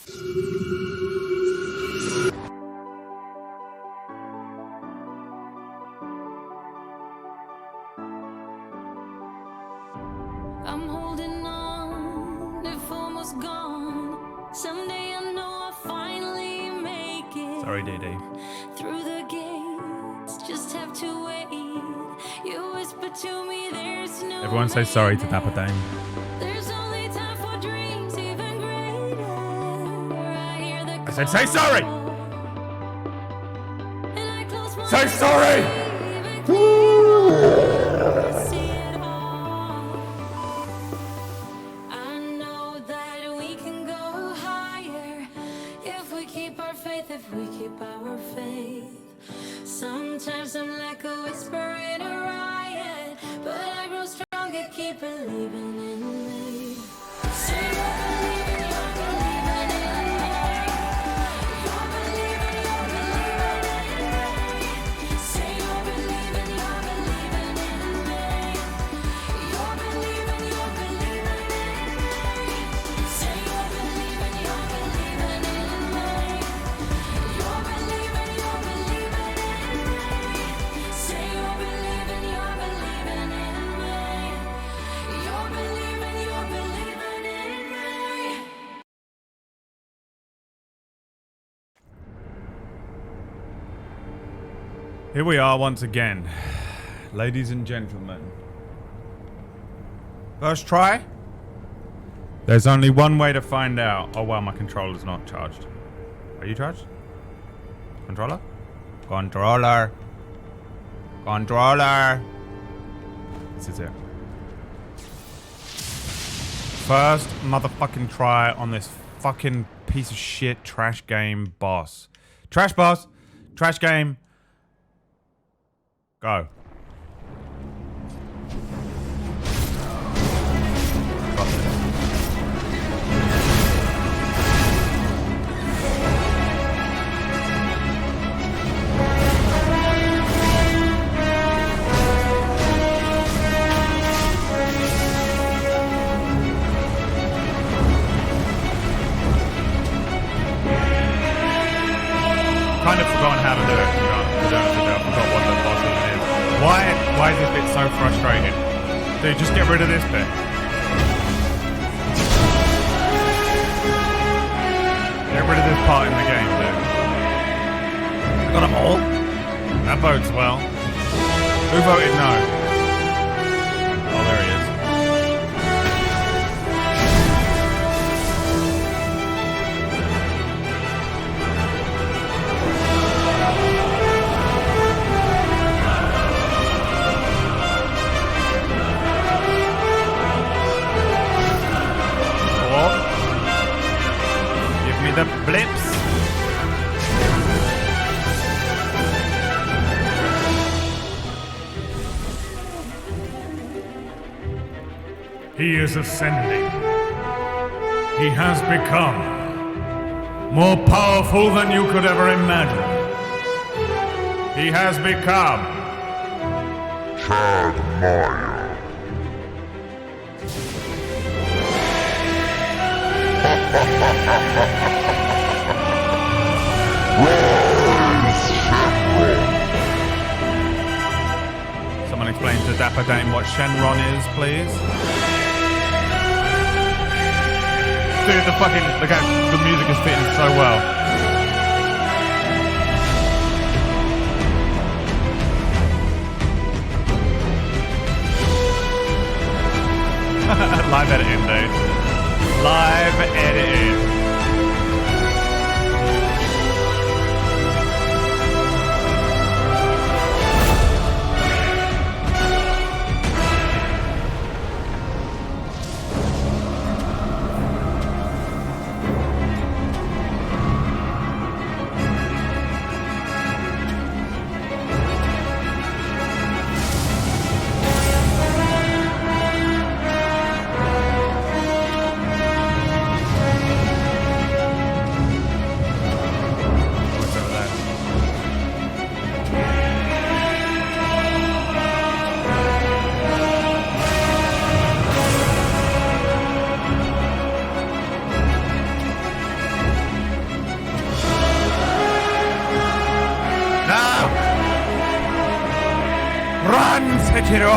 I'm holding on, if almost gone. Someday I know I'll finally make it. Sorry, Dee. Through the gates, just have to wait. You whisper to me, there's no. Everyone say sorry to Dapper Dame. There's only time for dreams even greater. I hear the I said, say sorry! and I close my Say sorry! see it all. I know that we can go higher if we keep our faith, if we keep our faith. Sometimes I'm like a whisper in a riot, but I grow stronger, keep believing in me. Say you're believing, you're believing in me. You're believing, you're believing in me. Say you're believing, you're believing in me. You're believing, you're believing in me. Say you're believing, you're believing in me. You're believing, you're believing in me. Say you're believing, you're believing in me. You're believing, you're believing in me. Here we are once again, ladies and gentlemen. First try. There's only one way to find out. Oh wow, my controller's not charged. Are you charged? Controller? Controller. Controller. This is it. First motherfucking try on this fucking piece of shit trash game boss. Trash boss. Trash game. Go. Kind of forgotten how to do it. I forgot what the boss even is. Why is this bit so frustrating? Dude, just get rid of this bit. Get rid of this part in the game, dude. Got them all. That bodes well. Who voted no? Oh, there he is. The blips. He is ascending. He has become more powerful than you could ever imagine. He has become Chad Maya. Someone explain to Dapper Dame what Shenron is, please. Dude, the fucking look how the music is fitting so well. Live editing, dude. Live editing. Sekiro.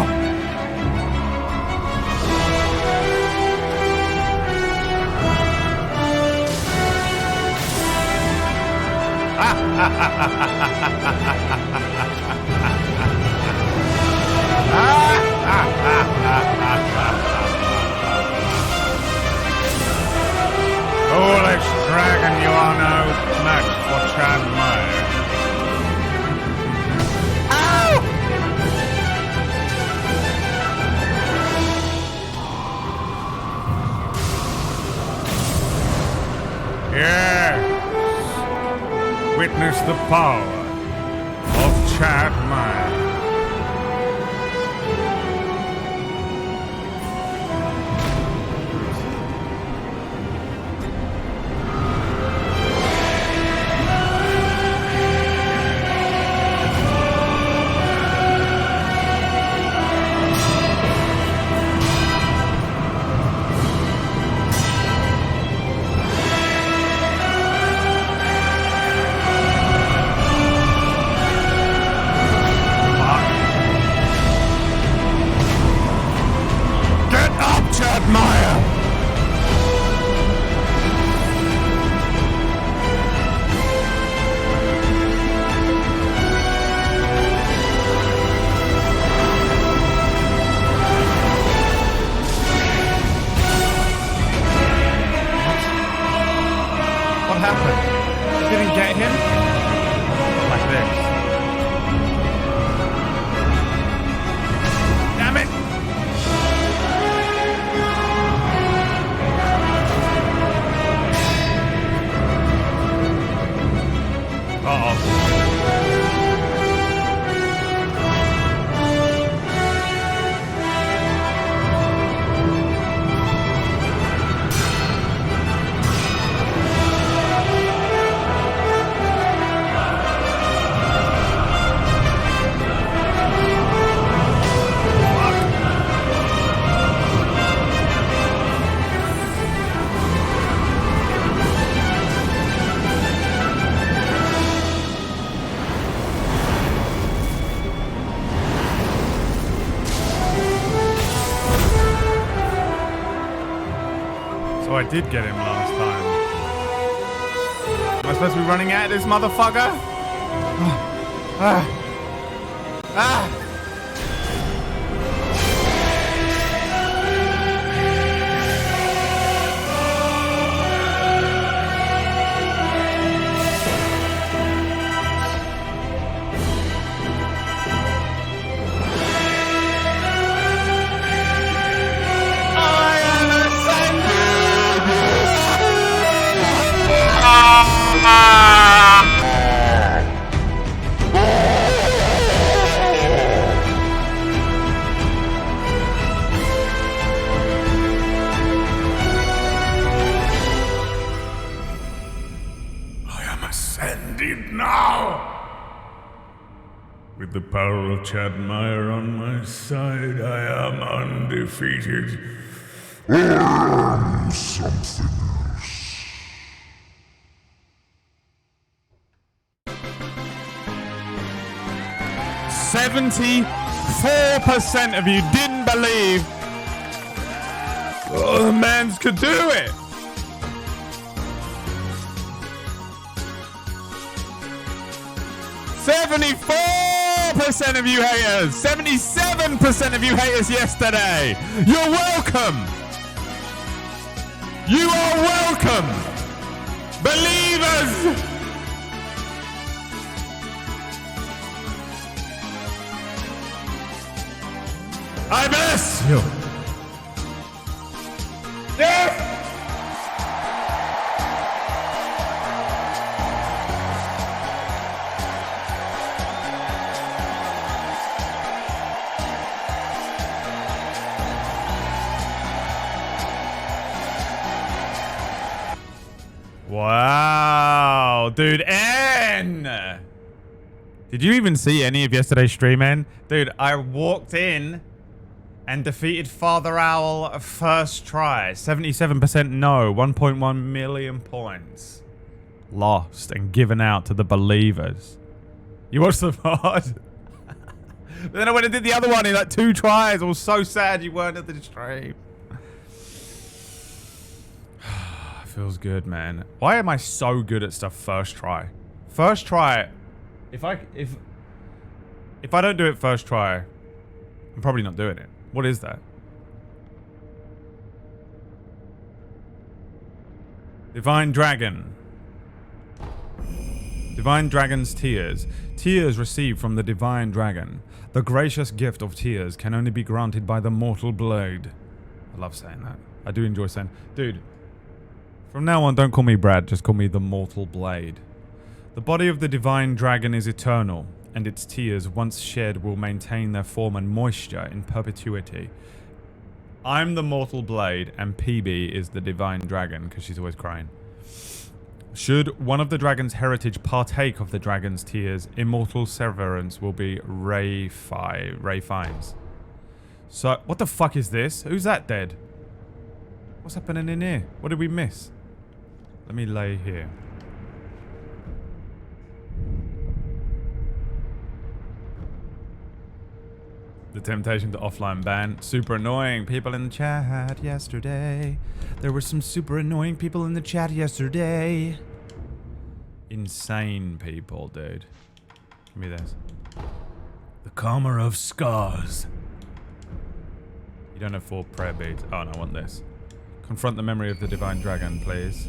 Foolish dragon, you are no match for Chad Meyer. Ow! Yes. Witness the power of Chad Meyer. I did get him last time. Am I supposed to be running at this motherfucker? With the power of Chad Meyer on my side, I am undefeated. I am something else. "74% of you didn't believe the mans could do it." "74% of you haters, 77% of you haters yesterday. You're welcome. You are welcome. Believers." I bless you. Yes. Wow, dude, N! Did you even see any of yesterday's stream, N? Dude, I walked in and defeated Father Owl first try. 77% no, 1.1 million points. Lost and given out to the believers. You watched the VOD? But then I went and did the other one in like 2 tries. I was so sad you weren't at the stream. Feels good, man. Why am I so good at stuff first try? First try. If I don't do it first try, I'm probably not doing it. What is that? Divine Dragon. Divine Dragon's Tears. Tears received from the Divine Dragon. The gracious gift of tears can only be granted by the mortal blade. I love saying that. I do enjoy saying... Dude, from now on, don't call me Brad. Just call me the mortal blade. The body of the Divine Dragon is eternal, and its tears, once shed, will maintain their form and moisture in perpetuity. I'm the mortal blade, and PB is the Divine Dragon, because she's always crying. Should one of the dragon's heritage partake of the dragon's tears, immortal severance will be Ray Fines. So, what the fuck is this? Who's that dead? What's happening in here? What did we miss? Let me lay here. The temptation to offline ban. Super annoying people in the chat yesterday. There were some super annoying people in the chat yesterday. Insane people, dude. Give me this. The Karma of Scars. You don't have 4 prayer beads. Oh, no, I want this. Confront the memory of the Divine Dragon, please.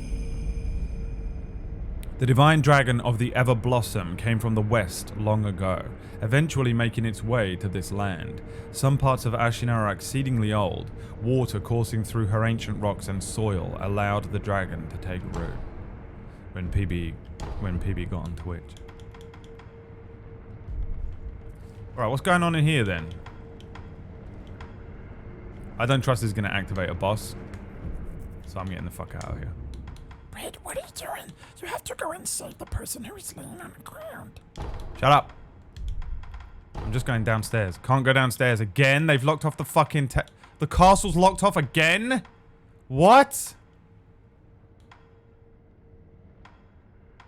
The Divine Dragon of the Ever Blossom came from the west long ago, eventually making its way to this land. Some parts of Ashina are exceedingly old. Water coursing through her ancient rocks and soil allowed the dragon to take root. When PB got on Twitch. Alright, what's going on in here then? I don't trust this is going to activate a boss. So I'm getting the fuck out of here. Brad, what are you doing? You have to go and save the person who is laying on the ground. Shut up. I'm just going downstairs. Can't go downstairs again. They've locked off the fucking... The castle's locked off again? What?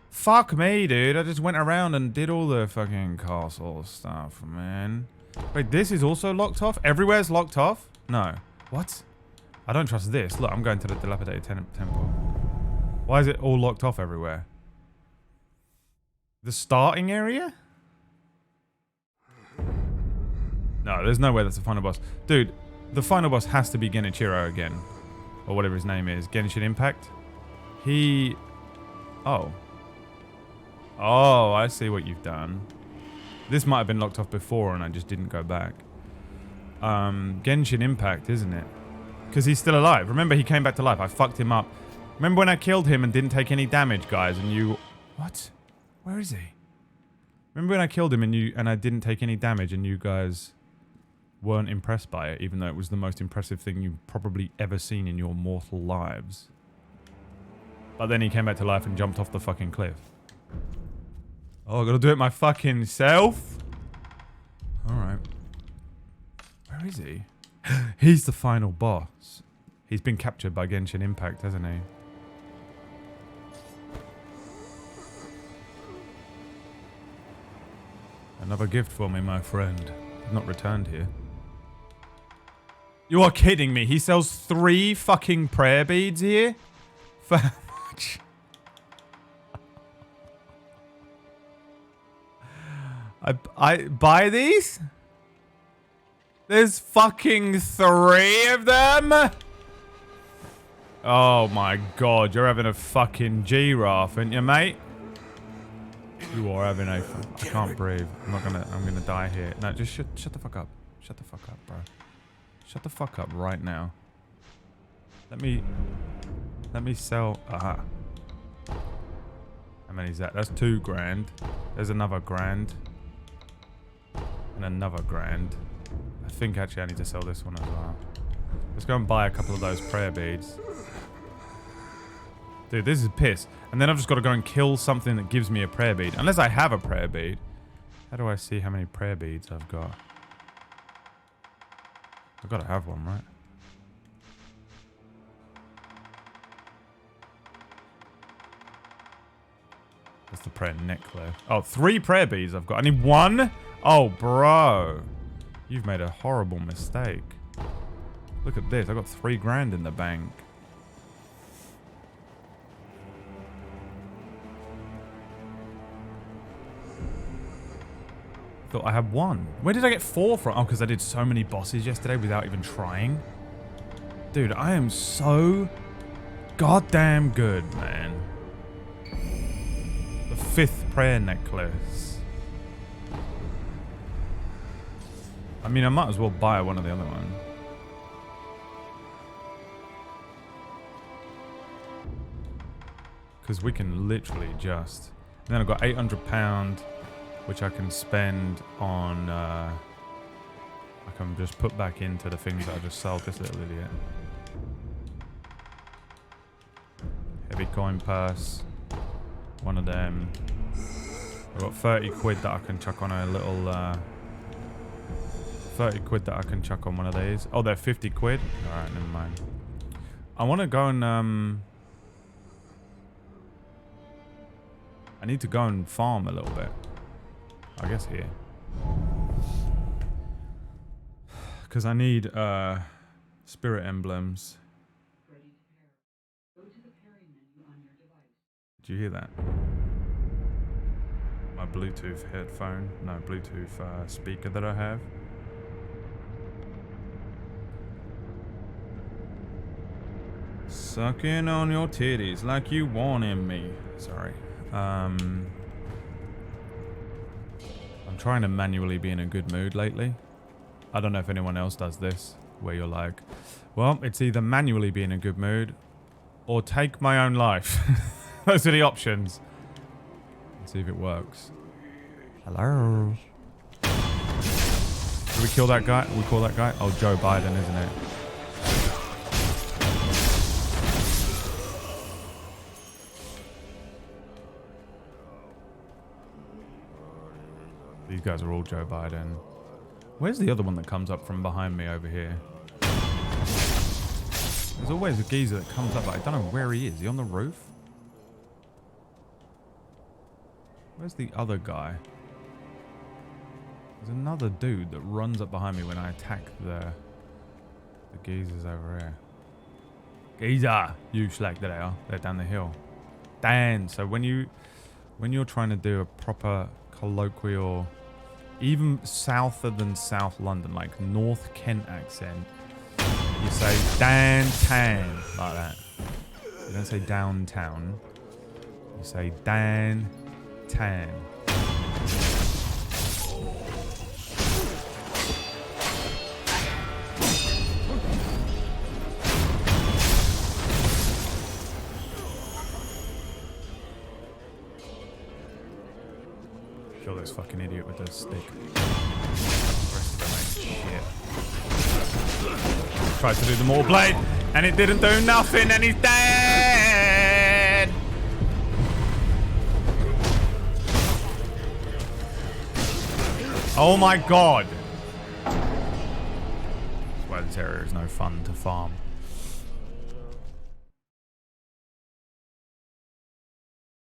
Fuck me, dude. I just went around and did all the fucking castle stuff, man. Wait, this is also locked off? Everywhere's locked off? No. What? I don't trust this. Look, I'm going to the dilapidated temple. Why is it all locked off everywhere? The starting area? No, there's no way that's the final boss. Dude, the final boss has to be Genichiro again. Or whatever his name is. Genshin Impact? He... Oh. Oh, I see what you've done. This might have been locked off before and I just didn't go back. Genshin Impact, isn't it? Because he's still alive. Remember, he came back to life. I fucked him up. Remember when I killed him and didn't take any damage, guys, and you... What? Where is he? Remember when I killed him and I didn't take any damage and you guys weren't impressed by it, even though it was the most impressive thing you've probably ever seen in your mortal lives? But then he came back to life and jumped off the fucking cliff. Oh, I gotta do it my fucking self? Alright. Where is he? He's the final boss. He's been captured by Genshin Impact, hasn't he? Another gift for me, my friend. I've not returned here. You are kidding me. He sells 3 fucking prayer beads here? For how much? I buy these? There's fucking 3 of them? Oh my god, you're having a fucking giraffe, aren't you, mate? You are having a... I can't breathe. I'm gonna die here. No, just shut the fuck up. Shut the fuck up, bro. Shut the fuck up right now. Let me sell... Aha. How many is that? That's 2 grand. There's another grand. And another grand. I think actually I need to sell this one as well. Let's go and buy a couple of those prayer beads. Dude, this is piss. And then I've just got to go and kill something that gives me a prayer bead. Unless I have a prayer bead. How do I see how many prayer beads I've got? I've got to have one, right? What's the prayer necklace? Oh, 3 prayer beads I've got. I need 1? Oh, bro. You've made a horrible mistake. Look at this. I got 3 grand in the bank. Thought I had 1. Where did I get 4 from? Oh, because I did so many bosses yesterday without even trying. Dude, I am so goddamn good, man. The 5th prayer necklace. I mean, I might as well buy one of the other ones. Because we can literally just... And then I've got £800, which I can spend on... I can just put back into the things that I just sold. This little idiot. Heavy coin purse. One of them. I've got 30 quid that I can chuck on a little... 30 quid that I can chuck on one of these. Oh, they're 50 quid? Alright, never mind. I want to go and... I need to go and farm a little bit. I guess here. Because I need spirit emblems. Did you hear that? My Bluetooth headphone. No, Bluetooth speaker that I have. Sucking on your titties like you wanted me. Sorry. I'm trying to manually be in a good mood lately. I don't know if anyone else does this, where you're like, well, it's either manually be in a good mood or take my own life. Those are the options. Let's see if it works. Hello. Did we kill that guy? We call that guy? Oh, Joe Biden, isn't it? These guys are all Joe Biden. Where's the other one that comes up from behind me over here? There's always a geezer that comes up, but I don't know where he is. Is he on the roof? Where's the other guy? There's another dude that runs up behind me when I attack the geezers over here. Geezer! You slack there. They're down the hill. Dan! So when you're trying to do a proper colloquial, even souther than South London, like North Kent accent, you say Dan-tan, like that. You don't say downtown. You say Dan-tan. Kill this fucking idiot with the stick. The rest of them ain't shit. Tried to do the Maul Blade, and it didn't do nothing, and he's dead! Oh my god! That's why this area is no fun to farm.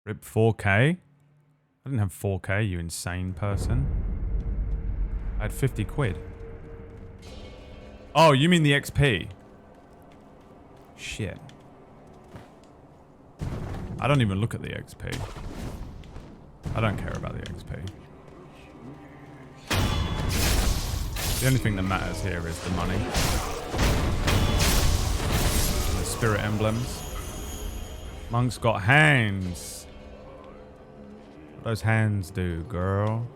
Rip 4K? I didn't have 4K, you insane person. I had 50 quid. Oh, you mean the XP? Shit. I don't even look at the XP. I don't care about the XP. The only thing that matters here is the money. And the spirit emblems. Monk's got hands. What those hands do, girl?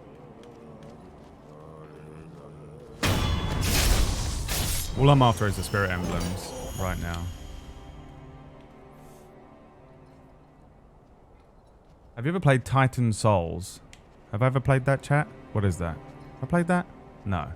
All I'm after is the spirit emblems right now. Have you ever played Titan Souls? Have I ever played that, chat? What is that? Have I played that? No.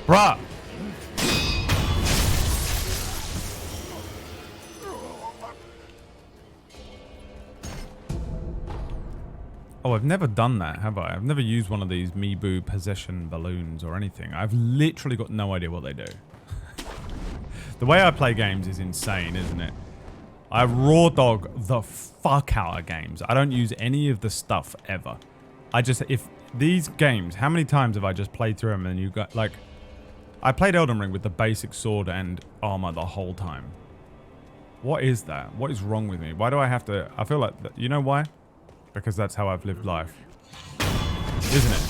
Bruh. Oh, I've never done that, have I? I've never used one of these Meeboo possession balloons or anything. I've literally got no idea what they do. The way I play games is insane, isn't it? I raw dog the fuck out of games. I don't use any of the stuff ever. If these games, how many times have I just played through them and you got, like, I played Elden Ring with the basic sword and armor the whole time. What is that? What is wrong with me? Why do I have to, I feel like, you know why? Because that's how I've lived life. Isn't it?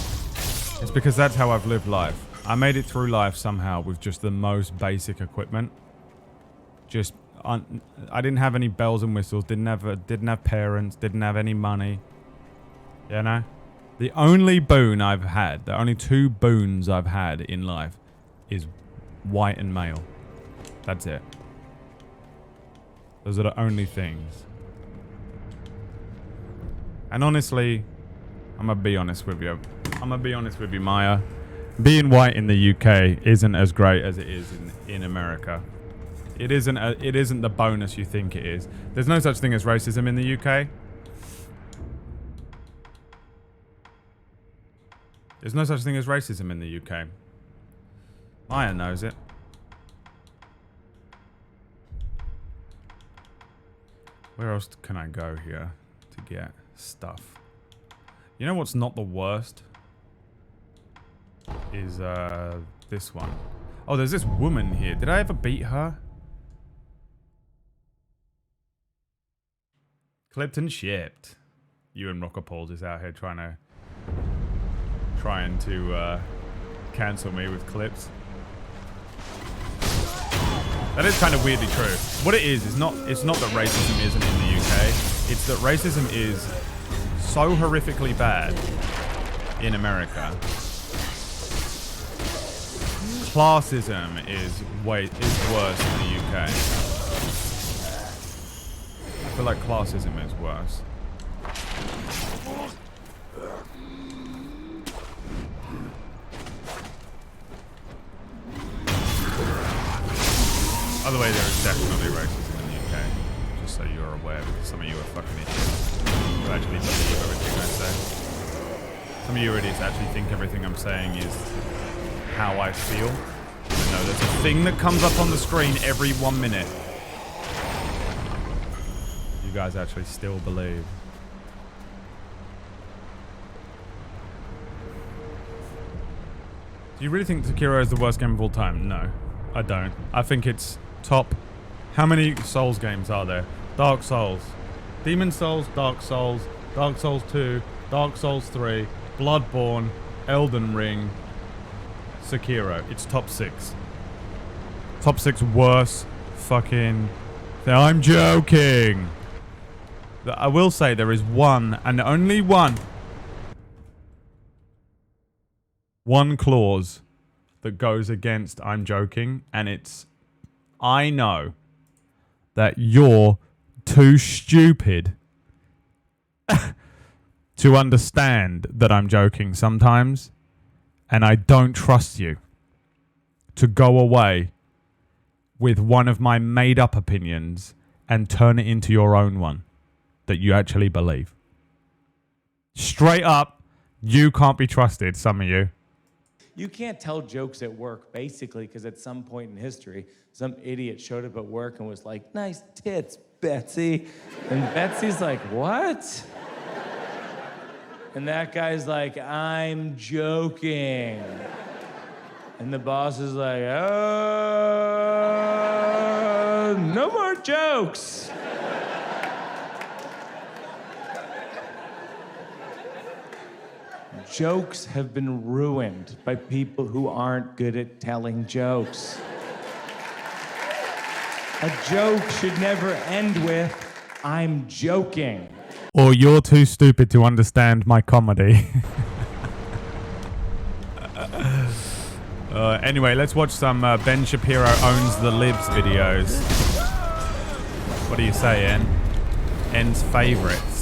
It's because that's how I've lived life. I made it through life somehow with just the most basic equipment. I didn't have any bells and whistles, didn't have parents, didn't have any money. You know? The only boon I've had, the only two boons I've had in life is white and male. That's it. Those are the only things. And honestly, I'm gonna be honest with you. Maya. Being white in the UK isn't as great as it is in America. It isn't the bonus you think it is. There's no such thing as racism in the UK. There's no such thing as racism in the UK. Maya knows it. Where else can I go here to get stuff? You know what's not the worst? Is this one. Oh, there's this woman here. Did I ever beat her? Clipped and shipped. Ewan Rockerpauls is out here trying to cancel me with clips. That is kind of weirdly true. What it is not that racism isn't in the UK. It's that racism is so horrifically bad in America. Classism is worse in the UK. I feel like classism is worse. By the way, there is definitely racism in the UK. Just so you're aware, because some of you are fucking idiots who actually believe everything I say. Some of you idiots actually think everything I'm saying is how I feel. No, there's a thing that comes up on the screen every 1 minute. You guys actually still believe. Do you really think Sekiro is the worst game of all time? No, I don't. I think it's top. How many Souls games are there? Dark Souls, Demon Souls, Dark Souls 2, Dark Souls 3, Bloodborne, Elden Ring, Sekiro. It's top 6. Top 6 worst fucking... I'm joking. I will say there is one, and only one clause that goes against I'm joking, and it's I know that you're too stupid to understand that I'm joking sometimes, and I don't trust you to go away with one of my made-up opinions and turn it into your own one that you actually believe. Straight up, you can't be trusted, some of you. You can't tell jokes at work, basically, because at some point in history, some idiot showed up at work and was like, "Nice tits, Betsy." And Betsy's like, "What?" And that guy's like, "I'm joking." And the boss is like, "Oh, no more jokes." Jokes have been ruined by people who aren't good at telling jokes. A joke should never end with, "I'm joking." Or you're too stupid to understand my comedy. Anyway, let's watch some Ben Shapiro Owns the Libs videos. What do you say, En? En's favorites.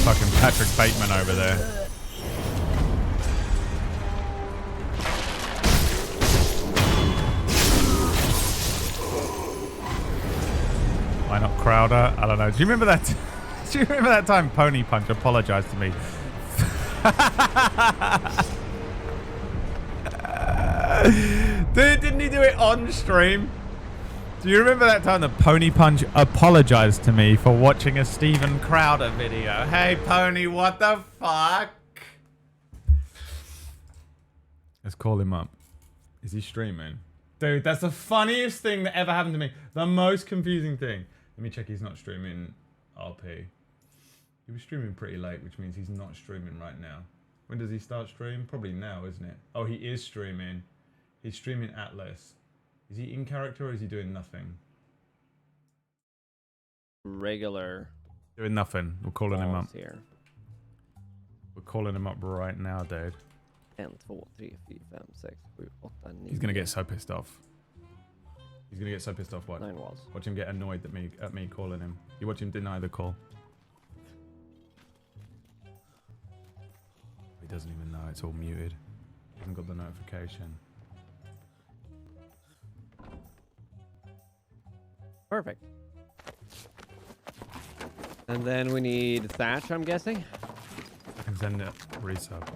Fucking Patrick Bateman over there. Crowder. I don't know. Do you remember that? Do you remember that time Pony Punch apologized to me? Dude, didn't he do it on stream? Do you remember that time that Pony Punch apologized to me for watching a Steven Crowder video? Hey, Pony, what the fuck? Let's call him up. Is he streaming? Dude, that's the funniest thing that ever happened to me. The most confusing thing. Let me check he's not streaming RP. He was streaming pretty late, which means he's not streaming right now. When does he start stream? Probably now, isn't it? Oh, he is streaming. He's streaming Atlas. Is he in character or is he doing nothing? Regular. Doing nothing. We're calling him up. Here. We're calling him up right now, dude. 1, 2, 3, 4, 5, 6, 7, 8, 9. He's gonna get so pissed off. He's gonna get so pissed off. Watch. 9 walls. Watch him get annoyed at me calling him. You watch him deny the call. He doesn't even know it's all muted. He hasn't got the notification. Perfect. And then we need Thatch, I'm guessing. I can send it resub.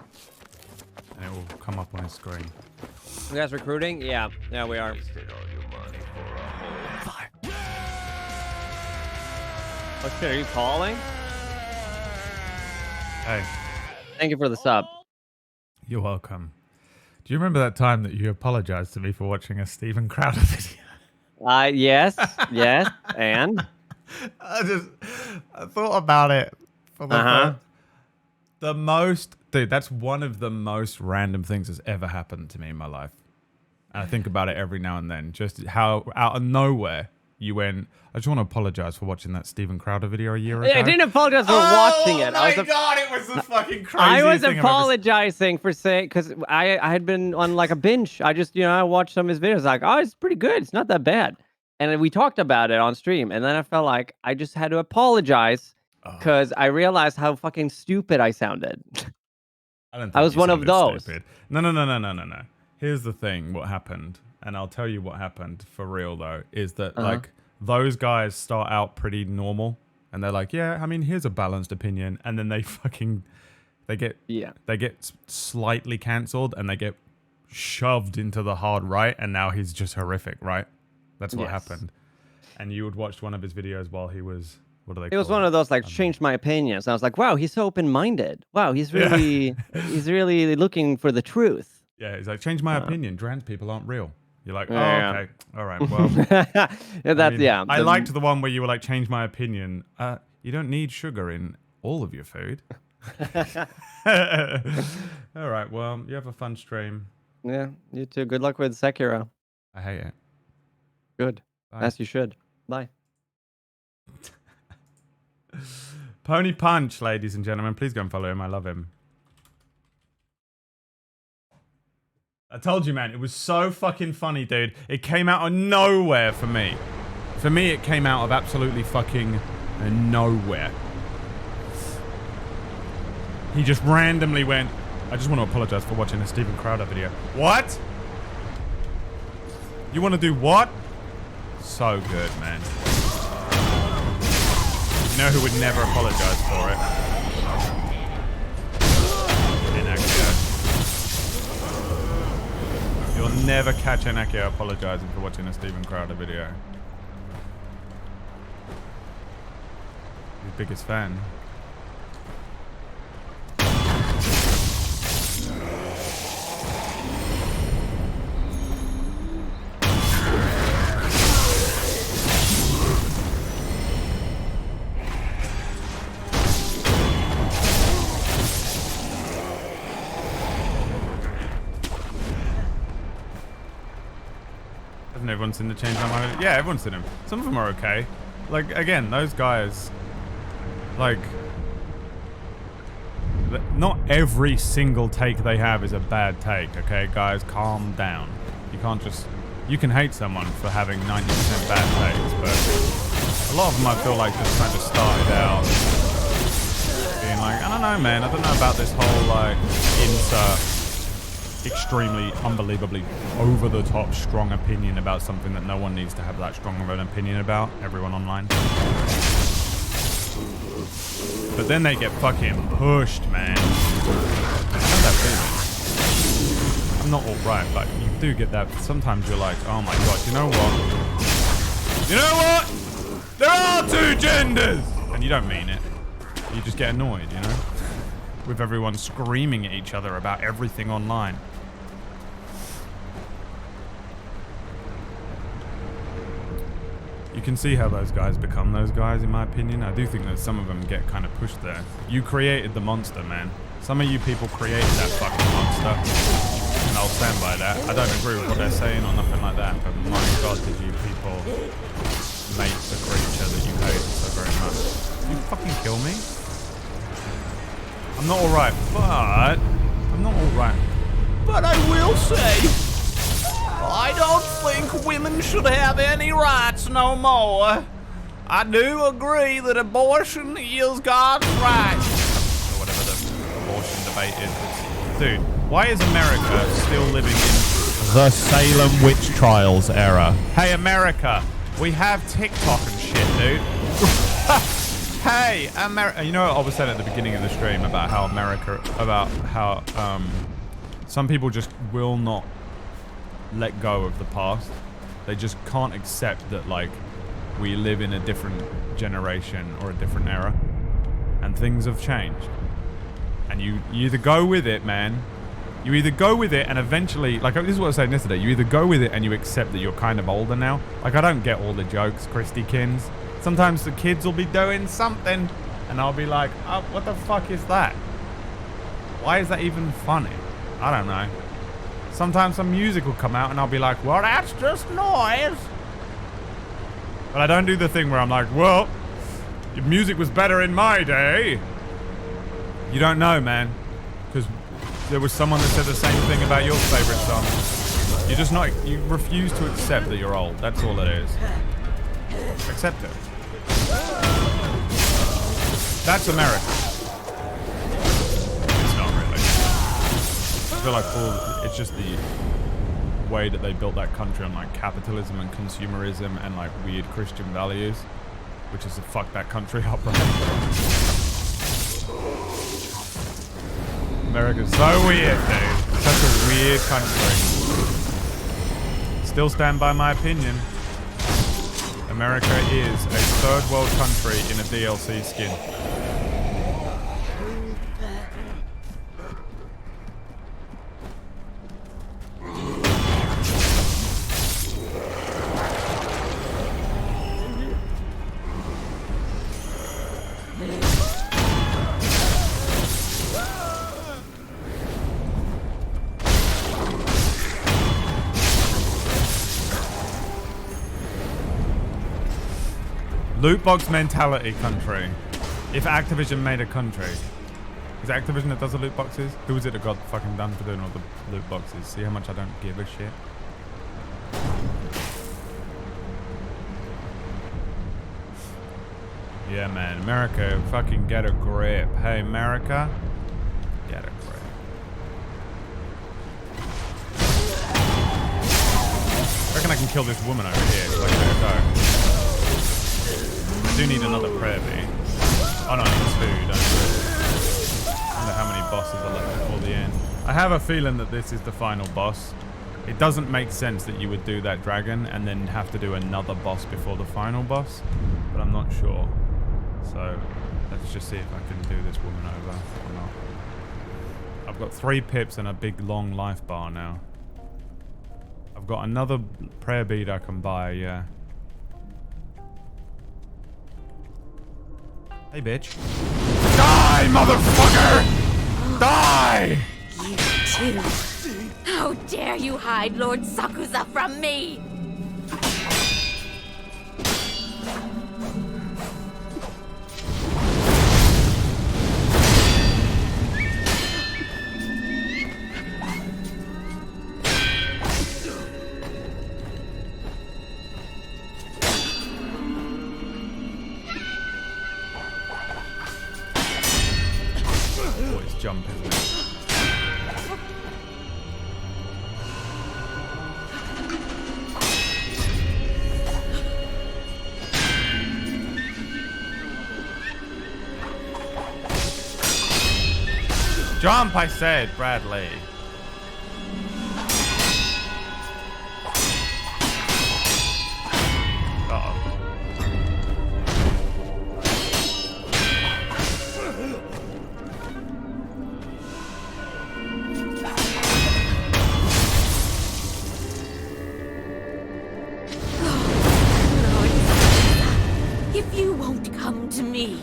And it will come up on his screen. You guys recruiting? Yeah. Yeah, we are. Oh shit, are you calling? Hey. Thank you for the sub. You're welcome. Do you remember that time that you apologized to me for watching a Steven Crowder video? Yes, yes, and? I thought about it. For the most, dude, that's one of the most random things that's ever happened to me in my life. And I think about it every now and then. Just how out of nowhere you went, I just want to apologize for watching that Steven Crowder video a year ago. I didn't apologize for watching it. Oh my god, it was the fucking craziest I was thing apologizing for saying, because I had been on like a binge. I just, I watched some of his videos like, oh, it's pretty good. It's not that bad. And then we talked about it on stream. And then I felt like I just had to apologize because I realized how fucking stupid I sounded. I was one of those. Stupid. No. Here's the thing, what happened, and I'll tell you what happened for real though, is that like those guys start out pretty normal and they're like, yeah, I mean, here's a balanced opinion, and then they get slightly cancelled and they get shoved into the hard right, and now he's just horrific, right? That's what happened. And you would watch one of his videos while he was, what do they call it? It was one of those like changed my opinions. I was like, wow, he's so open-minded. Wow, he's really he's really looking for the truth. Yeah, he's like, change my opinion. Trans people aren't real. You're like, oh, okay. All right, well. I liked the one where you were like, change my opinion. You don't need sugar in all of your food. All right, well, you have a fun stream. Yeah, you too. Good luck with Sekiro. I hate it. Good. Bye. As you should. Bye. Pony Punch, ladies and gentlemen. Please go and follow him. I love him. I told you, man. It was so fucking funny, dude. It came out of nowhere for me. For me, it came out of absolutely fucking nowhere. He just randomly went, I just want to apologize for watching a Steven Crowder video. What? You want to do what? So good, man. You know who would never apologize for it? Inakio. You'll never catch Inakio apologizing for watching a Steven Crowder video. His biggest fan. Hasn't everyone seen the change on my... Yeah, everyone's seen them. Some of them are okay. Like, again, those guys... Like... Not every single take they have is a bad take, okay? Guys, calm down. You can't just... You can hate someone for having 90% bad takes, but... A lot of them, I feel like, just kind of started out... Being like, I don't know, man. I don't know about this whole, like, insert extremely, unbelievably, over-the-top strong opinion about something that no one needs to have that strong of an opinion about, everyone online. But then they get fucking pushed, man. I know that feeling. I'm not alright, but you do get that. Sometimes you're like, oh my god, you know what? You know what? There are two genders! And you don't mean it. You just get annoyed, you know? With everyone screaming at each other about everything online. You can see how those guys become those guys, in my opinion. I do think that some of them get kind of pushed there. You created the monster, man. Some of you people created that fucking monster. And I'll stand by that. I don't agree with what they're saying or nothing like that, but my god, did you people make the creature that you hate so very much. You fucking kill me? I'm not alright, but... I'm not alright. But I will say, I don't think women should have any rights no more. I do agree that abortion is God's right. Or whatever the abortion debate is. Dude, why is America still living in the Salem witch trials era? Hey, America, we have TikTok and shit, dude. Hey, America. You know what I was saying at the beginning of the stream about how some people just will not let go of the past. They just can't accept that, like, we live in a different generation or a different era and things have changed. And you either go with it, man. You either go with it and eventually, like, this is what I was saying yesterday, you either go with it and you accept that you're kind of older now. Like, I don't get all the jokes, Christy Kins. Sometimes the kids will be doing something and I'll be like, oh, what the fuck is that? Why is that even funny? I don't know. Sometimes some music will come out and I'll be like, well, that's just noise. But I don't do the thing where I'm like, well, your music was better in my day. You don't know, man. Because there was someone that said the same thing about your favorite song. You're just not, you refuse to accept that you're old. That's all it is. Accept it. That's America. It's not really. I feel like it's just the way that they built that country on, like, capitalism and consumerism and, like, weird Christian values, which is to fuck that country up, right? America's so weird, dude. Such a weird country. Still stand by my opinion. America is a third world country in a DLC skin. Loot box mentality country. If Activision made a country. Is it Activision that does the loot boxes? Who is it that got fucking done for doing all the loot boxes? See how much I don't give a shit? Yeah, man. America, fucking get a grip. Hey, America. Get a grip. I reckon I can kill this woman over here. So I can let her go. I do need another prayer bee. Oh no, I need 2, don't I wonder how many bosses are left before the end. I have a feeling that this is the final boss. It doesn't make sense that you would do that dragon and then have to do another boss before the final boss, but I'm not sure. So let's just see if I can do this woman over or not. I've got 3 pips and a big long life bar now. I've got another prayer bead I can buy, yeah. Hey, bitch. Die, motherfucker! Die! You too. How dare you hide Lord Sakusa from me? Jump, isn't it? Jump, I said, Bradley. Uh-oh. If you won't come to me,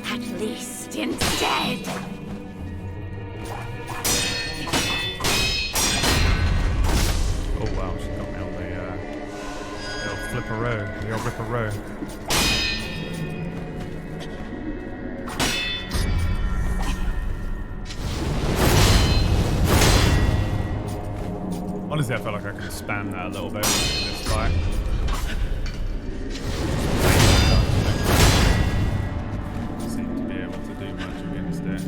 at least instead. Oh wow, she got me on the old flipperoo, the old ripperoo. Honestly, I felt like I could spam that a little bit in this fight. Seem to be able to do much against it.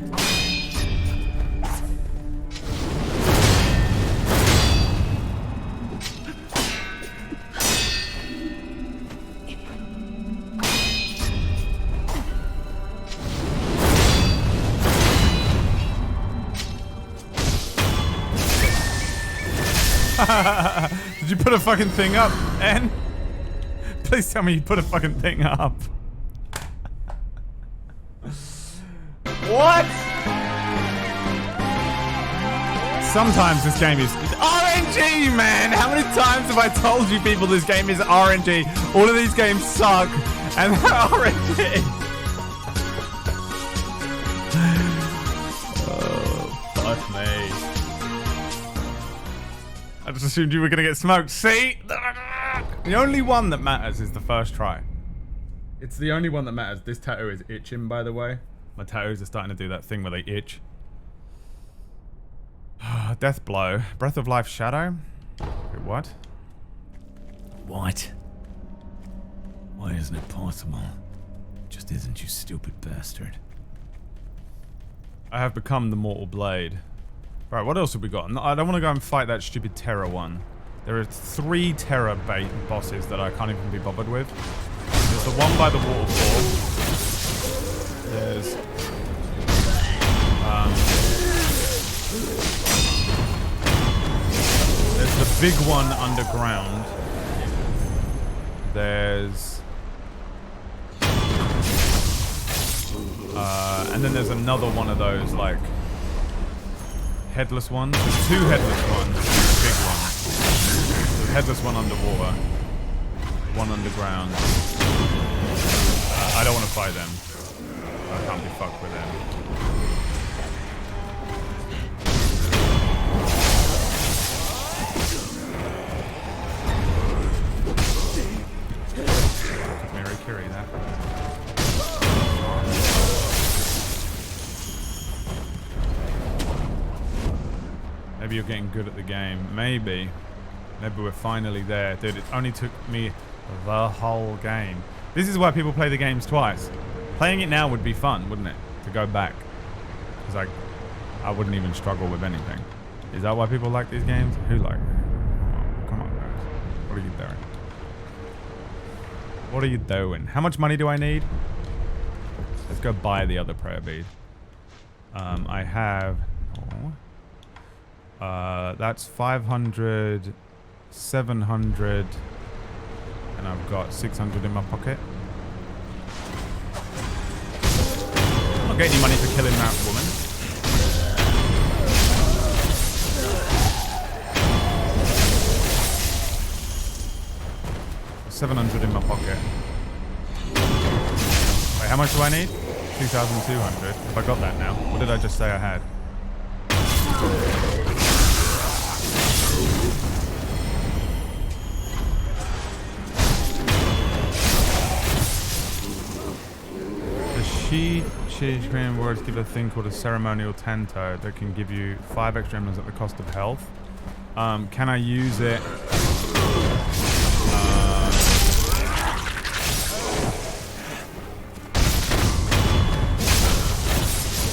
Did you put a fucking thing up, En? Please tell me you put a fucking thing up. What? Sometimes this game is RNG, man! How many times have I told you people this game is RNG? All of these games suck, and they're RNG. Oh, fuck me. I just assumed you were going to get smoked. See? The only one that matters is the first try. It's the only one that matters. This tattoo is itching, by the way. My tattoos are starting to do that thing where they itch. Death blow. Breath of life shadow? Wait, what? What? Why isn't it possible? It just isn't, you stupid bastard. I have become the mortal blade. Right, what else have we got? I don't want to go and fight that stupid terror one. There are 3 terror bosses that I can't even be bothered with. There's the one by the waterfall. There's the big one underground. There's and then there's another one of those like headless ones. There's 2 headless ones, and a big one. There's a headless one underwater, one underground. I don't want to fight them. I can't be fucked with them. Mary Curie, that. Maybe you're getting good at the game. Maybe. Maybe we're finally there. Dude, it only took me the whole game. This is why people play the games twice. Playing it now would be fun, wouldn't it? To go back. Because I wouldn't even struggle with anything. Is that why people like these games? Who like? Come on, guys. What are you doing? What are you doing? How much money do I need? Let's go buy the other prayer bead. I have... that's 500, 700, and I've got 600 in my pocket. I'll get any money for killing that woman. $700 in my pocket. Wait, how much do I need? 2,200. Have I got that now? What did I just say I had? She Korean words give a thing called a ceremonial tanto that can give you 5 extra emeralds at the cost of health. Can I use it?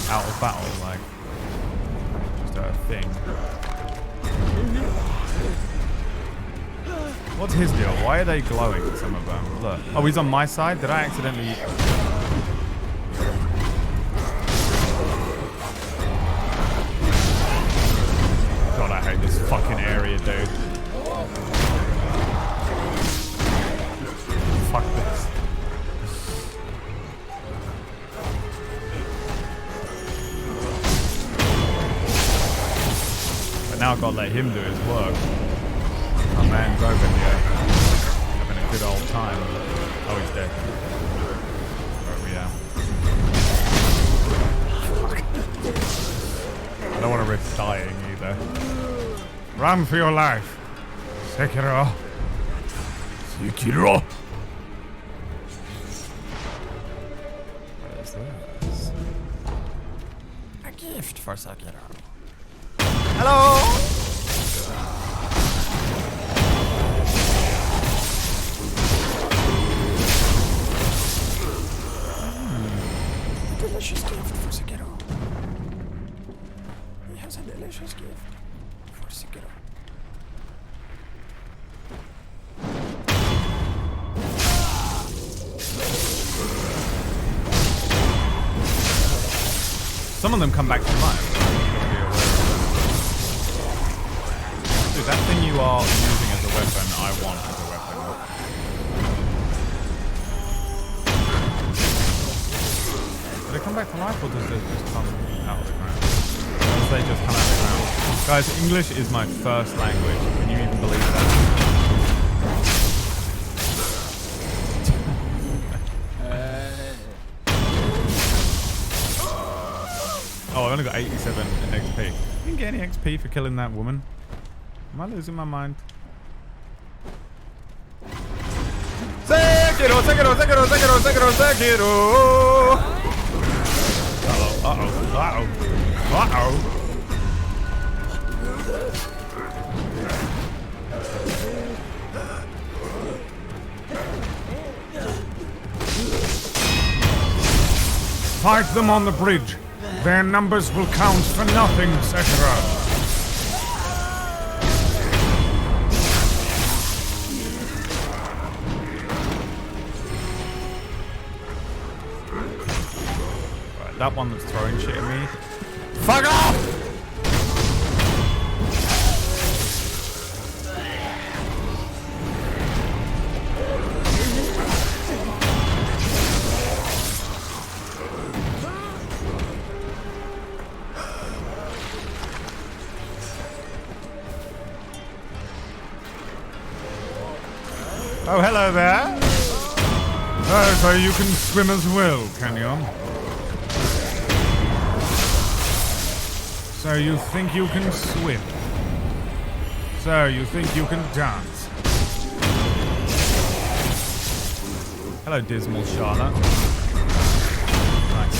Out of battle, like just a thing. What's his deal? Why are they glowing? Some of them. Look. Oh, he's on my side. Did I accidentally? fucking area, dude. Fuck this. But now I've got to let him do his work. My man's over here. Having a good old time. Oh, he's dead. Where are we at? I don't want to risk dying either. Run for your life. Sekiro. Sekiro. What is this? A gift for Sekiro. Hello! A delicious gift for Sekiro. He has a delicious gift for Sekiro. Some of them come back to life. Dude, that thing you are using as a weapon, I want as a weapon. Do they come back to life or does it just come out of the ground? Or does they just come out of the ground? Guys, English is my first language. Can you even believe that? Oh, I've only got 87 XP. You didn't get any XP for killing that woman. Am I losing my mind? Sekiro, Sekiro, Sekiro, Sekiro, Sekiro, Sekiro! Uh-oh, uh-oh, uh-oh, uh-oh. Fight them on the bridge. Their numbers will count for nothing, Sekiro. Right, that one that's throwing shit at me. Fuck off! Oh, hello there. Oh, so you can swim as well, can you? So you think you can swim? So you think you can dance? Hello, dismal Charlotte. Nice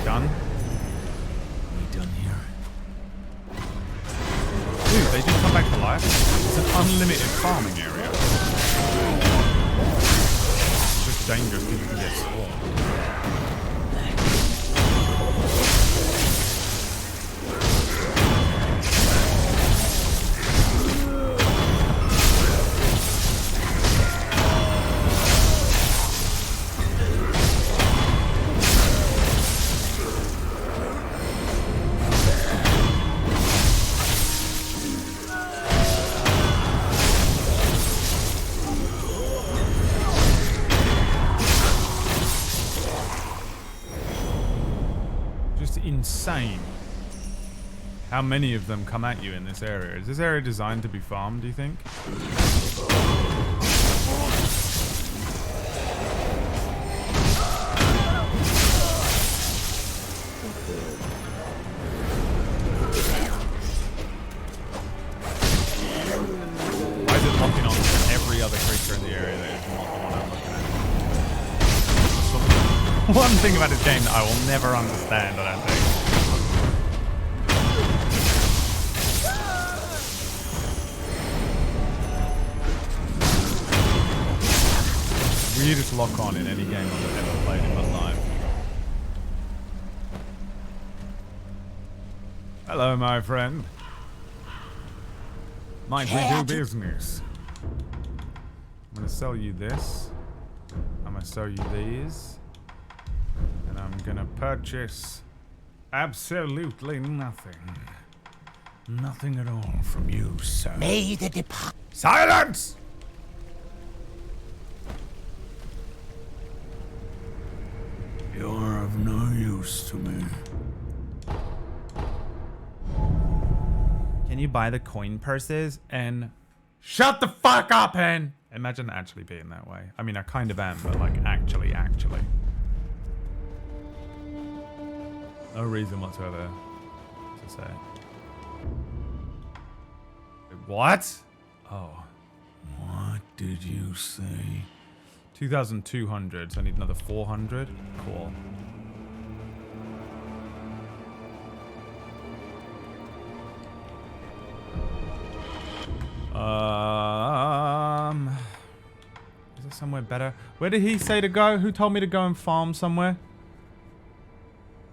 done. Done? Are we done here? Dude, they just come back to life. It's an unlimited farming area. It's just dangerous because you can get swarmed. Insane how many of them come at you in this area. Is this area designed to be farmed, do you think? Why is it locking on to every other creature in the area that is not the one I'm looking at? One thing about this game that I will never understand, I don't think. Weirdest lock on in any game I've ever played in my life. Hello, my friend. Might we do business? I'm gonna sell you this. I'm gonna sell you these. And I'm gonna purchase absolutely nothing. Nothing at all from you, sir. May the depart. Silence! You're of no use to me. Can you buy the coin purses? And shut the fuck up, Hen! Imagine actually being that way. I mean, I kind of am, but like actually. No reason whatsoever to say. What? Oh. What did you say? 2,200, so I need another 400. Cool. Is there somewhere better? Where did he say to go? Who told me to go and farm somewhere?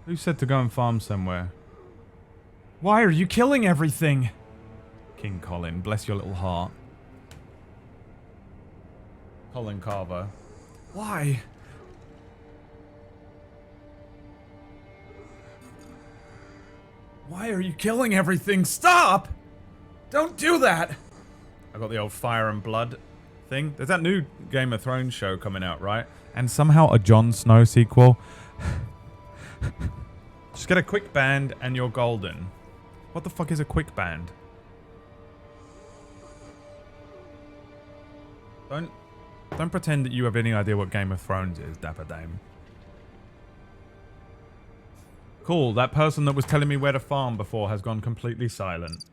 Who said to go and farm somewhere? Why are you killing everything? King Colin, bless your little heart. Colin Carver. Why? Why are you killing everything? Stop! Don't do that! I got the old Fire and Blood thing. There's that new Game of Thrones show coming out, right? And somehow a Jon Snow sequel. Just get a quick band and you're golden. What the fuck is a quick band? Don't pretend that you have any idea what Game of Thrones is, Dapper Dame. Cool, that person that was telling me where to farm before has gone completely silent.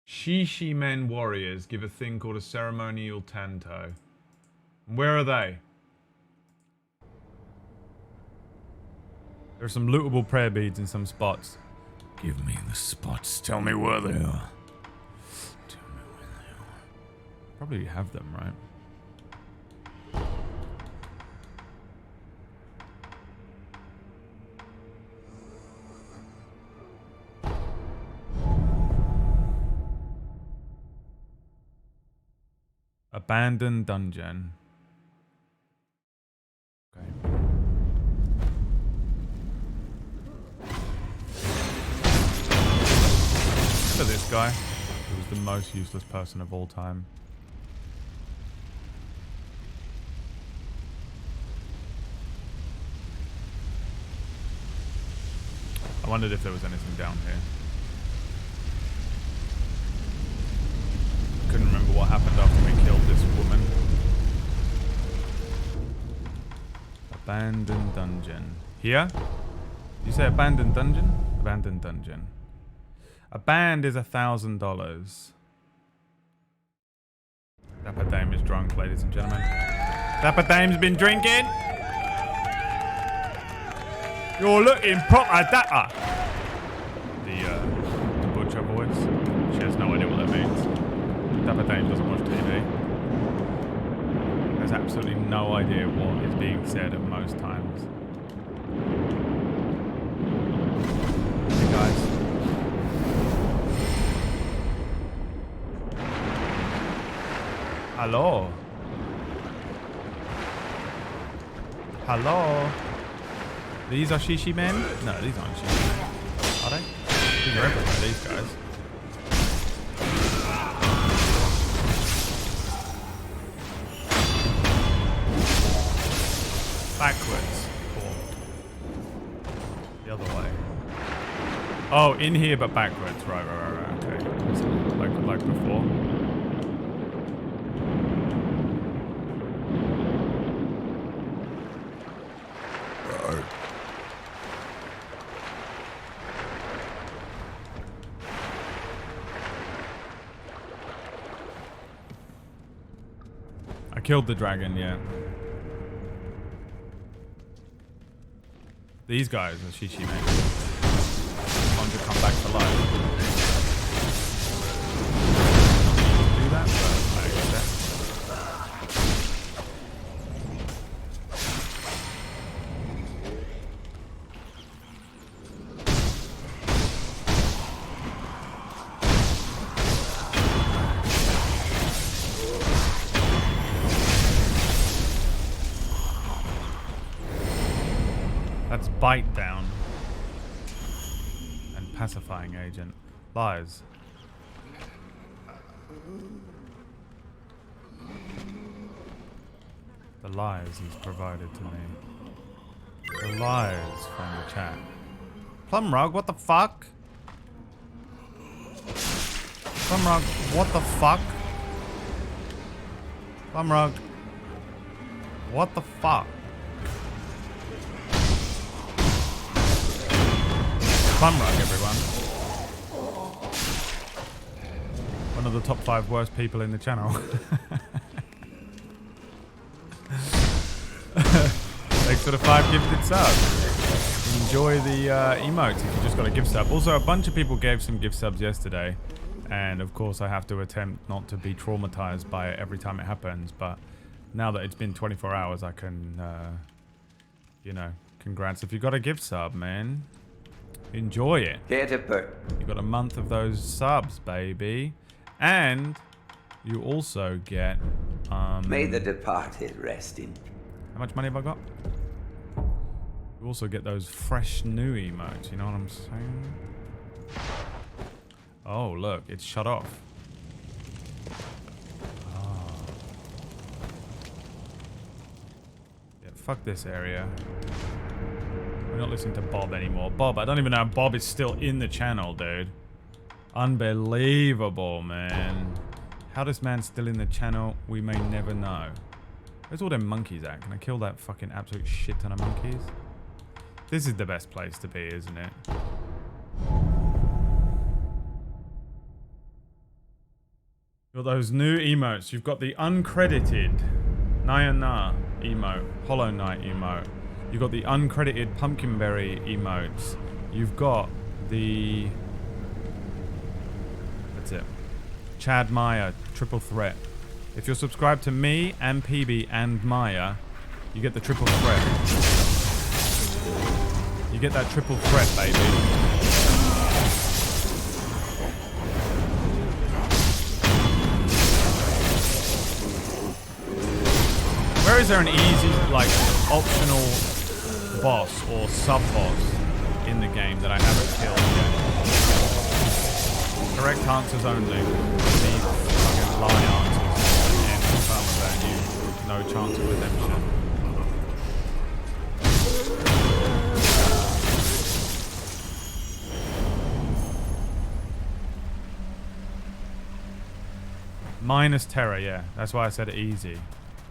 Shishi men warriors give a thing called a ceremonial tanto. Where are they? There are some lootable prayer beads in some spots. Give me the spots. Tell me where they are. Tell me where they are. Probably have them, right? Abandoned dungeon. Okay. Look at this guy. He was the most useless person of all time. I wondered if there was anything down here. Couldn't remember what happened after we killed this woman. Abandoned dungeon. Here? You say abandoned dungeon? Abandoned dungeon. A band is $1,000. Dapper Dame is drunk, ladies and gentlemen. Dapper Dame's been drinking. You're looking proper dapper. The butcher voice. She has no idea what that means. Dapper Dame doesn't watch TV. Has absolutely no idea what is being said at most times. Hey guys. Hello. Hello. These are Shishi men? No, these aren't Shishi men. Are they? These are everywhere, these guys. Backwards. Cool. The other way. Oh, in here but backwards. Right. Okay. Like before. I killed the dragon, yeah. These guys are Shishi men. Want to come back to life. Do that, but I accept. It's bite down. And pacifying agent. Lies. The lies he's provided to me. The lies from the chat. Plum Rug, what the fuck? Plum Rug, what the fuck? Plum Rug. What the fuck? Plum Rug, everyone. One of the top 5 worst people in the channel. Thanks for the 5 gifted subs. Enjoy the emotes if you just got a gift sub. Also, a bunch of people gave some gift subs yesterday. And of course, I have to attempt not to be traumatized by it every time it happens. But now that it's been 24 hours, I can, you know, congrats if you got a gift sub, man. Enjoy it. You got a month of those subs, baby. And you also get, May the departed rest in. How much money have I got? You also get those fresh new emotes, you know what I'm saying? Oh, look, it's shut off. Oh. Yeah, fuck this area. We're not listening to Bob anymore. Bob, I don't even know if Bob is still in the channel, dude. Unbelievable, man. How this man's still in the channel, we may never know. Where's all them monkeys at? Can I kill that fucking absolute shit ton of monkeys? This is the best place to be, isn't it? Got those new emotes. You've got the uncredited Naya Na emote, Hollow Knight emote. You've got the uncredited Pumpkinberry emotes. You've got the... That's it. Chad Maya, triple threat. If you're subscribed to me and PB and Maya, you get the triple threat. You get that triple threat, baby. Where is there an easy, like, optional boss or sub-boss in the game that I haven't killed yet? Correct answers only. These fucking lie answers. And confirm about you. No chance of redemption. Minus Terror, yeah. That's why I said easy.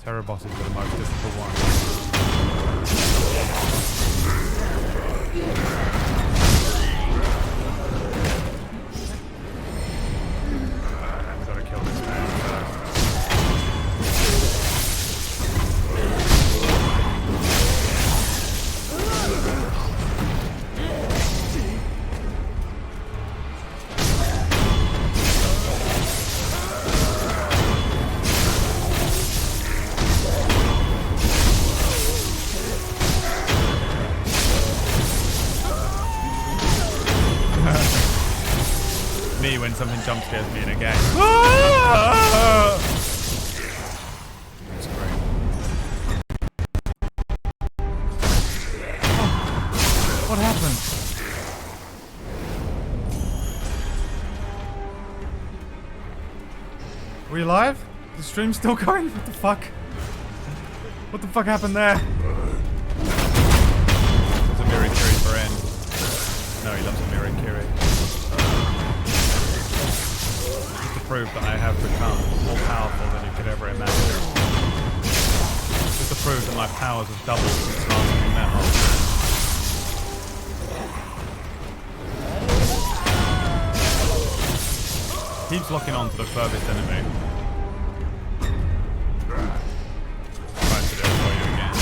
Terror bosses are the most difficult ones. I've got to kill this man first. Me when something jump scares me in a game. That's great. Oh, what happened? Are we alive? The stream's still going? What the fuck? What the fuck happened there? There's a Mirikiri for N. No, he loves a Mirikiri. Prove that I have become more powerful than you could ever imagine. Just to prove that my powers have doubled since mastering metal. Keeps locking on to the furthest enemy. Try to do it for you again.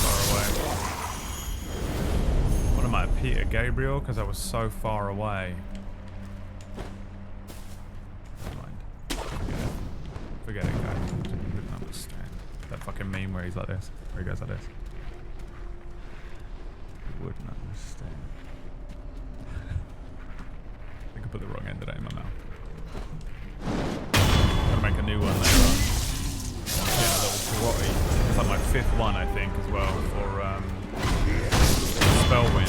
Far away. What am I, Peter Gabriel? Because I was so far away. Forget it, guys. You didn't understand. That fucking meme where he's like this. Where he goes like this. You wouldn't understand. I think I put the wrong end of that in my mouth. I'm gonna make a new one later on. Yeah, a little karate. It's like my 5th one, I think, as well, for spell win.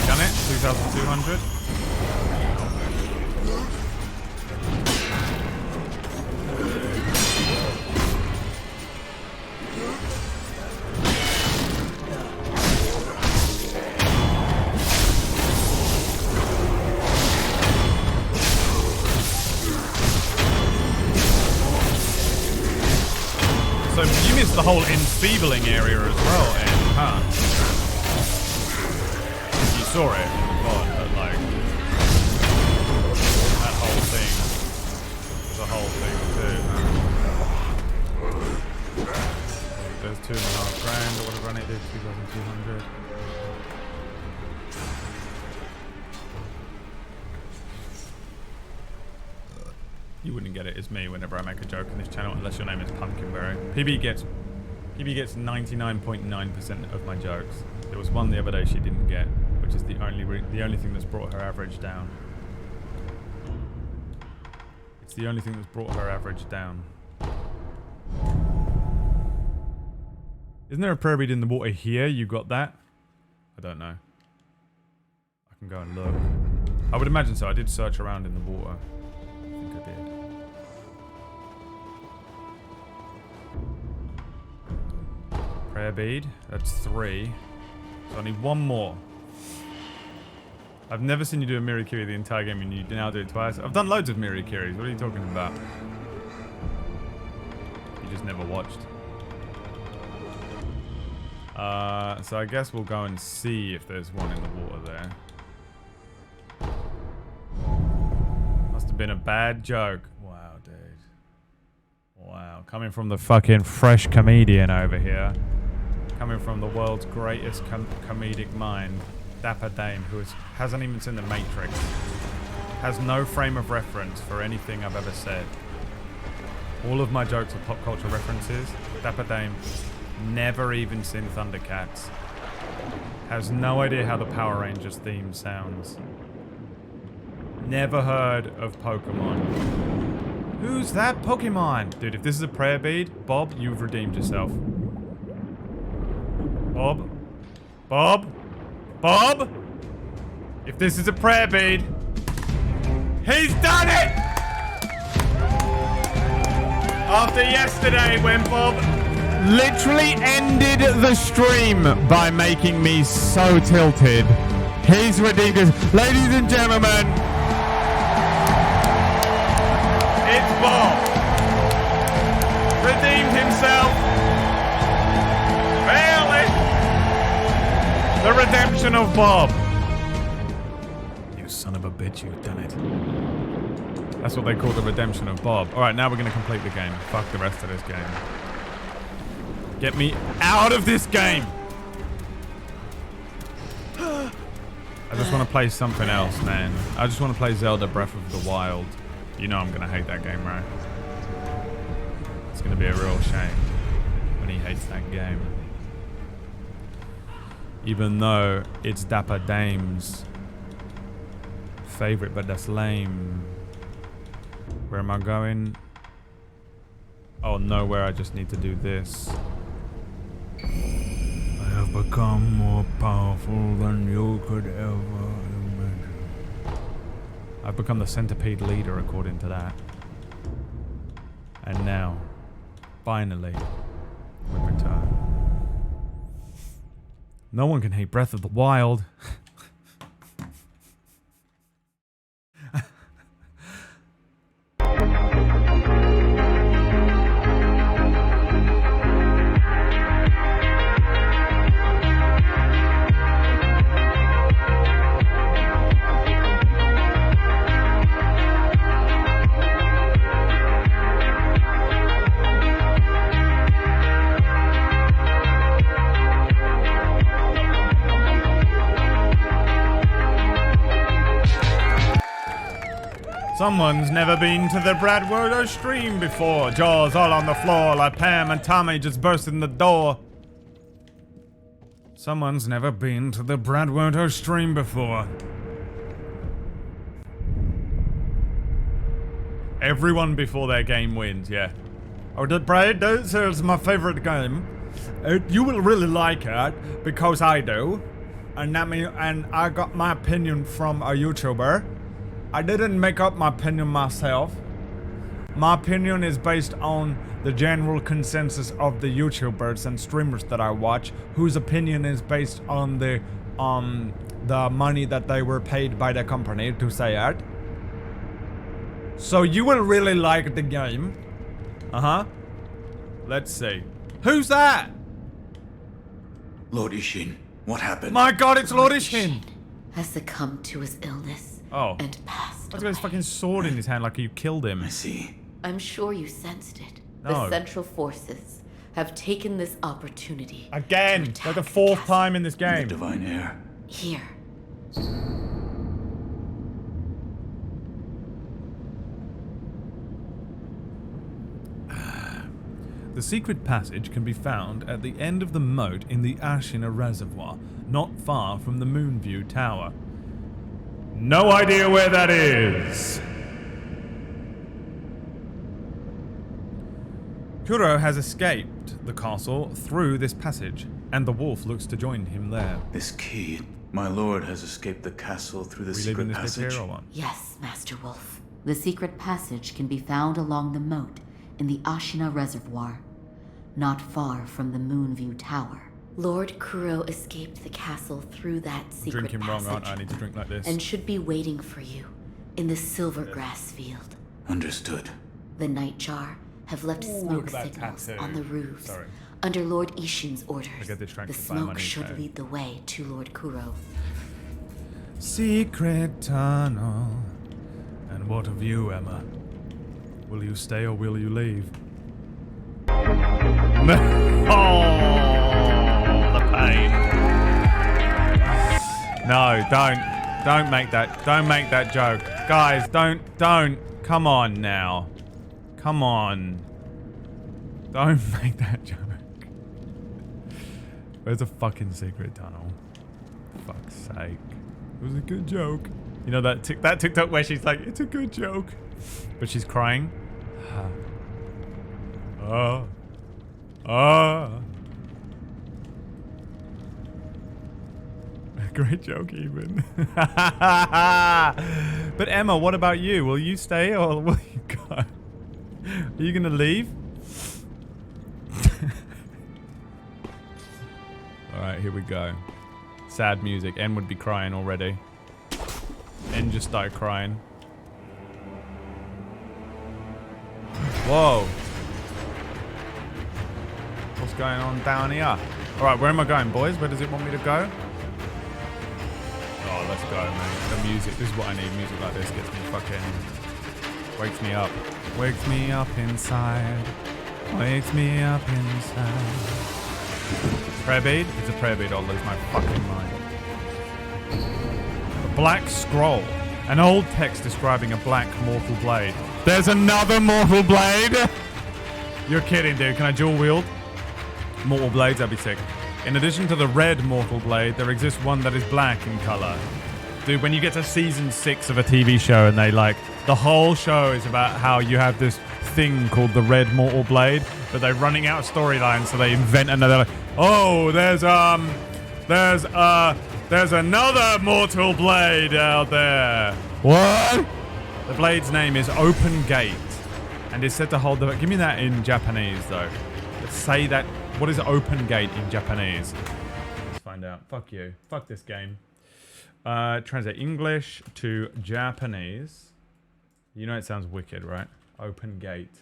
Done it, 2,200. So you missed the whole enfeebling area as well, Ed, huh? You saw it in the VOD, but like that whole thing was a whole thing too, huh? There's 2.5 grand or whatever I need to do, 2,200. You wouldn't get it as me whenever I make a joke on this channel unless your name is Pumpkinberry. PB gets 99.9% of my jokes. There was one the other day she didn't get, which is the only thing that's brought her average down. It's the only thing that's brought her average down. Isn't there a prayer bead in the water here? You got that? I don't know. I can go and look. I would imagine so. I did search around in the water. I think I did. Prayer bead. That's 3. So I need 1 more. I've never seen you do a Mirikiri the entire game and you now do it twice. I've done loads of Mirikiris. What are you talking about? You just never watched. So I guess we'll go and see if there's one in the water there. Must have been a bad joke. Wow, dude. Wow. Coming from the fucking fresh comedian over here. Coming from the world's greatest comedic mind. Dapper Dame, who hasn't even seen The Matrix. Has no frame of reference for anything I've ever said. All of my jokes are pop culture references. Dapper Dame, never even seen Thundercats. Has no idea how the Power Rangers theme sounds. Never heard of Pokemon. Who's that Pokemon? Dude, if this is a prayer bead, Bob, you've redeemed yourself. Bob? Bob? Bob? If this is a prayer bead, he's done it! After yesterday when Bob literally ended the stream by making me so tilted, he's redeemed us. Ladies and gentlemen, it's Bob. Redeemed himself. Barely. The redemption of Bob. You son of a bitch, you've done it. That's what they call the redemption of Bob. Alright, now we're going to complete the game. Fuck the rest of this game. Get me out of this game! I just want to play something else, man. I just want to play Zelda Breath of the Wild. You know I'm going to hate that game, right? It's going to be a real shame when he hates that game. Even though it's Dapper Dame's favorite, but that's lame. Where am I going? Oh, nowhere. I just need to do this. I have become more powerful than you could ever imagine. I've become the centipede leader, according to that. And now, finally, we return. No one can hate Breath of the Wild. Someone's never been to the Brad Wodo stream before. Jaws all on the floor like Pam and Tommy just burst in the door. Someone's never been to the Brad Wodo stream before. Everyone before their game wins, yeah. Oh, Brad, this is my favorite game. You will really like it because I do. And I got my opinion from a YouTuber. I didn't make up my opinion myself. My opinion is based on the general consensus of the YouTubers and streamers that I watch, whose opinion is based on the money that they were paid by the company to say it. So you will really like the game. Let's see. Who's that? Lord Ishin, what happened? My god, it's Lord Ishin! Has succumbed to his illness and passed He's got his fucking sword in his hand like you killed him. I see. I'm sure you sensed it. No. The Central Forces have taken this opportunity. Again, to like the attack 4th castle. time in this The game. divine heir. Here. The secret passage can be found at the end of the moat in the Ashina Reservoir, not far from the Moonview Tower. No idea where that is. Kuro has escaped the castle through this passage, and the wolf looks to join him there. This key. My lord has escaped the castle through the secret Reliving this passage. Sekiro one. Yes, Master Wolf. The secret passage can be found along the moat in the Ashina Reservoir, not far from the Moonview Tower. Lord Kuro escaped the castle through that secret Drinking wrong, passage aren't I? I need to drink like this. and should be waiting for you in the Silvergrass Field. Understood. The Nightjar have left smoke at that signals tattoo. on the roofs. Sorry. Under Lord Ishin's orders, I get distracted the by smoke money, should so- lead the way to Lord Kuro. Secret tunnel. And what of you, Emma? Will you stay or will you leave? Oh, the pain. No, don't make that joke. Guys, don't, come on now. Come on. Don't make that joke. Where's a fucking secret tunnel? For fuck's sake. It was a good joke. You know that TikTok where she's like, it's a good joke. But she's crying. Great joke, even. But Emma, what about you? Will you stay or will you go? Are you gonna leave? Alright, here we go. Sad music. N would be crying already. N just started crying. Whoa. What's going on down here? Alright, where am I going, boys? Where does it want me to go? Oh, let's go, man. The music. This is what I need. Music like this gets me fucking... Wakes me up. Wakes me up inside. Wakes me up inside. Prayer bead? It's a prayer bead. I'll lose my fucking mind. A black scroll. An old text describing a black mortal blade. There's another mortal blade? You're kidding, dude. Can I dual wield mortal blades? That'd be sick. In addition to the red mortal blade, there exists one that is black in color. Dude, when you get to season 6 of a TV show and they the whole show is about how you have this thing called the red mortal blade, but they're running out of storyline, so they invent another, oh, there's another mortal blade out there. What? The blade's name is Open Gate and is said to hold the, give me that in Japanese though. Let's say that. What is Open Gate in Japanese? Let's find out. Fuck you. Fuck this game. Translate English to Japanese. You know it sounds wicked, right? Open Gate.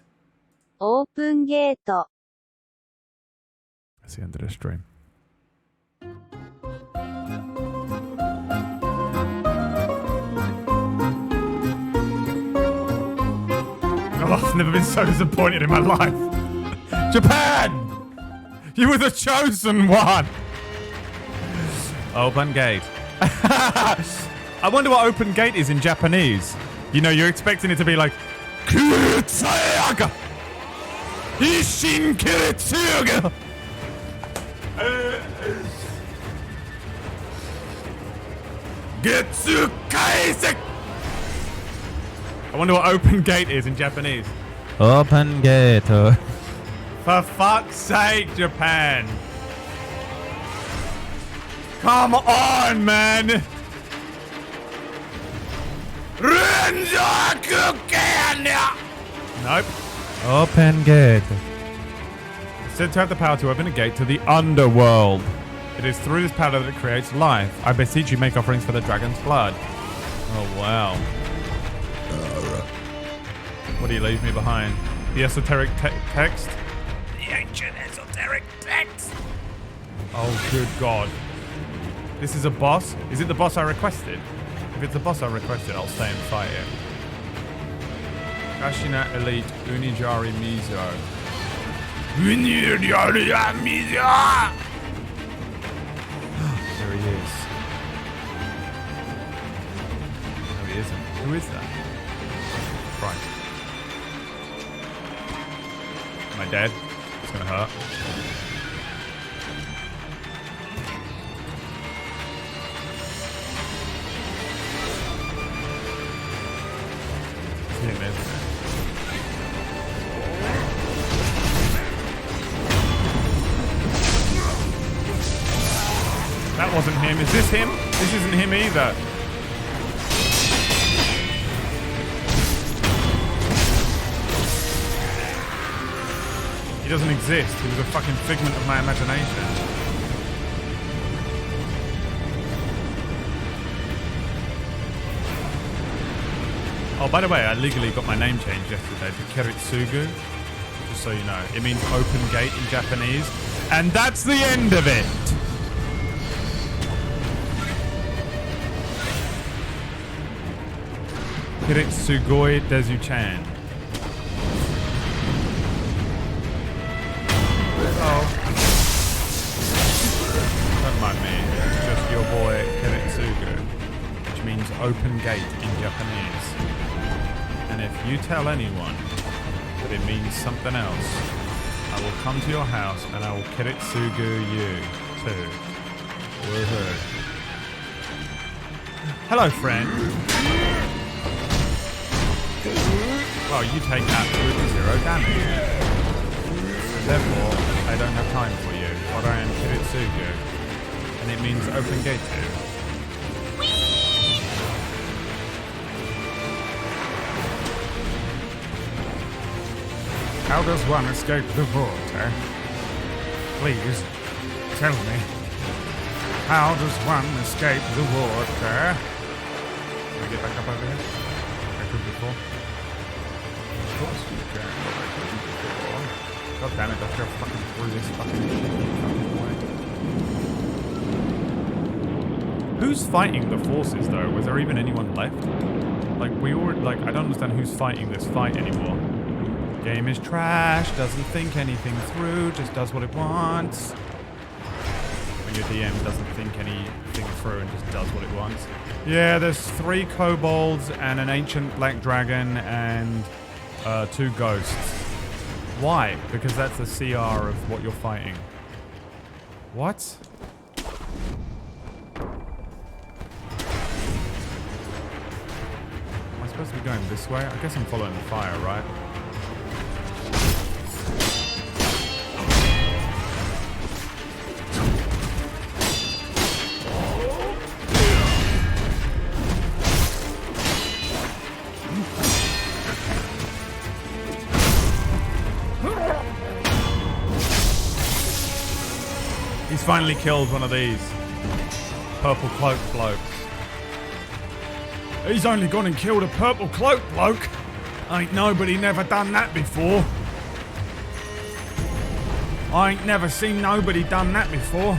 オープンゲート That's the end of the stream. Oh, I've never been so disappointed in my life. Japan! You were the chosen one! Open Gate. I wonder what Open Gate is in Japanese. You know, you're expecting it to be like... Kiritsuga! Ishin Kiritsuga! Getsu Kaisek! I wonder what open gate is in Japanese. Open gate. For fuck's sake, Japan. Come on, man. Nope. Open gate. It's said to have the power to open a gate to the underworld. It is through this power that it creates life. I beseech you, make offerings for the dragon's blood. Oh, wow. What do you leave me behind? The esoteric text? The ancient esoteric text. Oh, good God. This is a boss? Is it the boss I requested? If it's the boss I requested, I'll stay and fight it. Kashina Elite Unijari Mizo. Unijari Mizo! There he is. No, he isn't. Who is that? Christ. Am I dead? It's gonna hurt. It's him, isn't it? That wasn't him. Is this him? This isn't him either. He doesn't exist. He was a fucking figment of my imagination. Oh, by the way, I legally got my name changed yesterday to Kiritsugu. Just so you know. It means open gate in Japanese. And that's the end of it. Kiritsugoi Dezu-chan. Oh. Don't mind me. It's just your boy Kiritsugu, which means open gate in Japanese. And if you tell anyone that it means something else, I will come to your house and I will Kiritsugu you too. Woohoo. Hello, friend. Well, you take absolutely 0 damage. Therefore, I don't have time for you, but I am Kiritsugu. And it means open gate to. How does one escape the water? Please, tell me. How does one escape the water? Can I get back up over here? I could before. Of course you can. I couldn't before. God damn it, I feel fucking through this fucking way. Who's fighting the forces though? Was there even anyone left? Like we all I don't understand who's fighting this fight anymore. Game is trash, doesn't think anything through, just does what it wants. When your DM doesn't think anything through and just does what it wants. Yeah, there's 3 kobolds and an ancient black dragon and 2 ghosts. Why? Because that's the CR of what you're fighting. What? Am I supposed to be going this way? I guess I'm following the fire, right? He's finally killed one of these purple cloak blokes. He's only gone and killed a purple cloak bloke. Ain't nobody never done that before. I ain't never seen nobody done that before.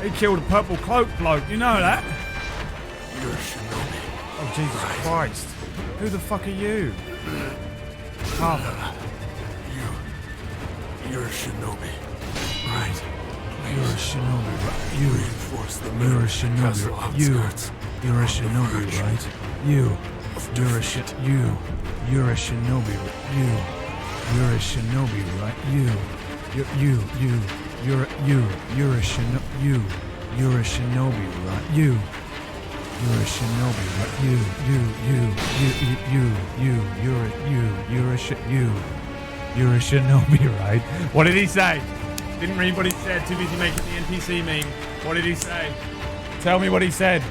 He killed a purple cloak bloke, you know that? You're a shinobi. Oh, Jesus Christ. Who the fuck are you? Carver. You're a shinobi. Right. You're a shinobi, right? You Reinforce the You're a shinobi. You're a shinobi, right? You're a shinobi. You're a shinobi, right? You're a shinobi, right? You're a shinobi, right? You're a shinobi, right? What did he say? Didn't read what he said. Too busy making the NPC meme. What did he say? Tell me what he said.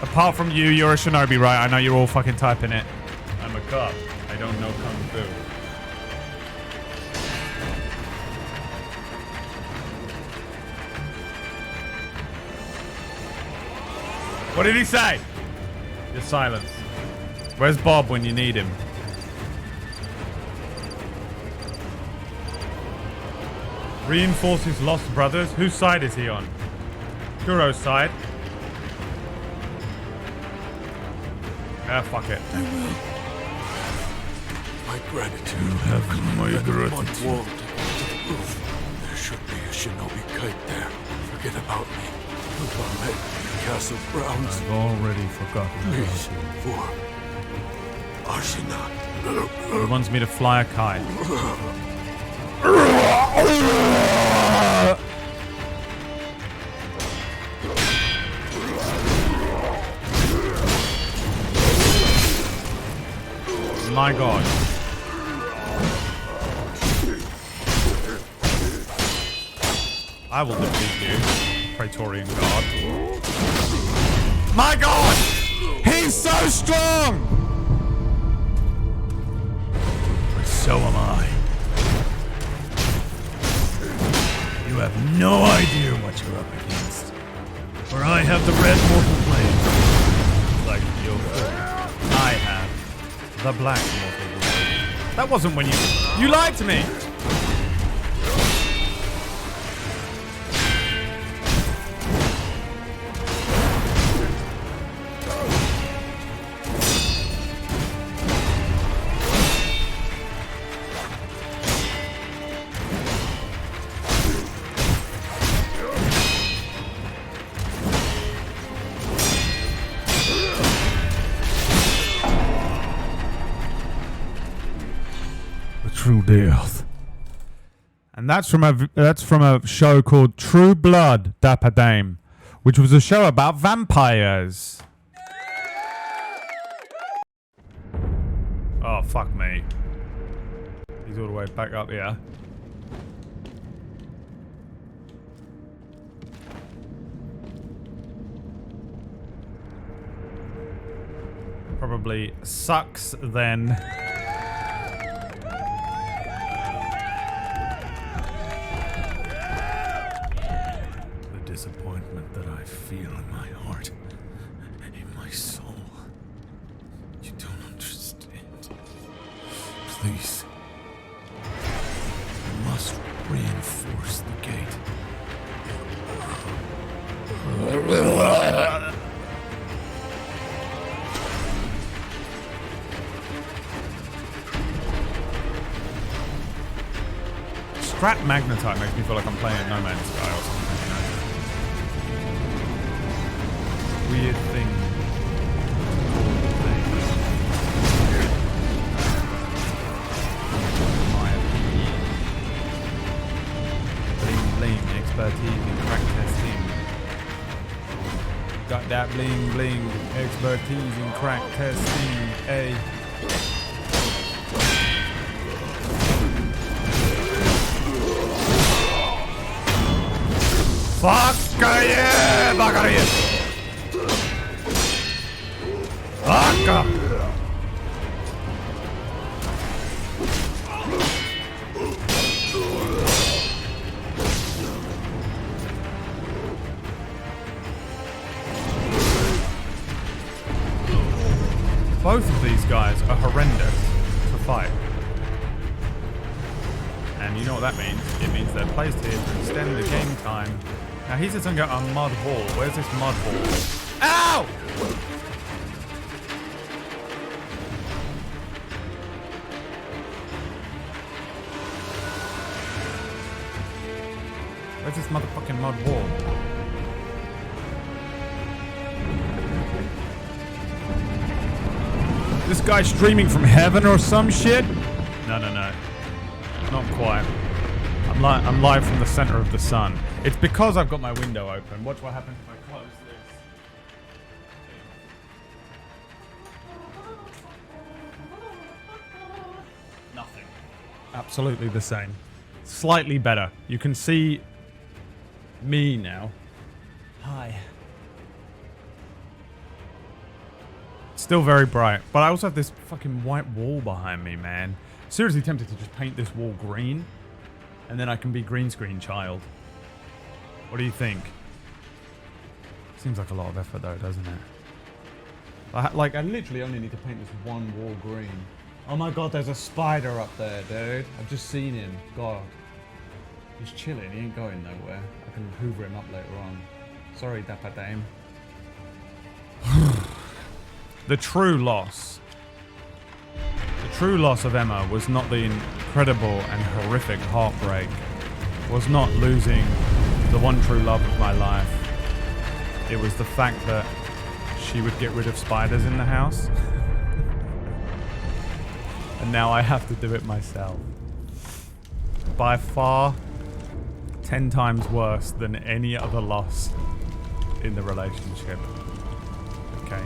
Apart from you, you're a shinobi, right? I know you're all fucking typing it. I'm a cop. I don't know kung fu. What did he say? You're silent. Where's Bob when you need him? Reinforce his lost brothers? Whose side is he on? Kuro's side. Ah, fuck it. I will. My gratitude. You have my gratitude. One wall to get to the roof. There should be a shinobi kite there. Forget about me. Look on the castle grounds. I've already forgotten Please, about you. for Ashina. He wants me to fly a kite. My God. I will defeat you, Praetorian God. My God! He's so strong! But so am I. You have no idea what you're up against. For I have the red mortal blade. Like your I have the black mortal blade. That wasn't when you lied to me! True death. And that's from a show called True Blood, Dapper Dame, which was a show about vampires. Oh, fuck me. He's all the way back up here. Probably sucks then. Disappointment that I feel in my heart, in my soul. You don't understand. Please. I must reinforce the gate. Scrap Magnetite makes me feel like I'm playing No Man's Sky or something. Weird thing. My opinion. Bling bling, expertise in crack testing. Got that bling bling, expertise in crack testing. Hey. Fuck yeah, fuck yeah. Fuck! Both of these guys are horrendous to fight. And you know what that means? It means they're placed here to extend the game time. Now he says I'm going to a mud hall. Where's this mud hall? Ow! Where's this motherfucking mud wall? This guy streaming from heaven or some shit? No. Not quite. I'm live from the center of the sun. It's because I've got my window open. Watch what happens if I close this. Absolutely the same. Slightly better. You can see me now. Hi. Still very bright. But I also have this fucking white wall behind me, man. Seriously tempted to just paint this wall green. And then I can be green screen child. What do you think? Seems like a lot of effort though, doesn't it? I literally only need to paint this one wall green. Oh my god, there's a spider up there, dude. I've just seen him. God. He's chilling. He ain't going nowhere. I can hoover him up later on. Sorry, Dapper Dame. The true loss. The true loss of Emma was not the incredible and horrific heartbreak. Was not losing the one true love of my life. It was the fact that she would get rid of spiders in the house. And now I have to do it myself. By far, 10 times worse than any other loss in the relationship. Okay.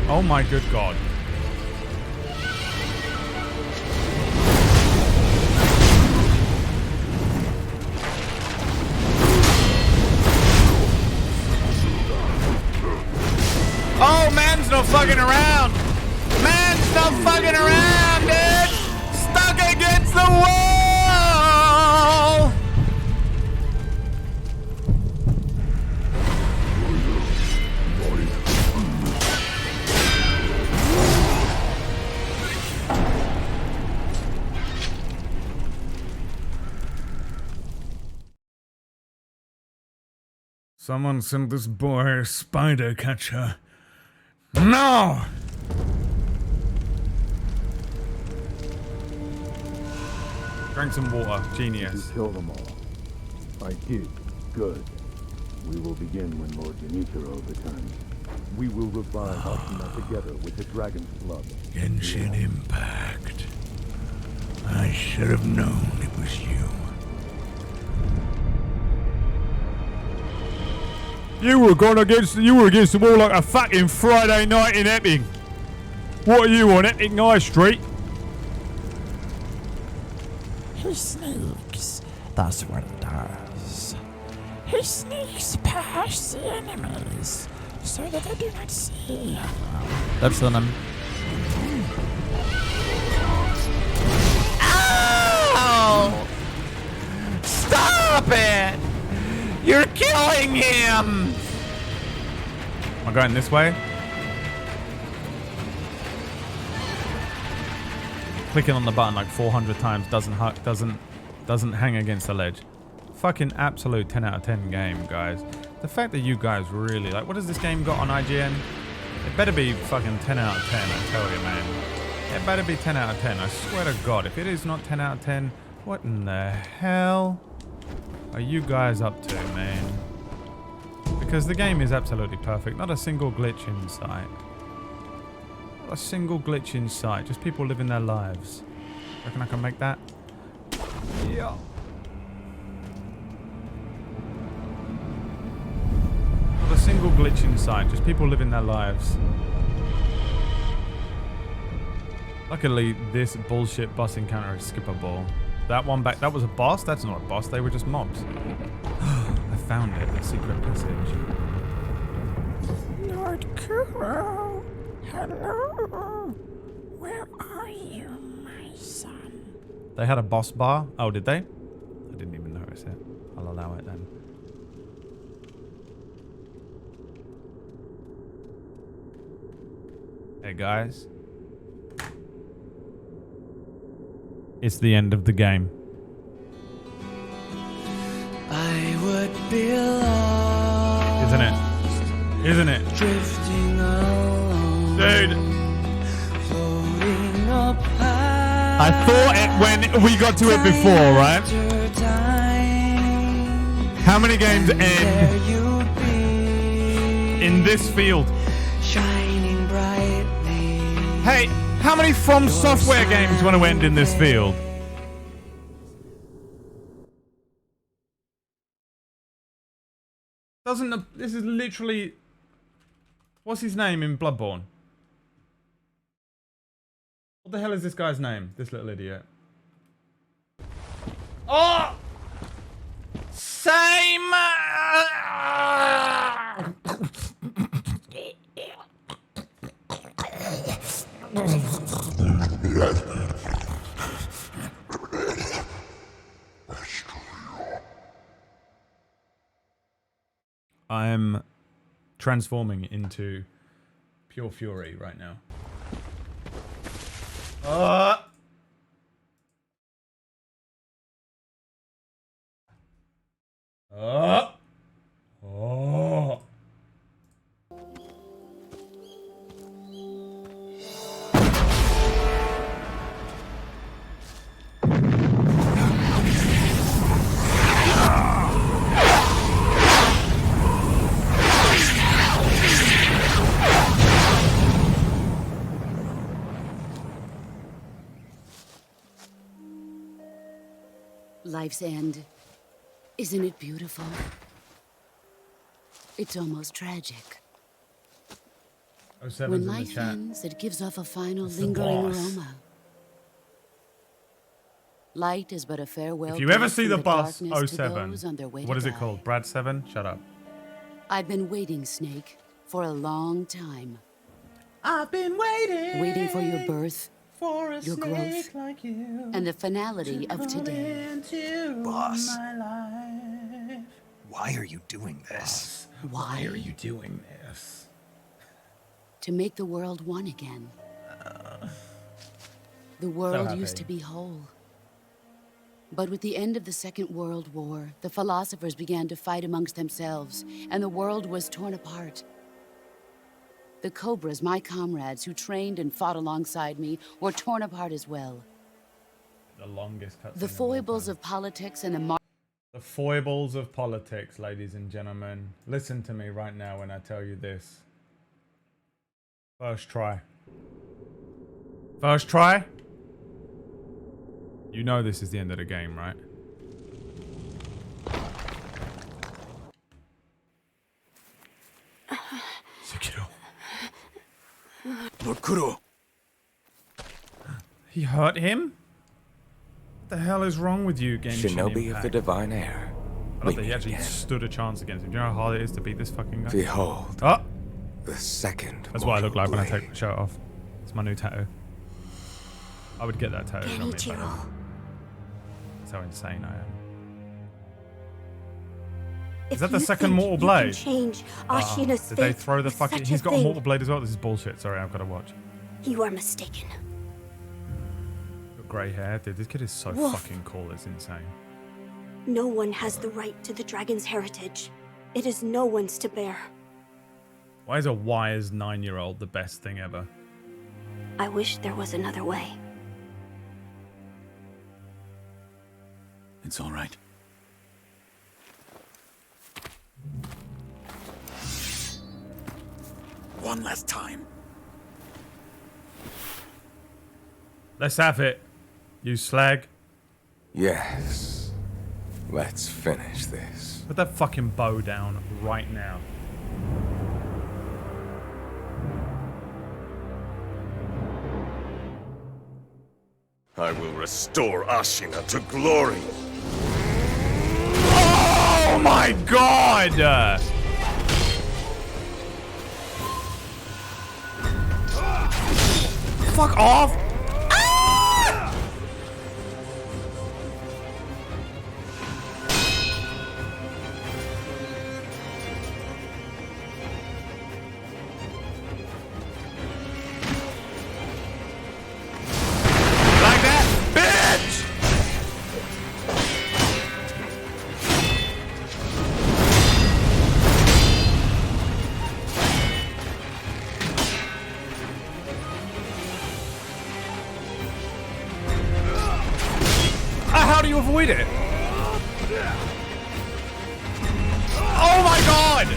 Oh my good god. Oh, man's no fucking around. Man's no fucking around, dude. Stuck against the wall. Someone sent this boy a spider catcher. No! Drink some water. Genius. You kill them all. I did. Good. We will begin when Lord Genichiro returns. We will revive Ashina together with the dragon's blood. Genshin Impact. I should have known it was you. You were against the wall like a fucking Friday night in Epping. What are you on Epping High Street? He sneaks. That's what he does. He sneaks past the enemies so that they do not see him. That's on him. Ow! Stop it! You're killing him! Am I going this way? Clicking on the button like 400 times doesn't hang against the ledge. Fucking absolute 10 out of 10 game, guys. The fact that you guys really like, what has this game got on IGN? It better be fucking 10 out of 10, I tell you, man. It better be 10 out of 10. I swear to God, if it is not 10 out of 10, what in the hell are you guys up to, man? Because the game is absolutely perfect. Not a single glitch in sight. Not a single glitch in sight. Just people living their lives. Reckon I can make that? Yeah. Not a single glitch in sight. Just people living their lives. Luckily, this bullshit boss encounter is skippable. That one back, that was a boss? That's not a boss, they were just mobs. I found it, the secret passage. Lord Kuro, hello. Where are you, my son? They had a boss bar? Oh, did they? I didn't even notice it. I'll allow it then. Hey guys. It's the end of the game. I would be lost. Isn't it? Isn't it? Drifting alone. Dude. Floating up high. I thought it when we got to it before, right? How many games end in this field? Shining brightly. Hey, how many From Software games want to end in this field? This is literally... What's his name in Bloodborne? What the hell is this guy's name? This little idiot. Oh! Same! I'm transforming into pure fury right now. Oh. Life's end. Isn't it beautiful? It's almost tragic. 07's When in the life chat. ends, it gives off a final It's the lingering boss. aroma. Light is but a farewell. If you ever gift see from the bus darkness to 07, those on their way what to is it die. called? Brad 7? Shut up. I've been waiting, Snake, for a long time. I've been waiting. Waiting for your birth, for a your snake growth, like you and the finality of today. Boss. My life. Why are you doing this? Why? are you doing this? To make the world one again. The world used happy. to be whole. But with the end of the Second World War, the philosophers began to fight amongst themselves, and the world was torn apart. The Cobras, my comrades who trained and fought alongside me, were torn apart as well. The longest cutscene. The foibles of politics and The foibles of politics, ladies and gentlemen. Listen to me right now when I tell you this. First try. First try? You know this is the end of the game, right? Sekiro. Lord Kuro. He hurt him? What the hell is wrong with you, Genshin Shinobi of the Impact? Divine Air. I don't think he actually stood a chance against him. Do you know how hard it is to beat this fucking guy? Behold. Oh! The second. That's what I look like when I mortal take my shirt off. It's my new tattoo. I would get that tattoo from me if I had it. That's how insane I am. Is that the second Mortal Blade? Change Ah, Ashina's did they fate throw the with fucking... such He's a got a thing. Mortal Blade as well? This is bullshit. Sorry, I've got to watch. You are mistaken. Got grey hair. Dude, this kid is so Wolf. fucking cool. It's insane. No one has the right to the dragon's heritage. It is no one's to bear. Why is a wise 9-year-old the best thing ever? I wish there was another way. It's all right. One last time. Let's have it, you slag. Yes. Let's finish this. Put that fucking bow down right now. I will restore Ashina to glory. Oh my god! Fuck off! Like that, bitch! How do you avoid it? Oh my god!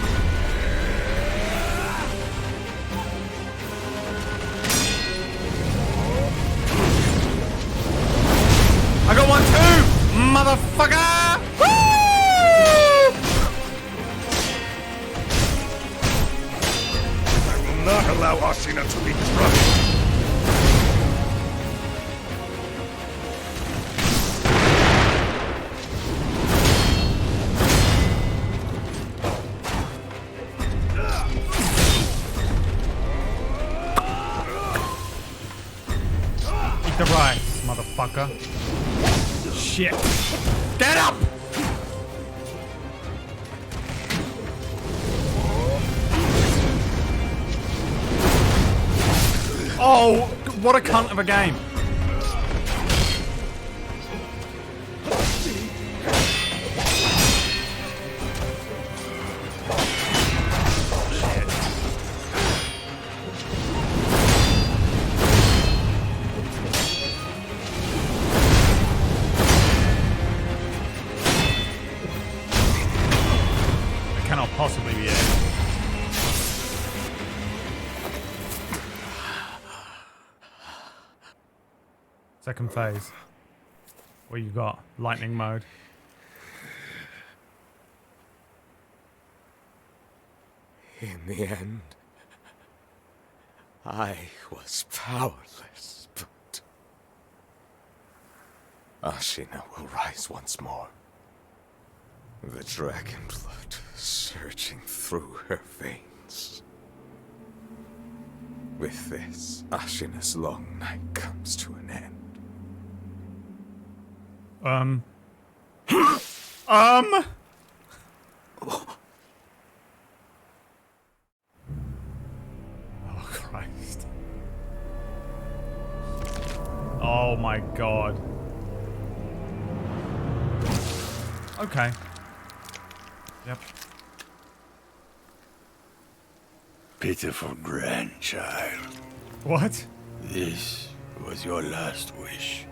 I got one too, motherfucker! Woo! I will not allow Ashina to be crushed. the rice, motherfucker. Shit. Get up! Oh, what a cunt of a game. It cannot possibly be it. Second phase. What you got? Lightning mode. In the end, I was powerless, but Ashina will rise once more. The dragon blood surging through her veins. With this, Ashina's long night comes to an end. Oh, Christ. Oh my god. Okay. Yep. Pitiful grandchild. What? This was your last wish.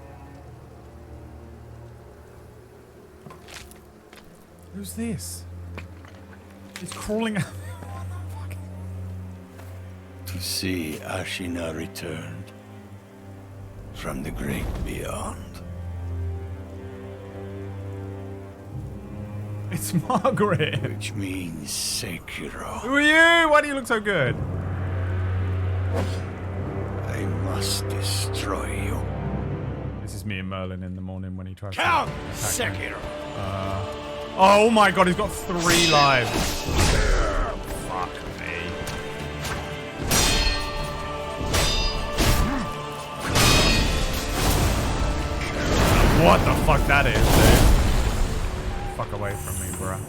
Who's this? He's crawling out. To see Ashina returned from the great beyond. It's Margaret. Which means Sekiro. Who are you? Why do you look so good? I must destroy you. This is me and Merlin in the morning when he tries Count to attack me. Sekiro. Oh my god, he's got 3 lives. Fuck me. What the fuck that is, dude? Fuck away from me, bruh.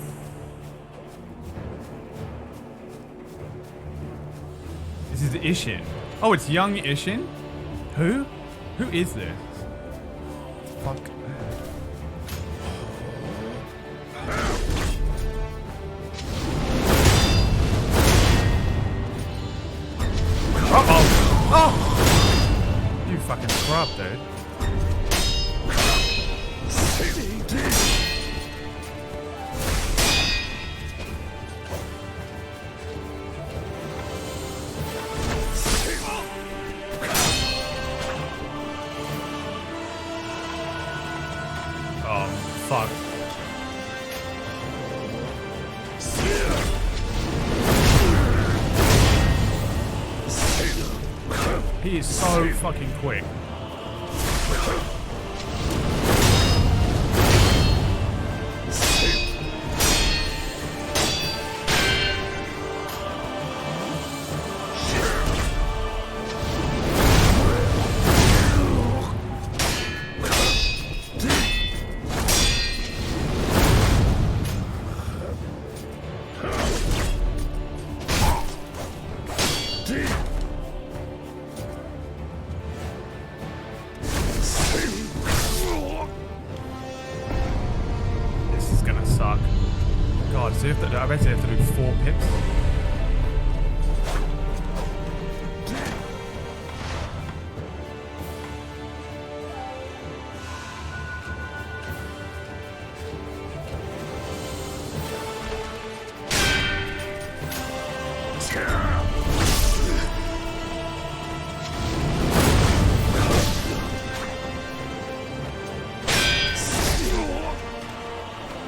This is Ishin. Oh, it's young Ishin? Who? Who is this? Fuck. Uh-oh. Oh! You fucking scrub, dude. Oh, fuck. He is so fucking quick. This is gonna suck. God, so you have to, I bet you have to do 4 pips.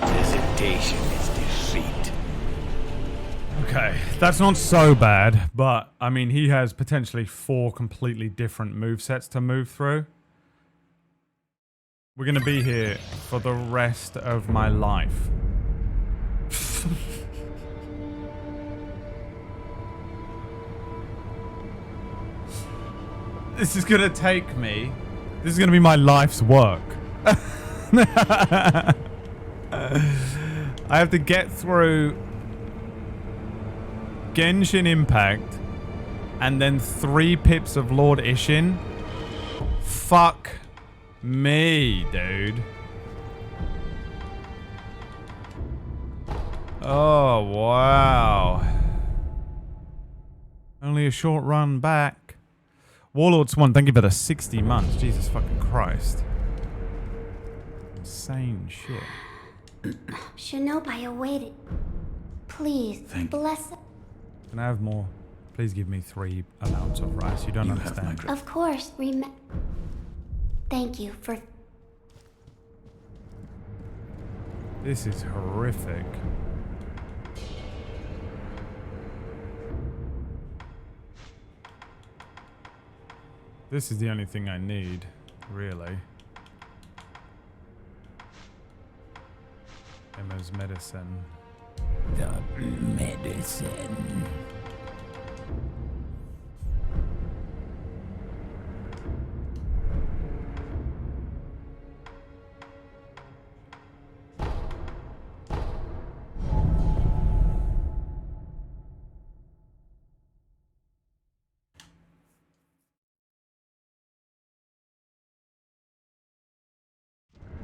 Hesitation is defeat. Okay, that's not so bad, but I mean, he has potentially 4 completely different movesets to move through. We're gonna be here for the rest of my life. This is gonna take me This is going to be my life's work. I have to get through Genshin Impact and then 3 pips of Lord Ishin. Fuck me, dude. Oh, wow. Only a short run back. Warlord Swan, thank you for the 60 months. Jesus fucking Christ. Insane shit. Shinobi awaited. Please, bless. Can I have more? Please give me 3 amounts of rice. You don't understand. Of course, thank you for. This is horrific. This is the only thing I need, really. Emma's medicine. The medicine.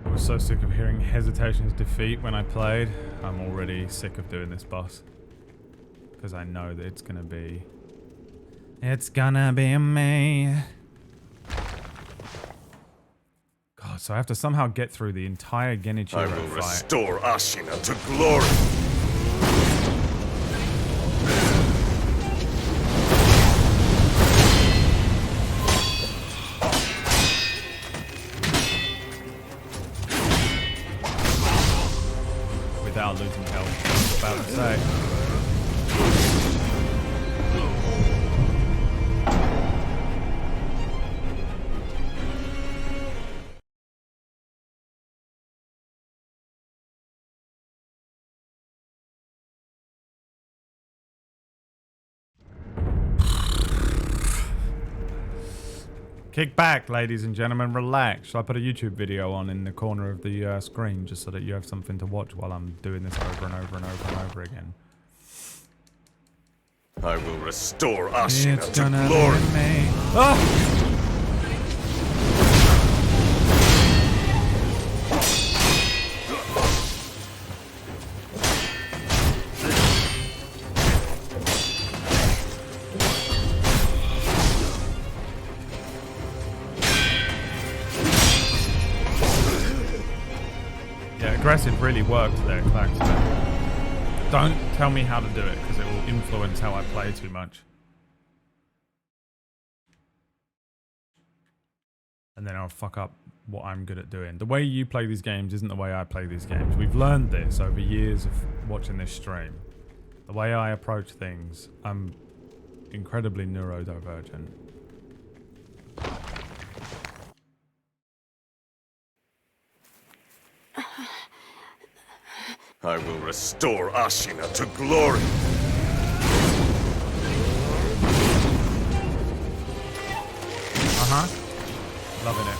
I was so sick of hearing Hesitation's defeat when I played. I'm already sick of doing this boss. Because I know that it's gonna be... It's gonna be me. God, so I have to somehow get through the entire Genichiro fight. I will restore Ashina to glory. Without losing health. I was about to say. Kick back, ladies and gentlemen, relax. Shall I put a YouTube video on in the corner of the screen just so that you have something to watch while I'm doing this over and over and over and over again? I will restore Ashina It's to gonna glory. be me. Oh! Aggressive really worked there, Clax. Don't tell me how to do it, because it will influence how I play too much. And then I'll fuck up what I'm good at doing. The way you play these games isn't the way I play these games. We've learned this over years of watching this stream. The way I approach things, I'm incredibly neurodivergent. I will restore Ashina to glory. Loving it.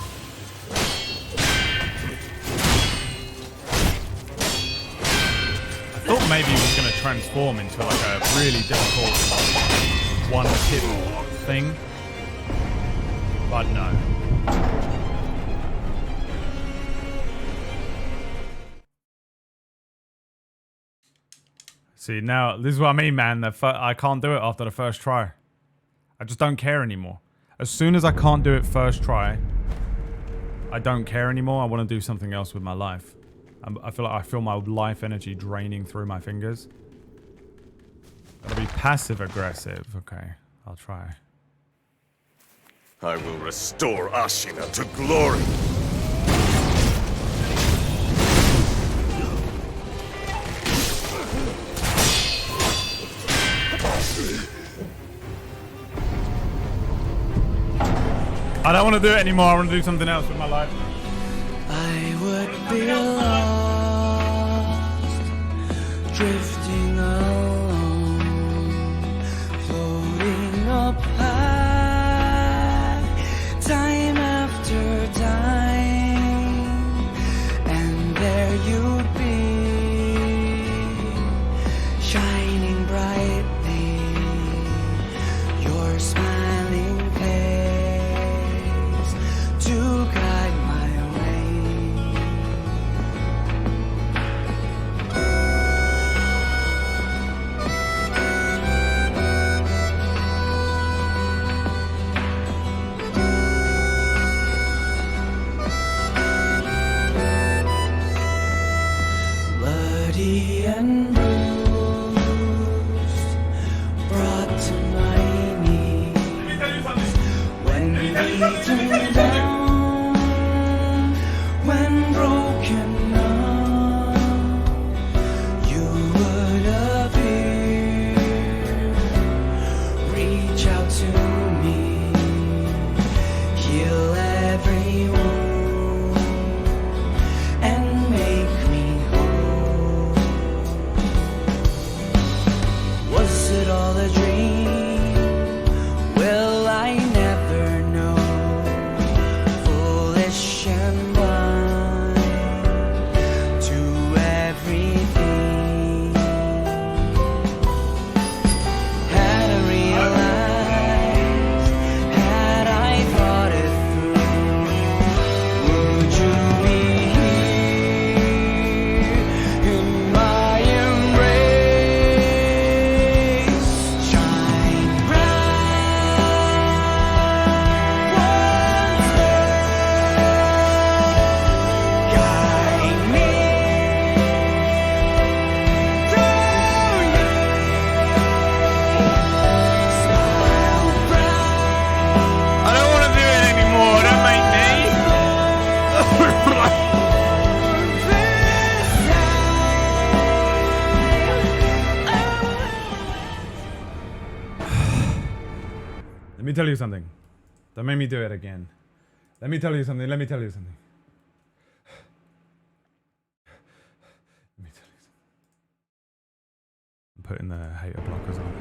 I thought maybe he was going to transform into like a really difficult one-hit thing. But no. See, now, this is what I mean, man. I can't do it after the first try. I just don't care anymore. As soon as I can't do it first try, I don't care anymore. I want to do something else with my life. I feel my life energy draining through my fingers. Gotta be passive aggressive. Okay, I'll try. I will restore Ashina to glory. I don't want to do it anymore. I want to do something else with my life. I would be lost, drifting alone, floating up high, time after tell you something. Don't make me do it again. Let me tell you something. Let me tell you something. Let me tell you something. I'm putting the hater blockers on.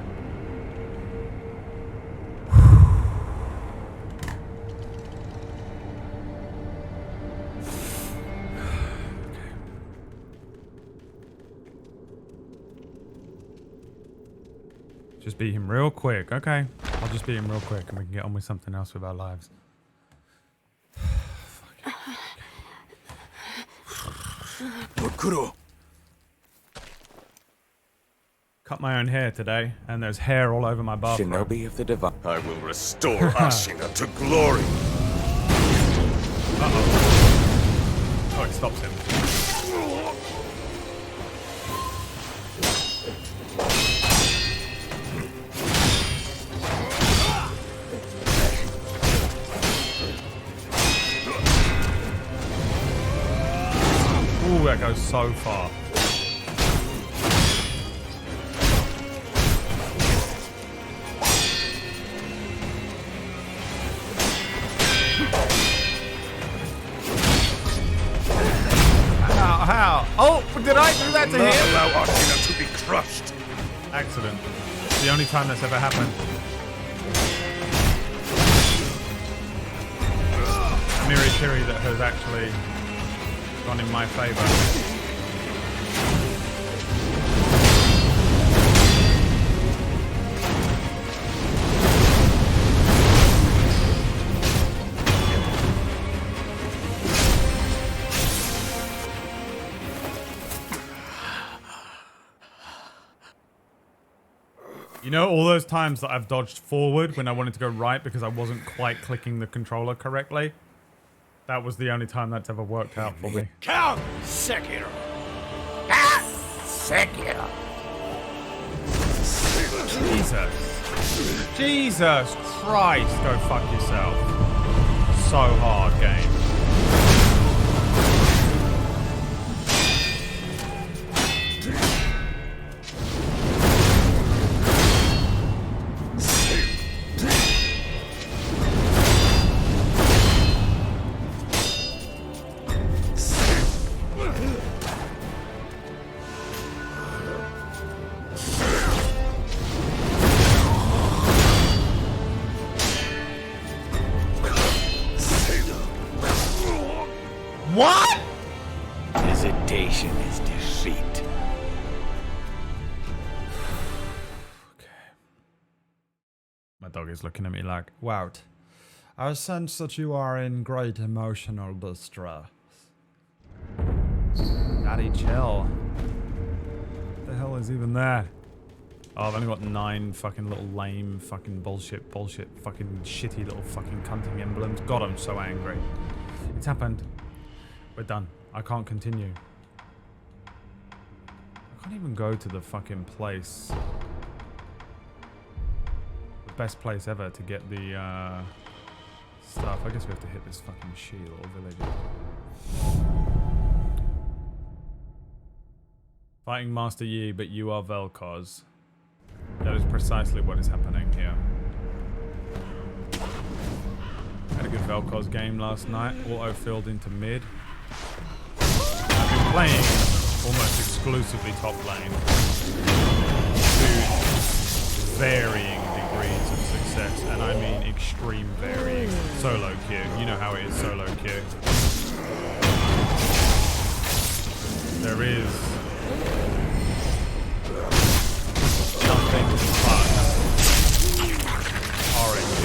Just beat him real quick, okay? I'll just beat him real quick and we can get on with something else with our lives. Lord Kuro. Cut my own hair today, and there's hair all over my bathroom. Shinobi of the Divine. I will restore Ashina to glory. Uh-oh. Oh, it stops him. Ooh, that goes so far. How? Oh, did I do that to him? Allow Ashina to be crushed. Accident. It's the only time that's ever happened. Mirikiri that has actually gone in my favor. You know, all those times that I've dodged forward when I wanted to go right because I wasn't quite clicking the controller correctly? That was the only time that's ever worked out for me. Count Sekiro. Sekiro. Jesus. Jesus Christ, go fuck yourself. So hard, game. What? Hesitation is defeat. My dog is looking at me like, Wout, I sense that you are in great emotional distress. Daddy, chill. What the hell is even that? Oh, I've only got 9 fucking little lame fucking bullshit fucking shitty little fucking cunting emblems. God, I'm so angry. It's happened. We're done. I can't continue. I can't even go to the fucking place. The best place ever to get the stuff. I guess we have to hit this fucking shield or village. Fighting Master Yi, but you are Vel'Koz. That is precisely what is happening here. Had a good Vel'Koz game last night. Auto-filled into mid. I've been playing almost exclusively top lane to varying degrees of success, and I mean extreme varying. Solo queue, you know how it is solo queue. There is nothing but RNG.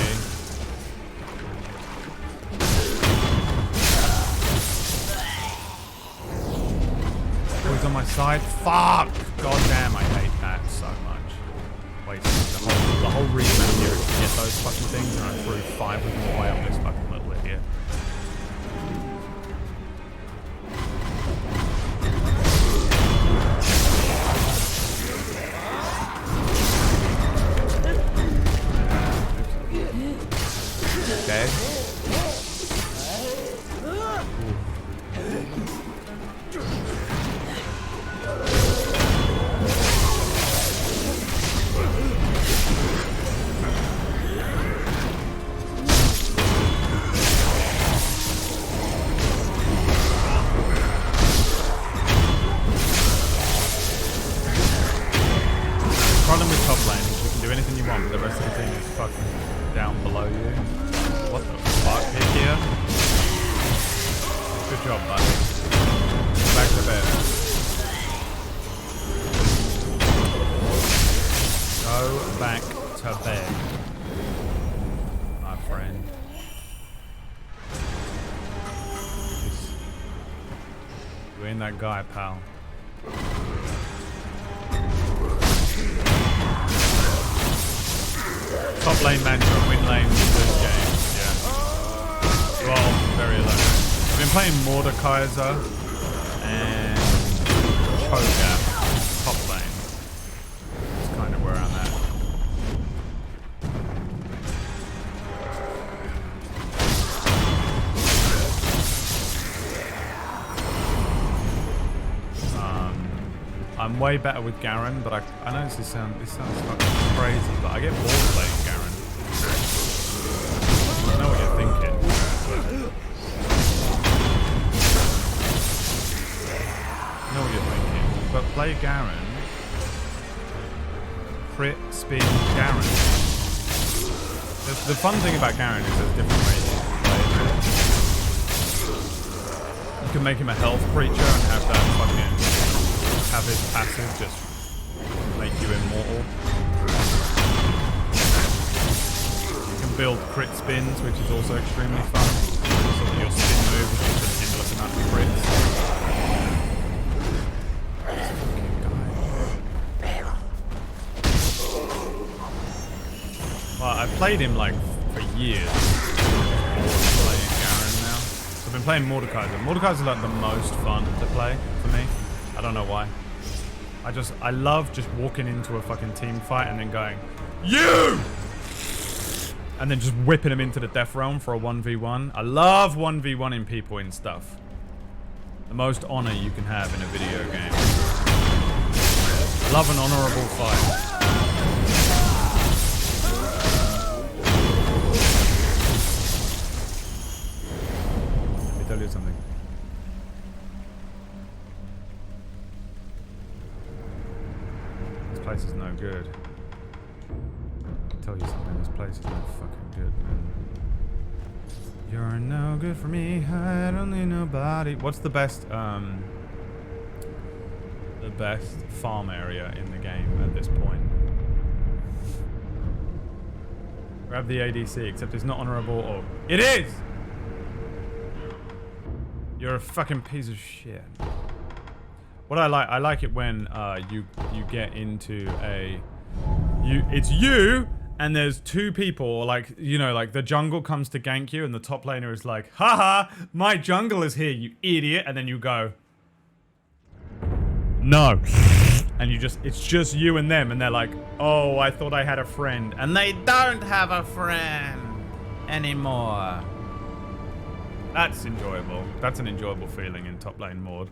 Who's on my side? Fuck! God damn, I hate that so much. Wait, the whole reason I'm here is to get those fucking things, and I threw 5 of them away on this fucking little idiot. Okay. top lane. You can do anything you want, but the rest of the team is fucking down below you. What the fuck is here? Good job, buddy. Back to bed. Go back to bed, my friend. You ain't that guy, pal. Top lane mantra, win lane, win game. Yeah. Well, very low. I've been playing Mordekaiser and Cho'Gath top lane. That's kind of where I'm at. I'm way better with Garen, but I know this sounds fucking crazy, but I get bored playing Garen. I know what you're thinking. I know what you're thinking, but play Garen. Crit, spin, Garen. The fun thing about Garen is there's different ways you can play him. You can make him a health creature and have that fucking have his passive just make you immortal. You can build crit spins, which is also extremely fun. So that your spin move is just an endless amount of crits. Well, I've played him like for years. I'm playing Garen now. So I've been playing Mordekaiser. Mordekaiser's like the most fun to play for me. I don't know why. I love just walking into a fucking team fight and then going, you! And then just whipping them into the death realm for a 1v1. I love 1v1ing people in stuff. The most honor you can have in a video game. I love an honorable fight. Let me tell you something. This place is no good. I'll tell you something, this place is no fucking good, man. You're no good for me, I don't need nobody. What's the best farm area in the game at this point? Grab the ADC, except it's not honorable or... It is! You're a fucking piece of shit. What I like it when you get into a... It's you, and there's two people, like, you know, like the jungle comes to gank you, and the top laner is like, haha, my jungle is here, you idiot, and then you go, no. And you just, it's just you and them, and they're like, oh, I thought I had a friend. And they don't have a friend anymore. That's enjoyable. That's an enjoyable feeling in top lane mode.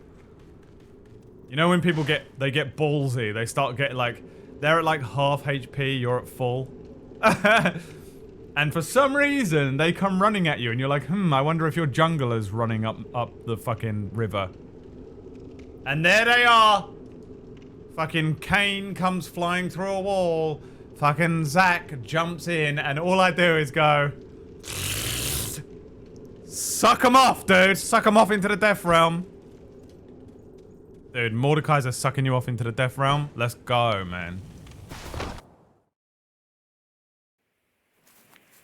You know when people get ballsy, they start getting like, they're at like half HP, you're at full. And for some reason, they come running at you and you're like, I wonder if your jungler's running up the fucking river. And there they are. Fucking Kane comes flying through a wall. Fucking Zac jumps in and all I do is go, suck him off, dude. Suck him off into the death realm. Dude, Mordekaiser's sucking you off into the death realm. Let's go, man.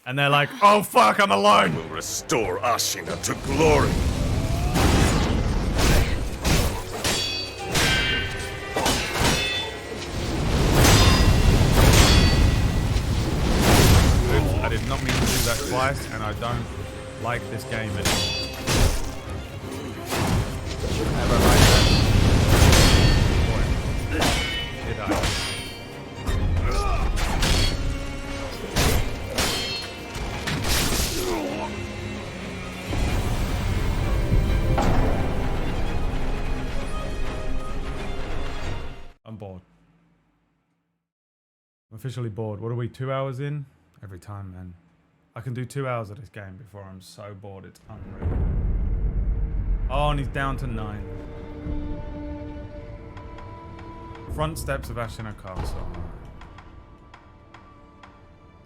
And they're like, oh fuck, I'm alone. Will restore Ashina to glory. Oops, I did not mean to do that twice, and I don't like this game anymore. Should never like that. Boy, did I? I'm bored. I'm officially bored. What are we, 2 hours in? Every time, man. I can do 2 hours of this game before I'm so bored, it's unreal. Oh, and he's down to 9. Front steps of Ashina Castle.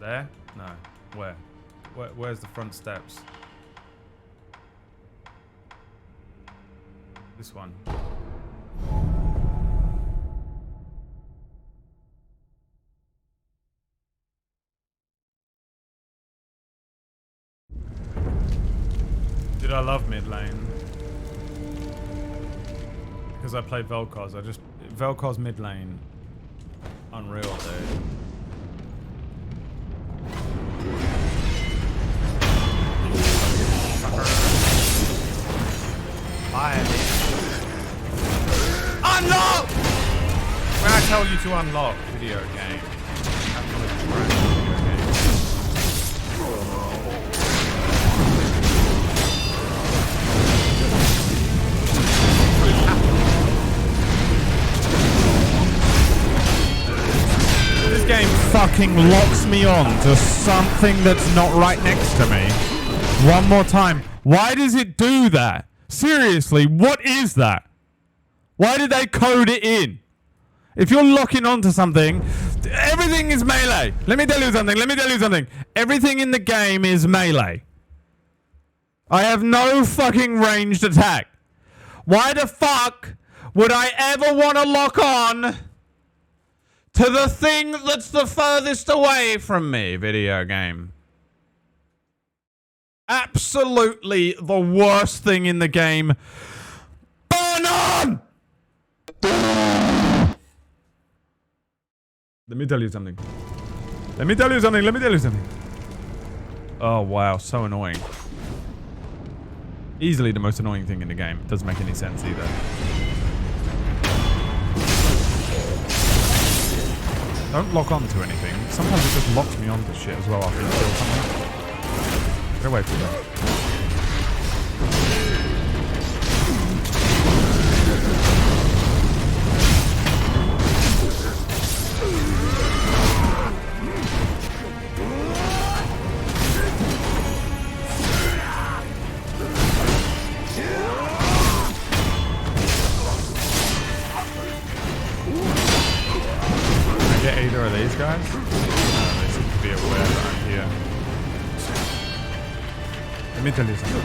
There? No. Where? Where's the front steps? This one. Dude, I love mid lane. Because I play Vel'Koz. Vel'Koz mid lane. Unreal, dude. Unlock! When I tell you to unlock video game. Absolute trash video game. This game fucking locks me on to something that's not right next to me. One more time. Why does it do that? Seriously, what is that? Why did they code it in? If you're locking onto something, everything is melee. Let me tell you something. Everything in the game is melee. I have no fucking ranged attack. Why the fuck would I ever want to lock on to the thing that's the furthest away from me, video game? Absolutely the worst thing in the game. Burn on! Let me tell you something. Oh, wow. So annoying. Easily the most annoying thing in the game. Doesn't make any sense either. Don't lock on to anything. Sometimes it just locks me onto shit as well after you kill something. Get away from that. Can I get either of these guys? They seem to be aware that I'm here. Let me tell you something.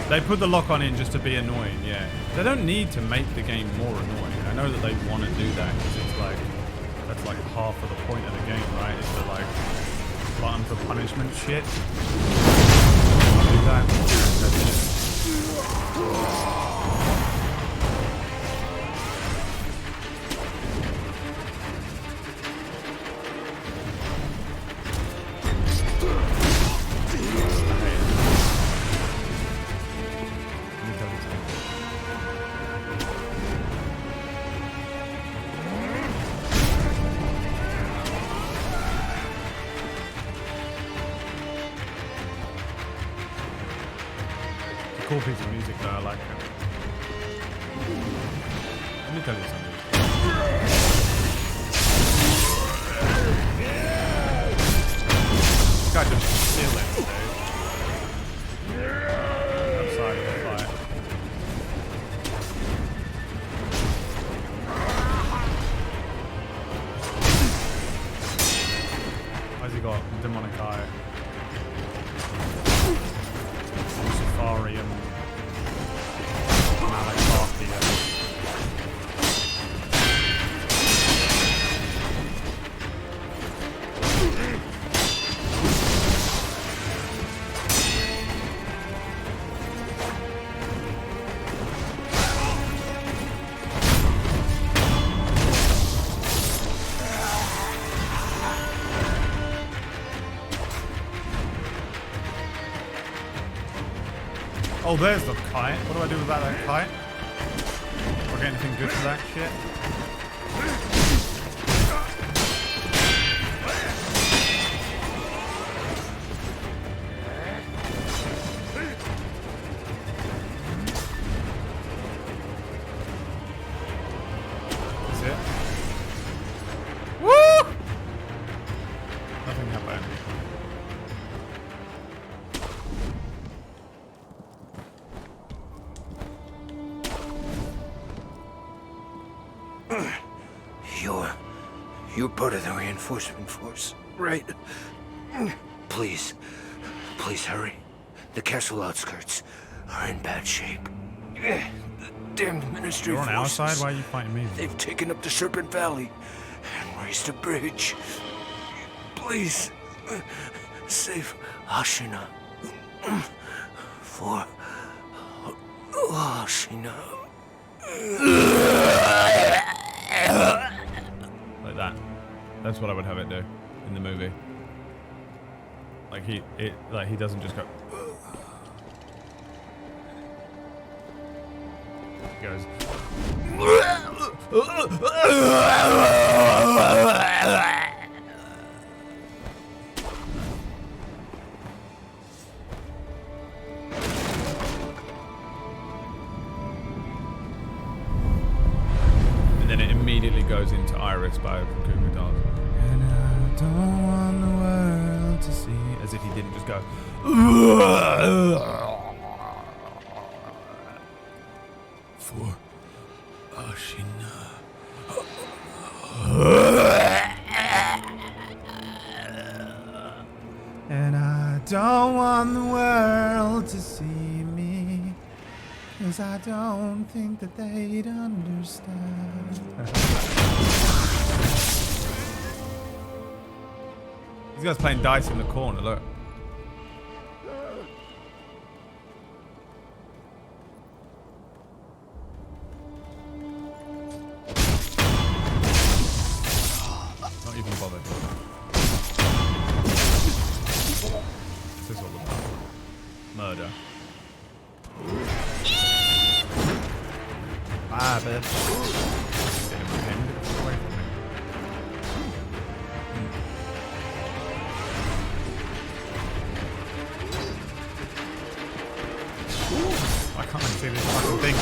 They put the lock on in just to be annoying, yeah. They don't need to make the game more annoying. I know that they want to do that because it's like, that's like half of the point of the game, right? Is the like button for punishment shit. Do that. Cool piece of music though, I like it. Let me tell you something. This guy just stealing, dude. Outside of the fight. Why's he got demonic eye? Safari and Malik Barkley. Oh, there's the kite. What do I do about that kite? Do I get anything good for that shit? That's it. Woo! Nothing happened. You're part of the reinforcement force, right? Please, please hurry. The castle outskirts are in bad shape. The damned ministry You're on our forces. side? Why are you fighting me? They've taken up the Serpent Valley and raised a bridge. Please, save Ashina. For Ashina. Like that. That's what I would have it do in the movie. Like he doesn't just go. He goes. And then it immediately goes into Iris by Cuckoo Dolls. And I don't want the world to see. As if he didn't just go. For Ashina. And I don't want the world to see me, 'cause I don't think that they'd understand. These guys playing dice in the corner, look. Not even bothered. This is all about murder. Ah, bitch. Get him again. Get away from me. I can't see this fucking thing.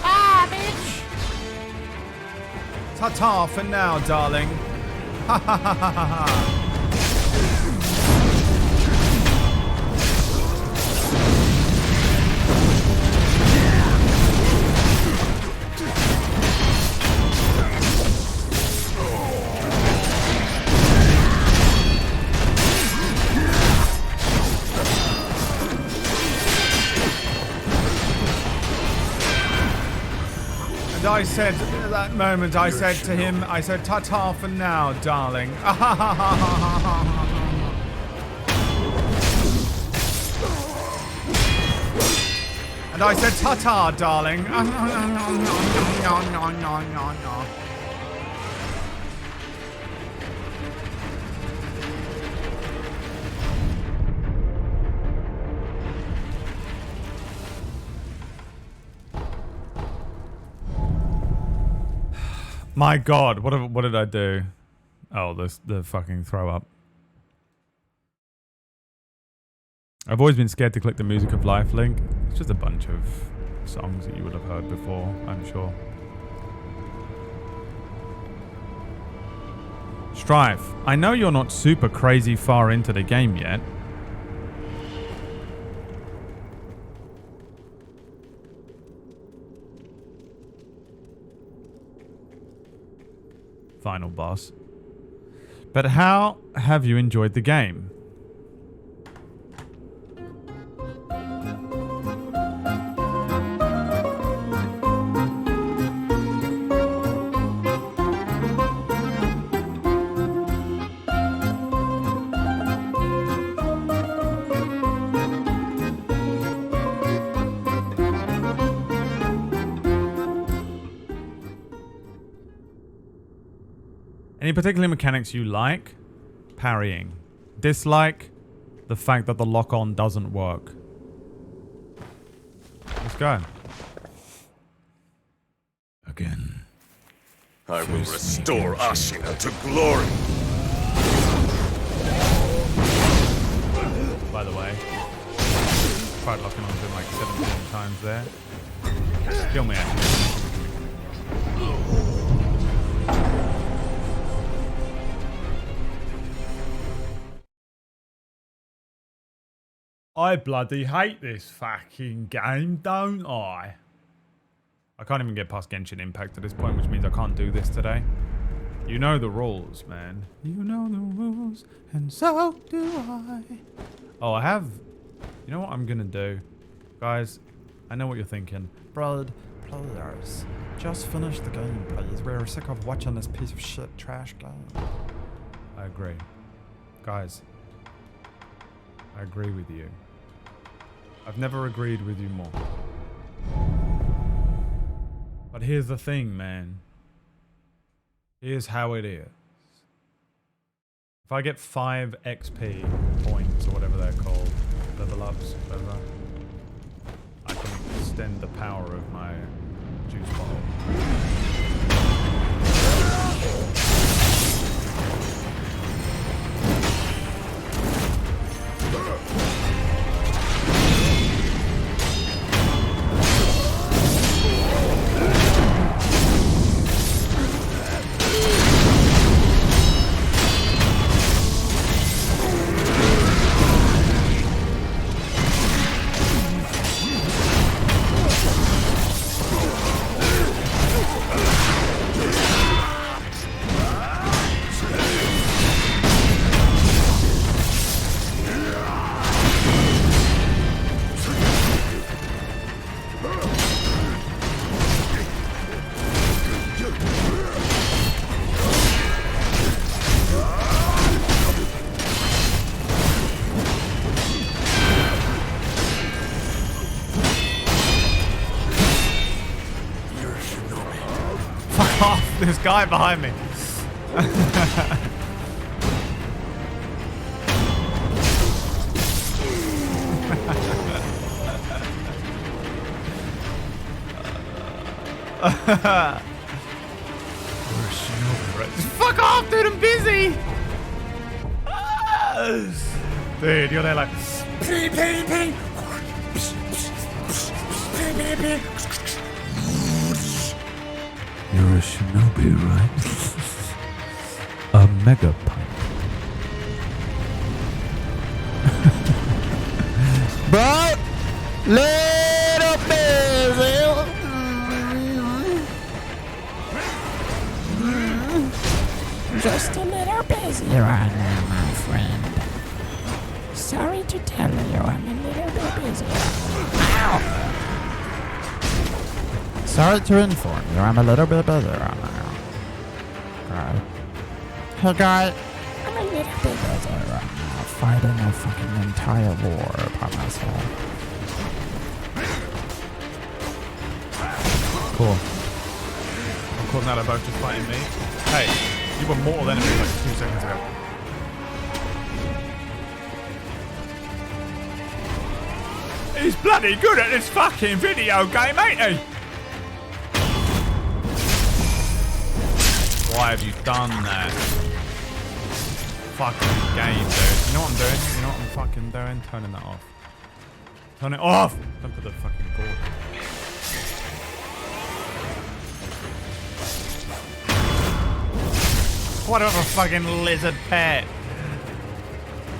Ah, bitch! Ta-ta for now, darling. Ha ha ha ha ha ha. I said at that moment, I said to him, I said, ta-ta for now, darling. And I said, ta-ta, darling. My God, what did I do? Oh, the fucking throw up. I've always been scared to click the Music of Life link. It's just a bunch of songs that you would have heard before, I'm sure. Strife, I know you're not super crazy far into the game yet. Final boss. But how have you enjoyed the game? Any particular mechanics you like? Parrying. Dislike? The fact that the lock-on doesn't work. Let's go. Again. I will restore Ashina to glory. By the way, tried locking onto him like 17 times there. Kill me, actually. I bloody hate this fucking game, don't I? I can't even get past Genshin Impact at this point, which means I can't do this today. You know the rules, man. You know the rules, and so do I. Oh, I have... You know what I'm gonna do? Guys, I know what you're thinking. Brad, please, just finish the game, please. We're sick of watching this piece of shit trash game. I agree. Guys, I agree with you. I've never agreed with you more. But here's the thing, man. Here's how it is. If I get 5 XP points, or whatever they're called, level ups, whatever, I can extend the power of my juice bottle. This guy behind me. Fuck off, dude, I'm busy. Dude, you're there like pee, pee, pee. Pee, pee, pee. You're a shinobi, right? A mega pipe. But little busy. Just a little busy right now, my friend. Sorry to tell you, I'm a little bit busy. Ow! Sorry to inform you, I'm a little bit busy right now. Guy. Hey, guy. I'm a little bit busy right now, Fighting a fucking entire war by myself. Cool. Cool, now they're both just fighting me. Hey, you were mortal enemies like 2 seconds ago. He's bloody good at this fucking video game, ain't he? Why have you done that? Fucking game, dude. You know what I'm doing? You know what I'm fucking doing? Turning that off. Turn it off! Don't put the fucking cord. What a fucking lizard pet.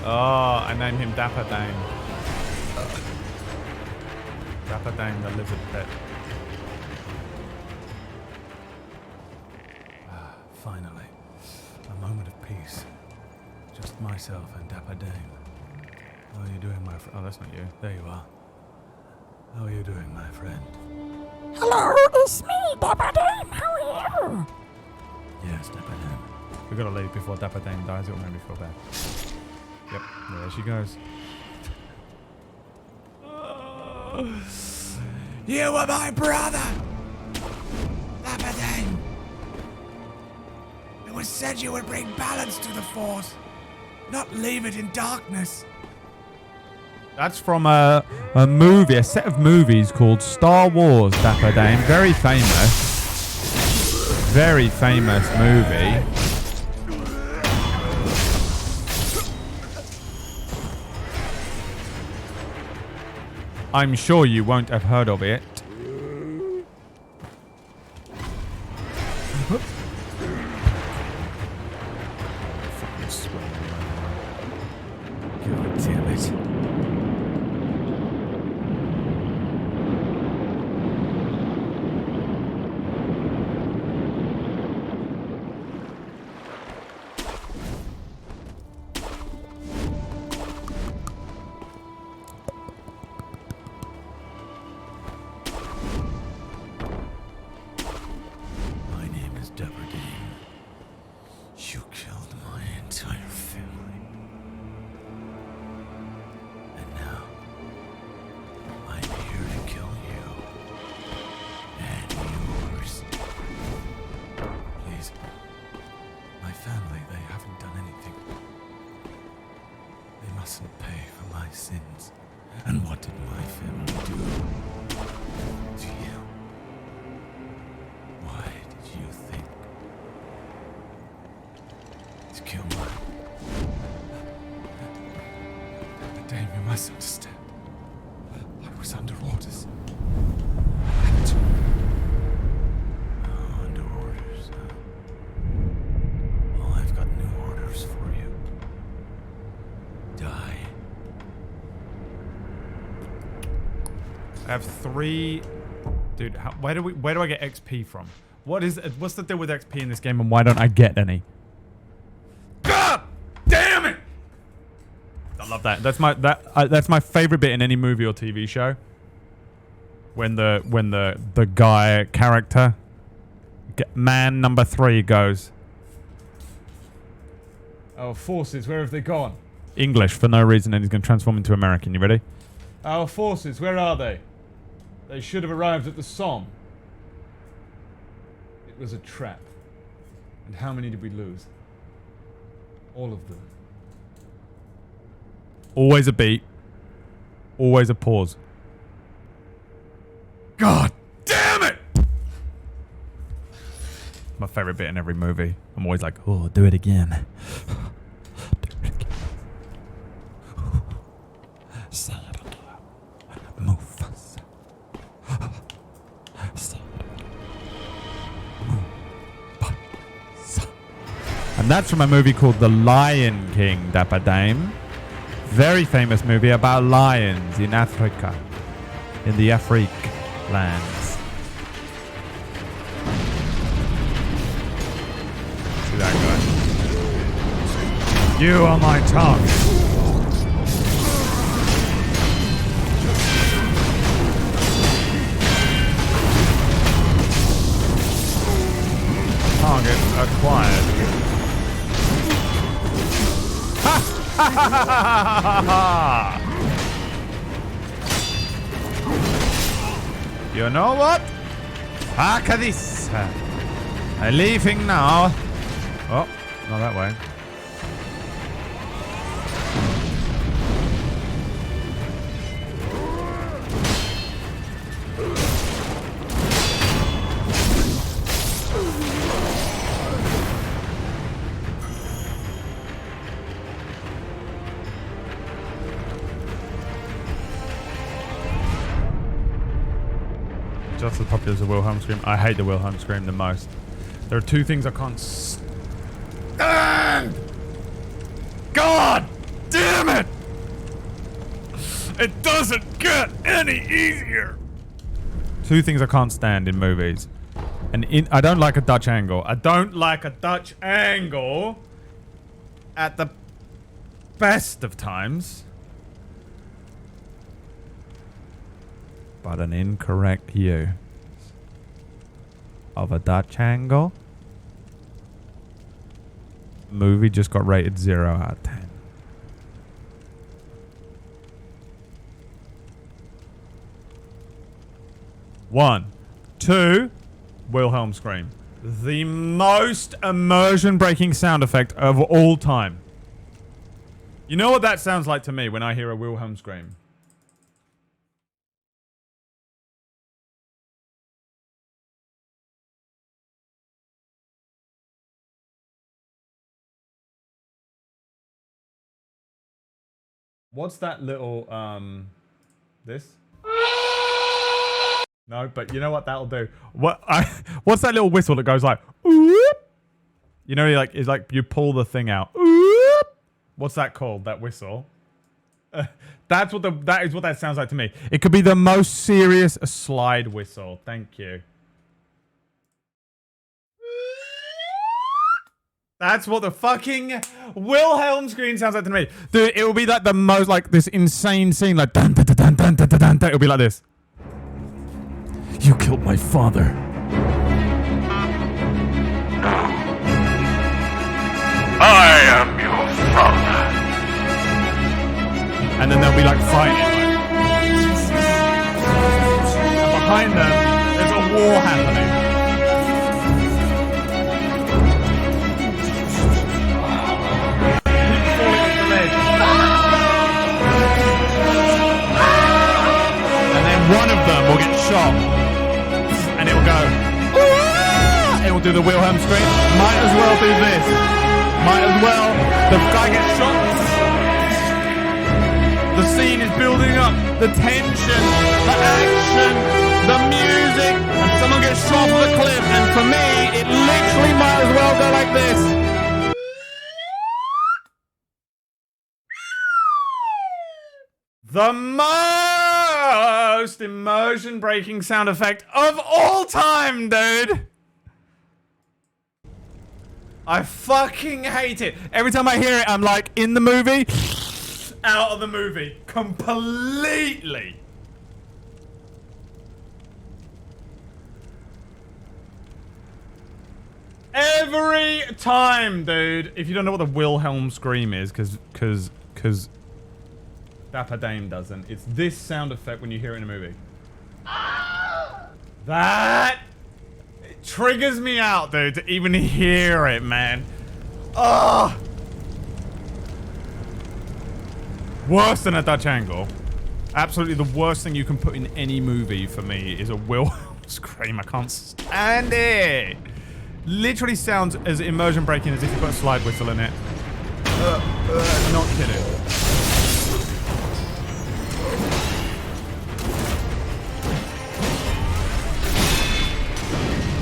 Oh, I named him Dapper Dame. Dapper Dame, the lizard pet. Finally, a moment of peace. Just myself and Dapper Dame. How are you doing, my friend? Oh, that's not you. There you are. How are you doing, my friend? Hello, it's me, Dapper Dame. How are you? Yes, Dapper Dame. We gotta leave before Dapper Dame dies. It'll make me feel bad. Yep, there she goes. You were my brother! Dapper Dame! It was said you would bring balance to the Force, not leave it in darkness. That's from a movie, a set of movies called Star Wars, Dapper Dame. Very famous. Very famous movie. I'm sure you won't have heard of it. God damn it. mustn't pay for my sins. And what did my family do to you? Why did you think to kill my... Damn, you must understand. I was under orders. Oh, under orders, huh? Well, I've got new orders for you. Die. I have 3. Dude, where do I get XP from? What's the deal with XP in this game, and why don't I get any? God damn it! I love that. That's my favorite bit in any movie or TV show. When the guy character, man number 3 goes, "Our forces, where have they gone?" English for no reason, and he's going to transform into American. You ready? "Our forces, where are they? They should have arrived at the Somme. It was a trap. And how many did we lose? All of them." Always a beat. Always a pause. God damn it! My favorite bit in every movie. I'm always like, oh, do it again. Do it again. Say it again. Mufasa. Say it again. Mufasa. And that's from a movie called The Lion King, Dapper Dame. Very famous movie about lions in Africa. In the Afrique lands. See that guy? You are my target. Target acquired. Ha ha ha ha ha! You know what? Look at this. I'm leaving now. Oh, not that way. Just as popular as the Wilhelm scream. I hate the Wilhelm scream the most. There are 2 things I can't stand. God damn it! It doesn't get any easier. 2 things I can't stand in movies. And I don't like a Dutch angle. I don't like a Dutch angle at the best of times. But an incorrect use of a Dutch angle. Movie just got rated 0 out of 10. One, 2, Wilhelm scream. The most immersion-breaking sound effect of all time. You know what that sounds like to me when I hear a Wilhelm scream? What's that little, this? No, but you know what that'll do? What's that little whistle that goes like, whoop? You know, it's like you pull the thing out. Whoop? What's that called, that whistle? That is what that sounds like to me. It could be the most serious slide whistle. Thank you. That's what the fucking Wilhelm scream sounds like to me. Dude, it will be like the most, like, this insane scene, like, dun, dun, dun, dun, dun, dun, dun, dun. It'll be like this. You killed my father. I am your father. And then they'll be like fighting. And behind them, there's a war happening. People falling off the ledge. stop. And it will go. It will do the Wilhelm scream. Might as well do this. Might as well. The guy gets shot. The scene is building up. The tension, the action, the music, and someone gets shot off the cliff. And for me, it literally might as well go like this. The most immersion-breaking sound effect of all time, dude. I fucking hate it. Every time I hear it, I'm like, in the movie, out of the movie. Completely. Every time, dude. If you don't know what the Wilhelm scream is, because Dapper Dame doesn't. It's this sound effect when you hear it in a movie. That it triggers me out, dude, to even hear it, man. Oh! Worse than a Dutch angle. Absolutely the worst thing you can put in any movie for me is a Wilhelm scream. I can't stand it. Literally sounds as immersion breaking as if you put a slide whistle in it. Not kidding.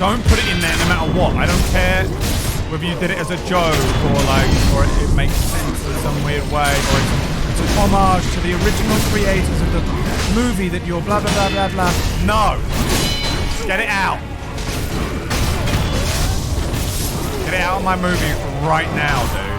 Don't put it in there no matter what. I don't care whether you did it as a joke or it makes sense in some weird way, or it's an homage to the original creators of the movie that you're blah blah blah blah blah. No. Get it out. Get it out of my movie right now, dude.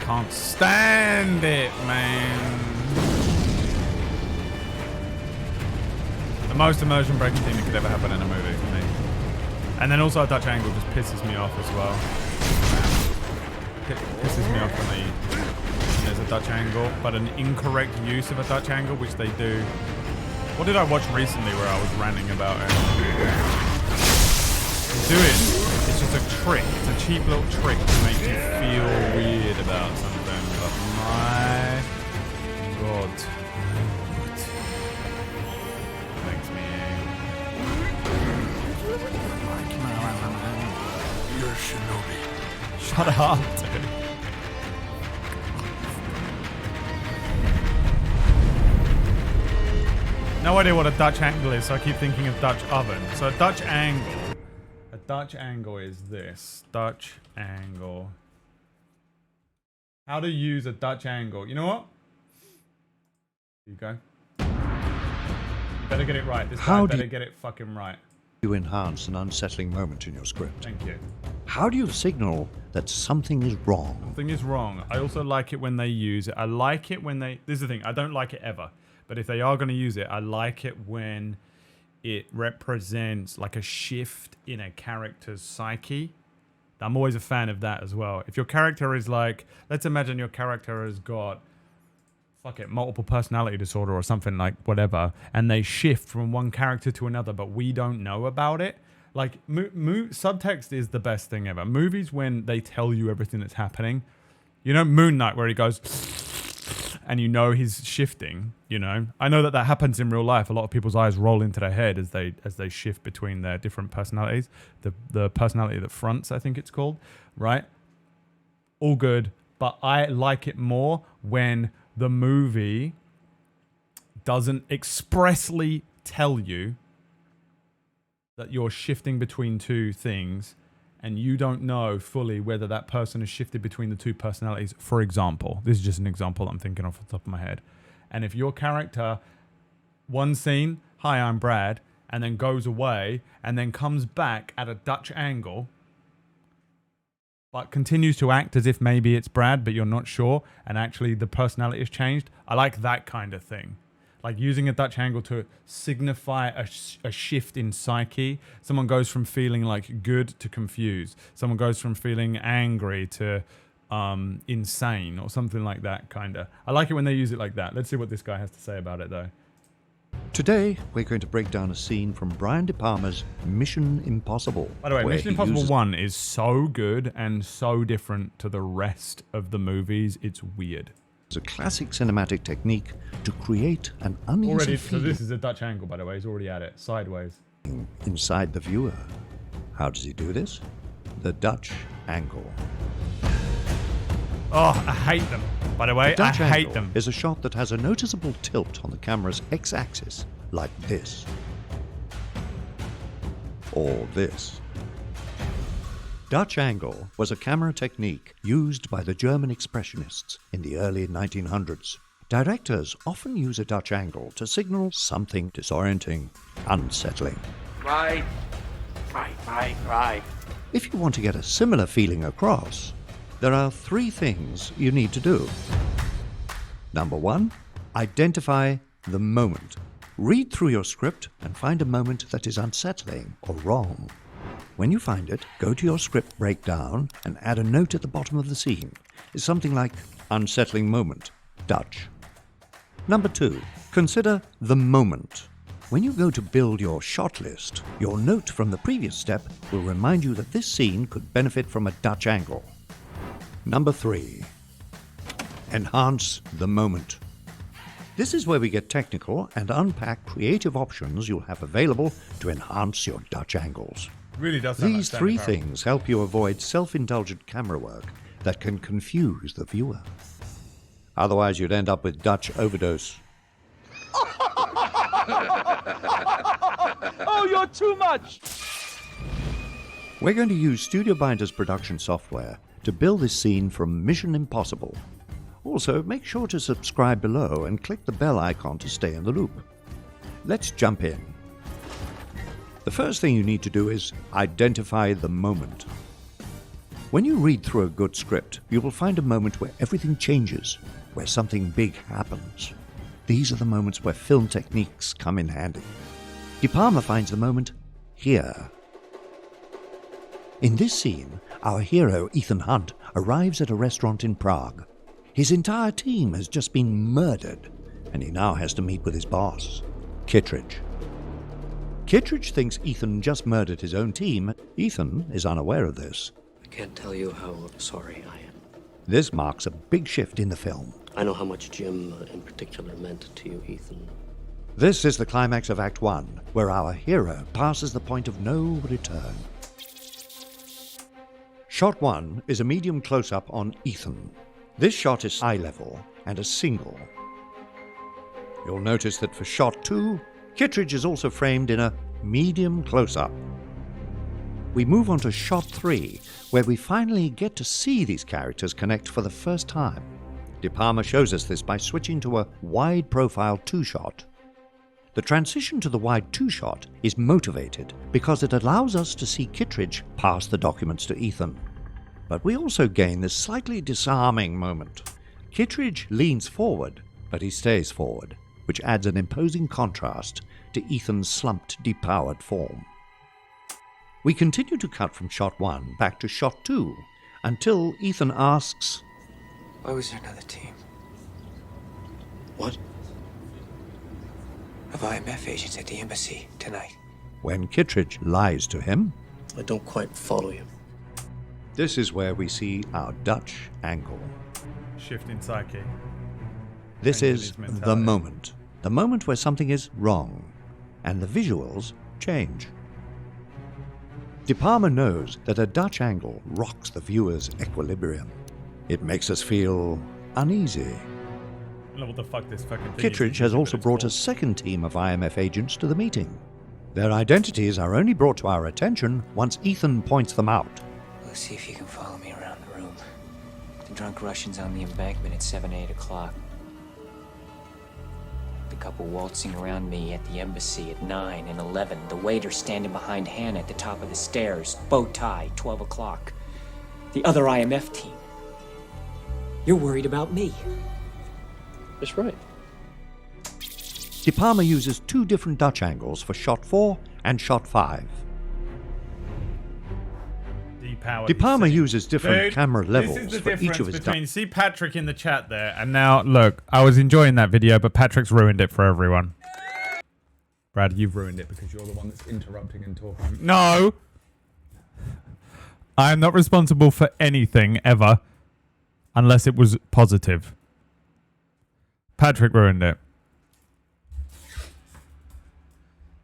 Can't stand it, man. The most immersion-breaking thing that could ever happen in a movie for me. And then also a Dutch angle just pisses me off as well. It pisses me off when there's a Dutch angle, but an incorrect use of a Dutch angle, which they do. What did I watch recently where I was ranting about it? They do it. It's just a trick. It's a cheap little trick to make you feel weird about something. But my God. It makes me angry. You're a shinobi. Shut up, dude. No idea what a Dutch angle is, so I keep thinking of Dutch oven. So a Dutch angle is this. Dutch angle. How to use a Dutch angle. You know what? Here you go. You better get it right. This guy better get it fucking right. You enhance an unsettling moment in your script. Thank you. How do you signal that something is wrong? Something is wrong. I also like it when they use it. I like it when they... This is the thing. I don't like it ever. But if they are going to use it, I like it when it represents like a shift in a character's psyche. I'm always a fan of that as well. If your character is like... Let's imagine your character has got... Fuck it, multiple personality disorder or something like whatever. And they shift from one character to another, but we don't know about it. Like, subtext is the best thing ever. Movies, when they tell you everything that's happening. You know, Moon Knight, where he goes... And you know he's shifting, you know. I know that that happens in real life. A lot of people's eyes roll into their head as they shift between their different personalities. The personality that fronts, I think it's called, right? All good, but I like it more when the movie doesn't expressly tell you that you're shifting between two things and you don't know fully whether that person has shifted between the two personalities. For example, this is just an example I'm thinking off the top of my head. And if your character, one scene, hi, I'm Brad, and then goes away and then comes back at a Dutch angle, but continues to act as if maybe it's Brad, but you're not sure, and actually the personality has changed, I like that kind of thing. Like using a Dutch angle to signify a shift in psyche. Someone goes from feeling like good to confused. Someone goes from feeling angry to insane or something like that, kind of. I like it when they use it like that. Let's see what this guy has to say about it, though. Today, we're going to break down a scene from Brian De Palma's Mission Impossible. By the way, where Mission he Impossible uses 1 is so good and so different to the rest of the movies. It's weird. a classic cinematic technique to create an uneasy Already, so feeling this is a Dutch angle, by the way. He's already at it. Sideways. inside the viewer. How does he do this? The Dutch angle. Oh, I hate them. By the way, The Dutch I hate angle them. is a shot that has a noticeable tilt on the camera's x-axis, like this. Or this. Dutch angle was a camera technique used by the German expressionists in the early 1900s. Directors often use a Dutch angle to signal something disorienting, unsettling. Right. If you want to get a similar feeling across, there are 3 things you need to do. Number 1, identify the moment. Read through your script and find a moment that is unsettling or wrong. When you find it, go to your script breakdown and add a note at the bottom of the scene. It's something like unsettling moment, Dutch. Number 2, consider the moment. When you go to build your shot list, your note from the previous step will remind you that this scene could benefit from a Dutch angle. Number 3, enhance the moment. This is where we get technical and unpack creative options you'll have available to enhance your Dutch angles. Really does sound These like 3 Stanley Parable. things help you avoid self-indulgent camera work that can confuse the viewer. Otherwise, you'd end up with Dutch overdose. Oh, you're too much! We're going to use Studio Binder's production software to build this scene from Mission Impossible. Also, make sure to subscribe below and click the bell icon to stay in the loop. Let's jump in. The first thing you need to do is identify the moment. When you read through a good script, you will find a moment where everything changes, where something big happens. These are the moments where film techniques come in handy. De Palma finds the moment here. In this scene, our hero, Ethan Hunt, arrives at a restaurant in Prague. His entire team has just been murdered, and he now has to meet with his boss, Kittredge. Kittredge thinks Ethan just murdered his own team. Ethan is unaware of this. I can't tell you how sorry I am. This marks a big shift in the film. I know how much Jim in particular meant to you, Ethan. This is the climax of Act 1, where our hero passes the point of no return. Shot 1 is a medium close-up on Ethan. This shot is eye level and a single. You'll notice that for shot 2, Kittredge is also framed in a medium close-up. We move on to shot 3, where we finally get to see these characters connect for the first time. De Palma shows us this by switching to a wide-profile 2-shot. The transition to the wide 2-shot is motivated because it allows us to see Kittredge pass the documents to Ethan. But we also gain this slightly disarming moment. Kittredge leans forward, but he stays forward, which adds an imposing contrast to Ethan's slumped, depowered form. We continue to cut from shot 1 back to shot 2, until Ethan asks, Why was there another team? What? Of IMF agents at the embassy tonight. when Kittredge lies to him. I don't quite follow you. This is where we see our Dutch angle. Shift in psyche. This Change in is his the mentality. moment. The moment where something is wrong, and the visuals change. De Palma knows that a Dutch angle rocks the viewer's equilibrium. It makes us feel uneasy. I don't know what the fuck this fucking thing Kittredge is. has also brought a second team of IMF agents to the meeting. Their identities are only brought to our attention once Ethan points them out. Let's see if you can follow me around the room. The drunk Russians on the embankment at 7, 8 o'clock. The couple waltzing around me at the embassy at 9 and 11. The waiter standing behind Hannah at the top of the stairs. Bow tie, 12 o'clock. The other IMF team. You're worried about me. That's right. De Palma uses two different Dutch angles for shot 4 and shot 5. De Palma uses different Dude, camera levels this is the for each difference of his between, see Patrick in the chat there, and now, look, I was enjoying that video, but Patrick's ruined it for everyone. Brad, you've ruined it because you're the one that's interrupting and talking. No! I am not responsible for anything ever unless it was positive. Patrick ruined it.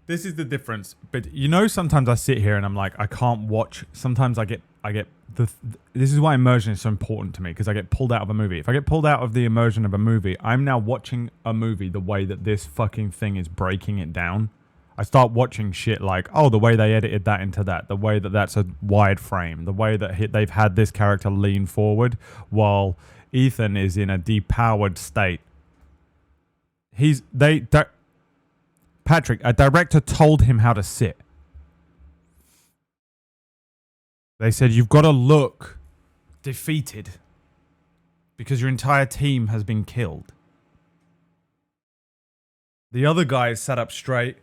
This is the difference. But you know, sometimes I sit here and I'm like, I can't watch. Sometimes I get this is why immersion is so important to me, because I get pulled out of a movie. If I get pulled out of the immersion of a movie, I'm now watching a movie the way that this fucking thing is breaking it down. I start watching shit like, oh, the way they edited that into that, the way that that's a wide frame, the way that they've had this character lean forward while Ethan is in a depowered state. Patrick, a director told him how to sit. They said, you've got to look defeated because your entire team has been killed. The other guy is sat up straight.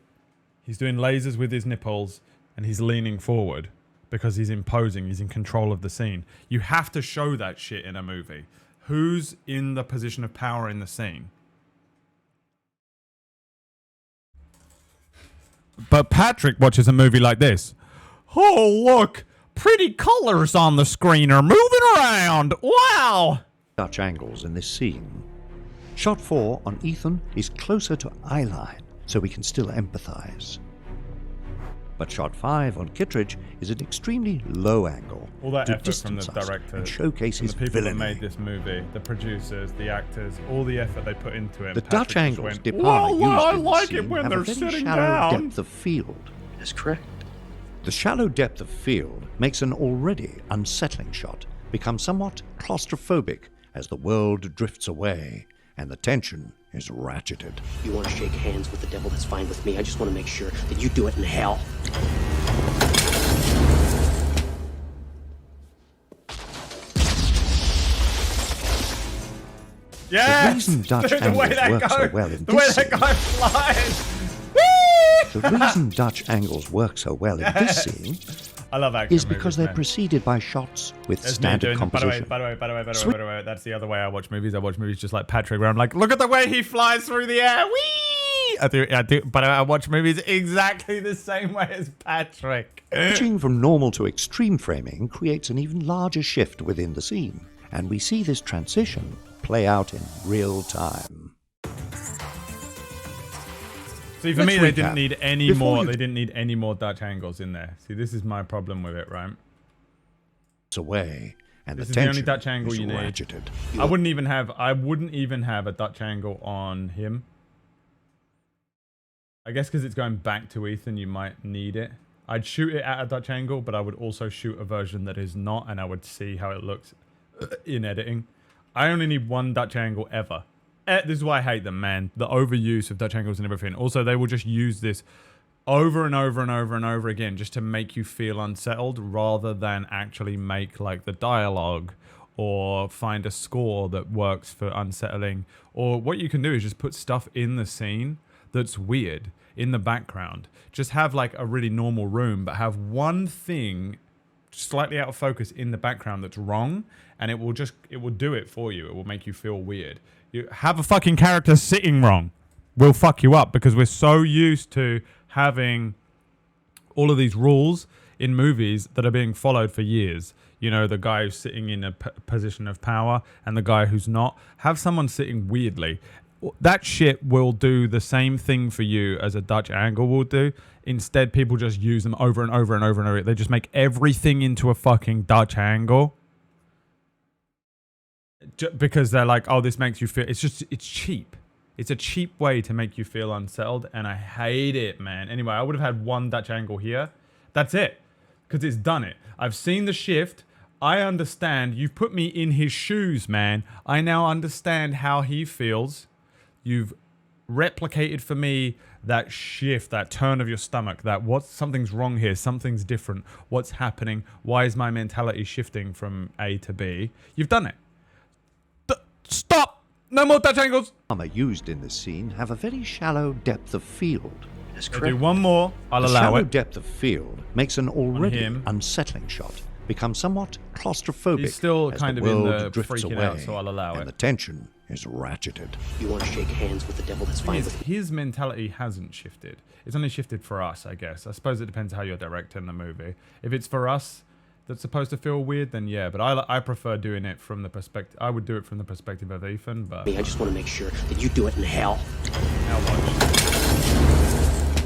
He's doing lasers with his nipples and he's leaning forward because he's imposing. He's in control of the scene. You have to show that shit in a movie. Who's in the position of power in the scene? But Patrick watches a movie like this. Oh, look. Pretty colors on the screen are moving around. Wow. Dutch angles in this scene. Shot 4 on Ethan is closer to eyeline, so we can still empathize. But shot 5 on Kittredge is an extremely low angle. All that to effort from the distance us directors, and showcase from his the people villainy. that made this movie, the producers, the actors, all the effort they put into it. The Patrick Dutch just angles went, De Palma "Well, used I in the like scene it when have they're a very sitting shallow down." depth of field. That's correct. The shallow depth of field makes an already unsettling shot become somewhat claustrophobic as the world drifts away and the tension is ratcheted. You want to shake hands with the devil, that's fine with me. I just want to make sure that you do it in hell. Yes! The reason Dutch Dude, angles work so well in the way this that scene, guy flies. the reason Dutch angles work so well in this scene I love action is because movies, they're man. preceded by shots with That's me standard doing- composition. By the way, that's the other way I watch movies. I watch movies just like Patrick, where I'm like, look at the way he flies through the air. Whee! I do, but I watch movies exactly the same way as Patrick. Switching from normal to extreme framing creates an even larger shift within the scene, and we see this transition play out in real time. See, for me, they recap. didn't need any Before more. you- They didn't need any more Dutch angles in there. See, this is my problem with it, right? It's away, and This the is the only tension Dutch angle is you need. ratcheted. I wouldn't even have a Dutch angle on him. I guess because it's going back to Ethan, you might need it. I'd shoot it at a Dutch angle, but I would also shoot a version that is not, and I would see how it looks in editing. I only need one Dutch angle ever. This is why I hate them, man. The overuse of Dutch angles and everything. Also, they will just use this over and over and over and over again just to make you feel unsettled rather than actually make like the dialogue or find a score that works for unsettling. Or what you can do is just put stuff in the scene that's weird in the background. Just have like a really normal room, but have one thing slightly out of focus in the background that's wrong, and it will do it for you. It will make you feel weird. You have a fucking character sitting wrong. Will fuck you up because we're so used to having all of these rules in movies that are being followed for years. You know, the guy who's sitting in a position of power and the guy who's not. Have someone sitting weirdly. That shit will do the same thing for you as a Dutch angle will do. Instead, people just use them over and over and over and over. They just make everything into a fucking Dutch angle. Because they're like, oh, this makes you feel... It's cheap. It's a cheap way to make you feel unsettled, and I hate it, man. Anyway, I would have had one Dutch angle here. That's it. Because it's done it. I've seen the shift. I understand. You've put me in his shoes, man. I now understand how he feels. You've replicated for me that shift, that turn of your stomach, that something's wrong here, something's different, what's happening, why is my mentality shifting from A to B? You've done it. Stop! No more Dutch angles! Armor used in this scene have a very shallow depth of field. I'll do one more, I'll the allow shallow it. depth of field makes an already him. unsettling shot become somewhat claustrophobic He's still as kind the of in world the drifts freaking away out, so I'll allow and it. the tension is ratcheted. You want to shake hands with the devil, that's fine with me. His mentality hasn't shifted. It's only shifted for us, I guess. I suppose it depends how you're directing the movie. If it's for us that's supposed to feel weird, then yeah. But I prefer doing it from the perspective... I would do it from the perspective of Ethan, but... I just want to make sure that you do it in hell. Now watch.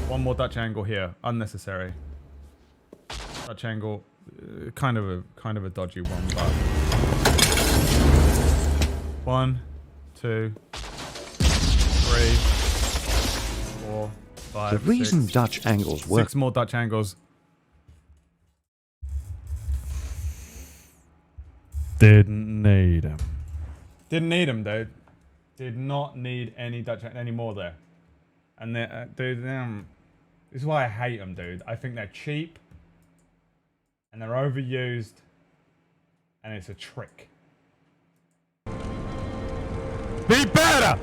One more Dutch angle here. Unnecessary. Dutch angle... kind of a dodgy one, but... 1, 2, 3, 4, 5, The reason 6, Dutch angles work... 6 more Dutch angles. Didn't need them. Didn't need them, dude. Did not need any Dutch any more there. And they, dude, this is why I hate them, dude. I think they're cheap. And they're overused. And it's a trick. Be better!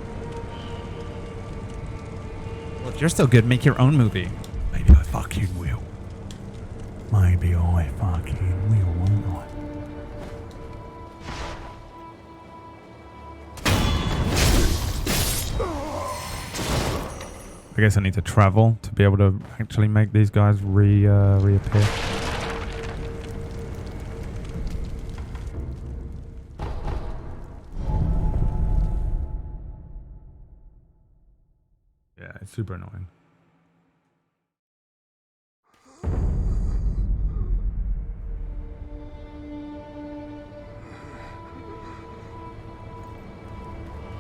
Look, you're still good. Make your own movie. Maybe I fucking will. Maybe I fucking will, won't I? I guess I need to travel to be able to actually make these guys reappear. Yeah, it's super annoying.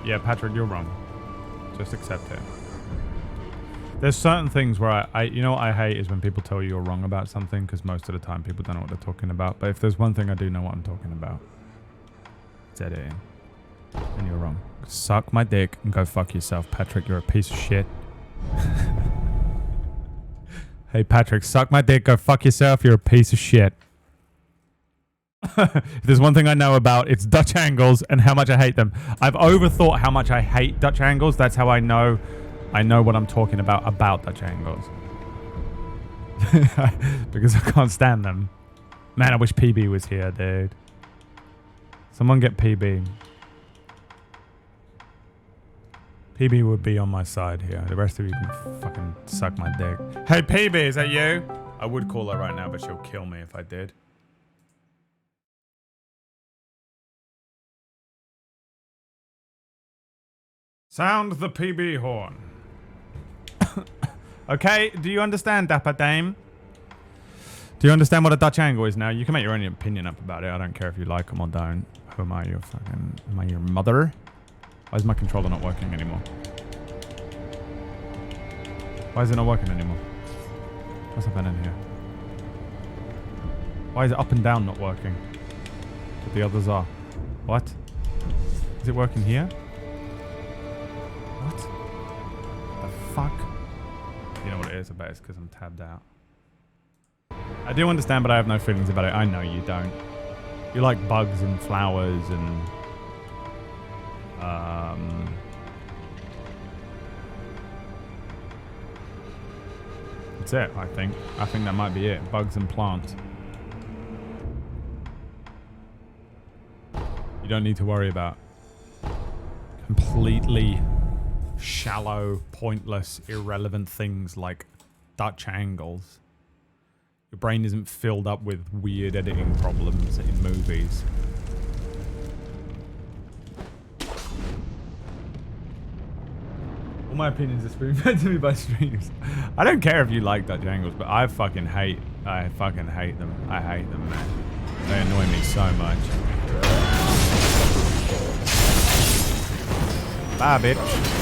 Yeah, Patrick, you're wrong. Just accept it. There's certain things where you know what I hate is when people tell you you're wrong about something, because most of the time people don't know what they're talking about. But if there's one thing I do know what I'm talking about, it's editing. And you're wrong. Suck my dick and go fuck yourself, Patrick. You're a piece of shit. Hey, Patrick, suck my dick, go fuck yourself. You're a piece of shit. If there's one thing I know about, it's Dutch angles and how much I hate them. I've overthought how much I hate Dutch angles. That's how I know what I'm talking about Dutch angles. Because I can't stand them. Man, I wish PB was here, dude. Someone get PB. PB would be on my side here. The rest of you can fucking suck my dick. Hey, PB, is that you? I would call her right now, but she'll kill me if I did. Sound the PB horn. Okay, do you understand, Dapper Dame? Do you understand what a Dutch angle is now? You can make your own opinion up about it. I don't care if you like them or don't. Who am I? Am I your mother? Why is my controller not working anymore? Why is it not working anymore? What's happening here? Why is it up and down not working? But the others are. What? Is it working here? What? The fuck? You know what it is? I bet it's because I'm tabbed out. I do understand, but I have no feelings about it. I know you don't. You like bugs and flowers and... That's it, I think. I think that might be it. Bugs and plants. You don't need to worry about completely shallow, pointless, irrelevant things like Dutch angles. Your brain isn't filled up with weird editing problems in movies. All my opinions are spoon-fed to me by streams. I don't care if you like Dutch angles, but I fucking hate them. I hate them, man. They annoy me so much. Bye, bitch.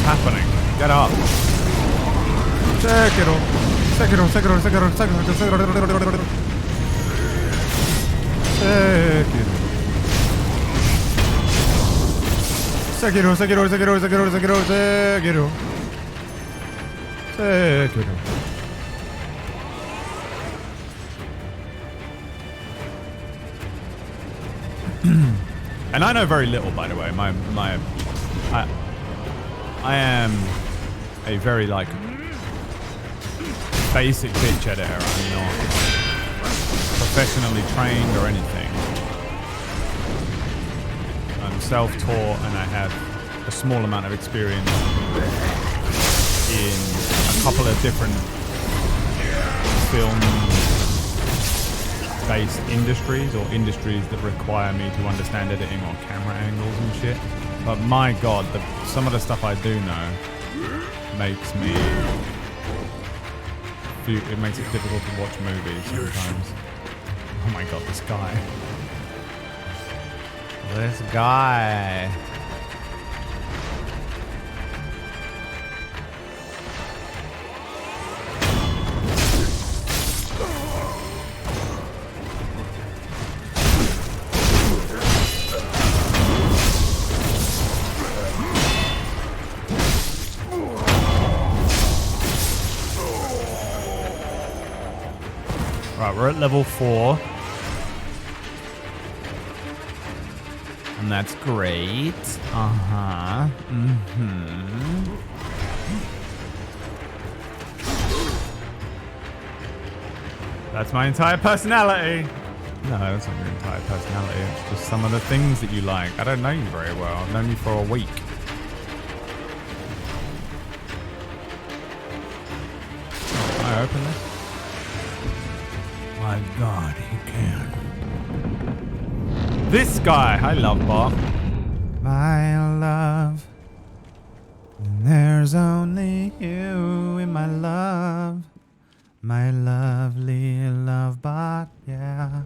Happening. Get up. Sekiro. Sekiro, Sekiro, Sekiro, Sekiro, Sekiro. Sekiro, Sekiro, Sekiro, Sekiro, Sekiro, Sekiro. Sekiro. And I know very little, by the way. I am a very like basic bitch editor. I'm not professionally trained or anything. I'm self-taught and I have a small amount of experience in a couple of different film-based industries or industries that require me to understand editing or camera angles and shit. But my god, some of the stuff I do know makes me... It makes it difficult to watch movies sometimes. Oh my god, this guy. This guy. Right, we're at level 4. And that's great. Uh-huh. Mm-hmm. That's my entire personality. No, that's not your entire personality. It's just some of the things that you like. I don't know you very well. I've known you for a week. Can I open this? My god, he can. This guy, I love Bob. My love, there's only you in my love. My lovely love bot, yeah.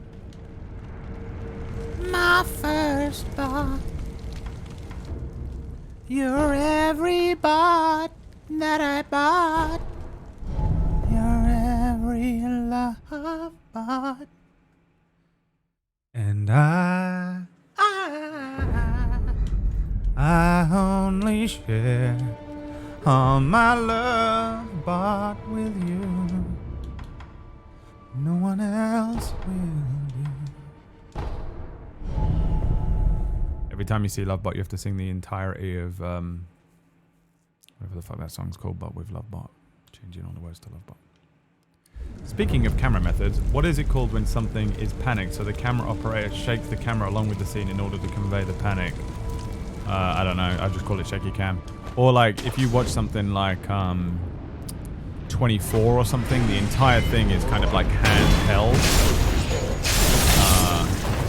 My first bot. You're every bot that I bought. You're every love bot. And I only share all my love bought with you. No one else will do. Every time you see Lovebot, you have to sing the entirety of whatever the fuck that song's called, but with Lovebot. Changing all the words to Lovebot. Speaking of camera methods, what is it called when something is panicked? So the camera operator shakes the camera along with the scene in order to convey the panic. I don't know. I just call it shaky cam. Or like if you watch something like 24 or something, the entire thing is kind of like handheld.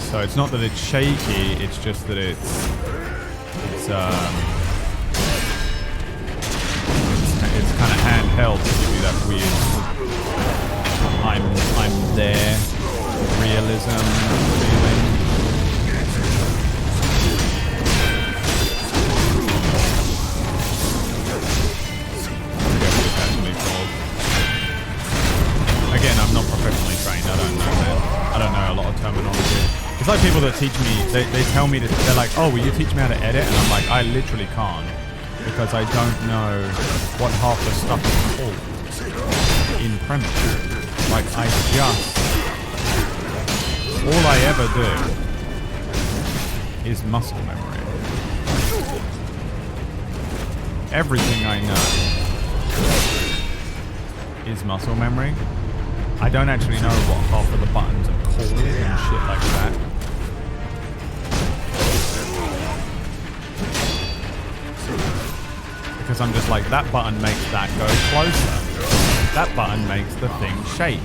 So it's not that it's shaky, it's just that it's kind of handheld to give you that weird I'm there realism feeling. Again, I'm not professionally trained. I don't know, man. I don't know a lot of terminology. It's like people that teach me, they tell me, they're like, oh, will you teach me how to edit? And I'm like, I literally can't. Because I don't know what half the stuff is called in Premiere. Like, all I ever do is muscle memory. Everything I know is muscle memory. I don't actually know what half of the buttons are called and shit like that. Because I'm just like, that button makes that go closer. That button makes the thing shake.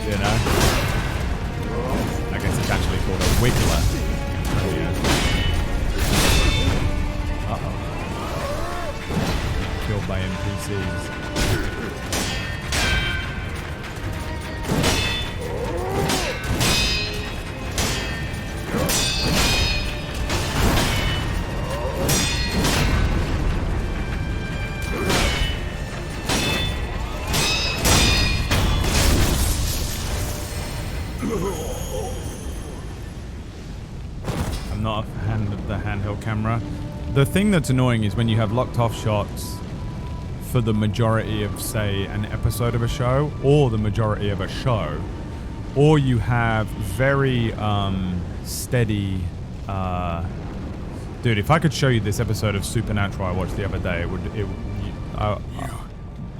You know? I guess it's actually called a wiggler. Uh-oh. Killed by NPCs. I'm not a fan of the handheld camera. The thing that's annoying is when you have locked off shots for the majority of, say, an episode of a show or the majority of a show, or you have very steady. Dude, if I could show you this episode of Supernatural I watched the other day,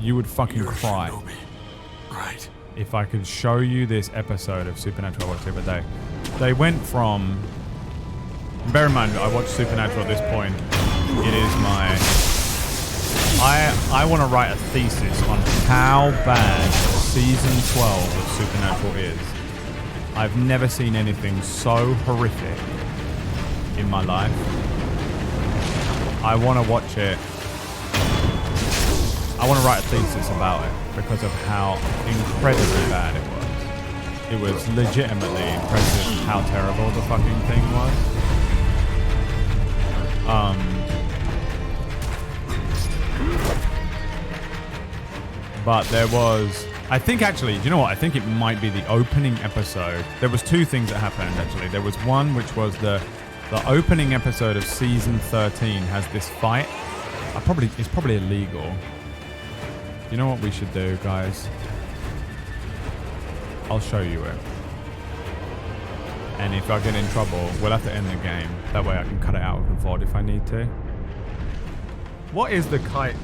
you would fucking cry. Right. If I could show you this episode of Supernatural I watched the other day, they went from. Bear in mind, I watched Supernatural at this point. It is my. I want to write a thesis on how bad season 12 of Supernatural is. I've never seen anything so horrific in my life. I want to watch it. I want to write a thesis about it because of how incredibly bad it was. It was legitimately impressive how terrible the fucking thing was. But there was, I think actually, do you know what? I think it might be the opening episode. There was two things that happened actually. There was one which was the opening episode of season 13 has this fight. It's probably illegal. You know what we should do, guys? I'll show you it. And if I get in trouble, we'll have to end the game. That way I can cut it out of the VOD if I need to. What is the kite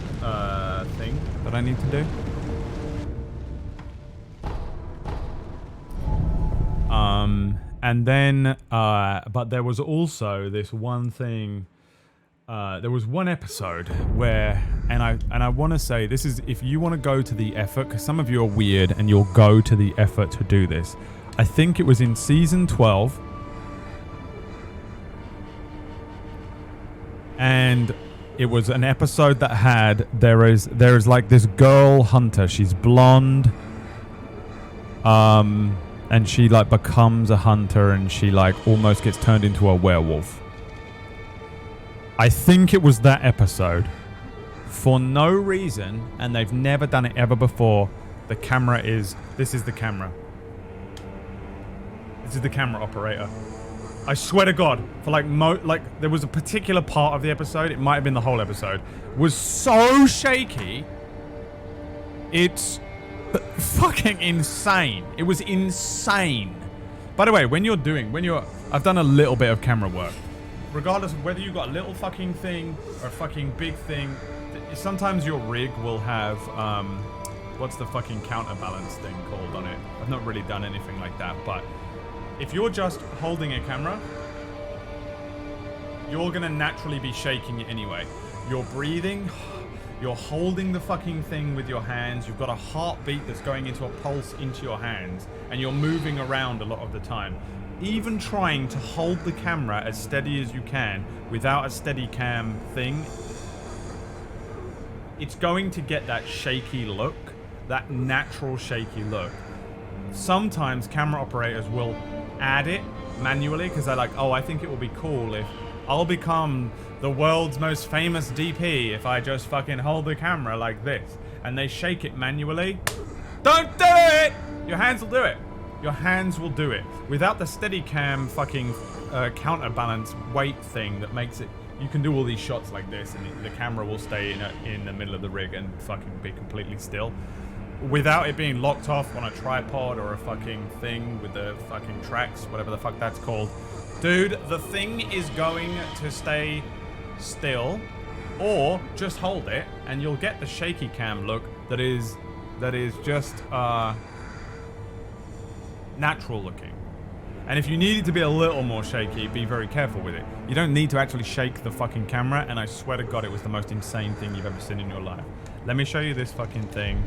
thing that I need to do? And then, but there was also this one thing. There was one episode where, and I want to say this is if you want to go to the effort, because some of you are weird and you'll go to the effort to do this. I think it was in season 12, and it was an episode that had there is like this girl hunter. She's blonde, and she like becomes a hunter, and she like almost gets turned into a werewolf. I think it was that episode. For no reason, and they've never done it ever before, the camera is... This is the camera. This is the camera operator. I swear to God, for like there was a particular part of the episode, it might have been the whole episode, was so shaky. It's fucking insane. It was insane. By the way, I've done a little bit of camera work. Regardless of whether you got a little fucking thing or a fucking big thing, sometimes your rig will have, what's the fucking counterbalance thing called on it? I've not really done anything like that, but if you're just holding a camera, you're gonna naturally be shaking it anyway. You're breathing, you're holding the fucking thing with your hands, you've got a heartbeat that's going into a pulse into your hands, and you're moving around a lot of the time. Even trying to hold the camera as steady as you can without a steady cam thing, it's going to get that shaky look, that natural shaky look. Sometimes camera operators will add it manually because they're like, oh, I think it will be cool if I'll become the world's most famous DP if I just fucking hold the camera like this. And they shake it manually. Don't do it! Your hands will do it. Your hands will do it. Without the Steadicam fucking counterbalance weight thing that makes it... You can do all these shots like this and the camera will stay in the middle of the rig and fucking be completely still. Without it being locked off on a tripod or a fucking thing with the fucking tracks, whatever the fuck that's called. Dude, the thing is going to stay still, or just hold it and you'll get the shaky cam look that is just natural looking. And if you need it to be a little more shaky, be very careful with it. You don't need to actually shake the fucking camera, and I swear to God it was the most insane thing you've ever seen in your life. Let me show you this fucking thing.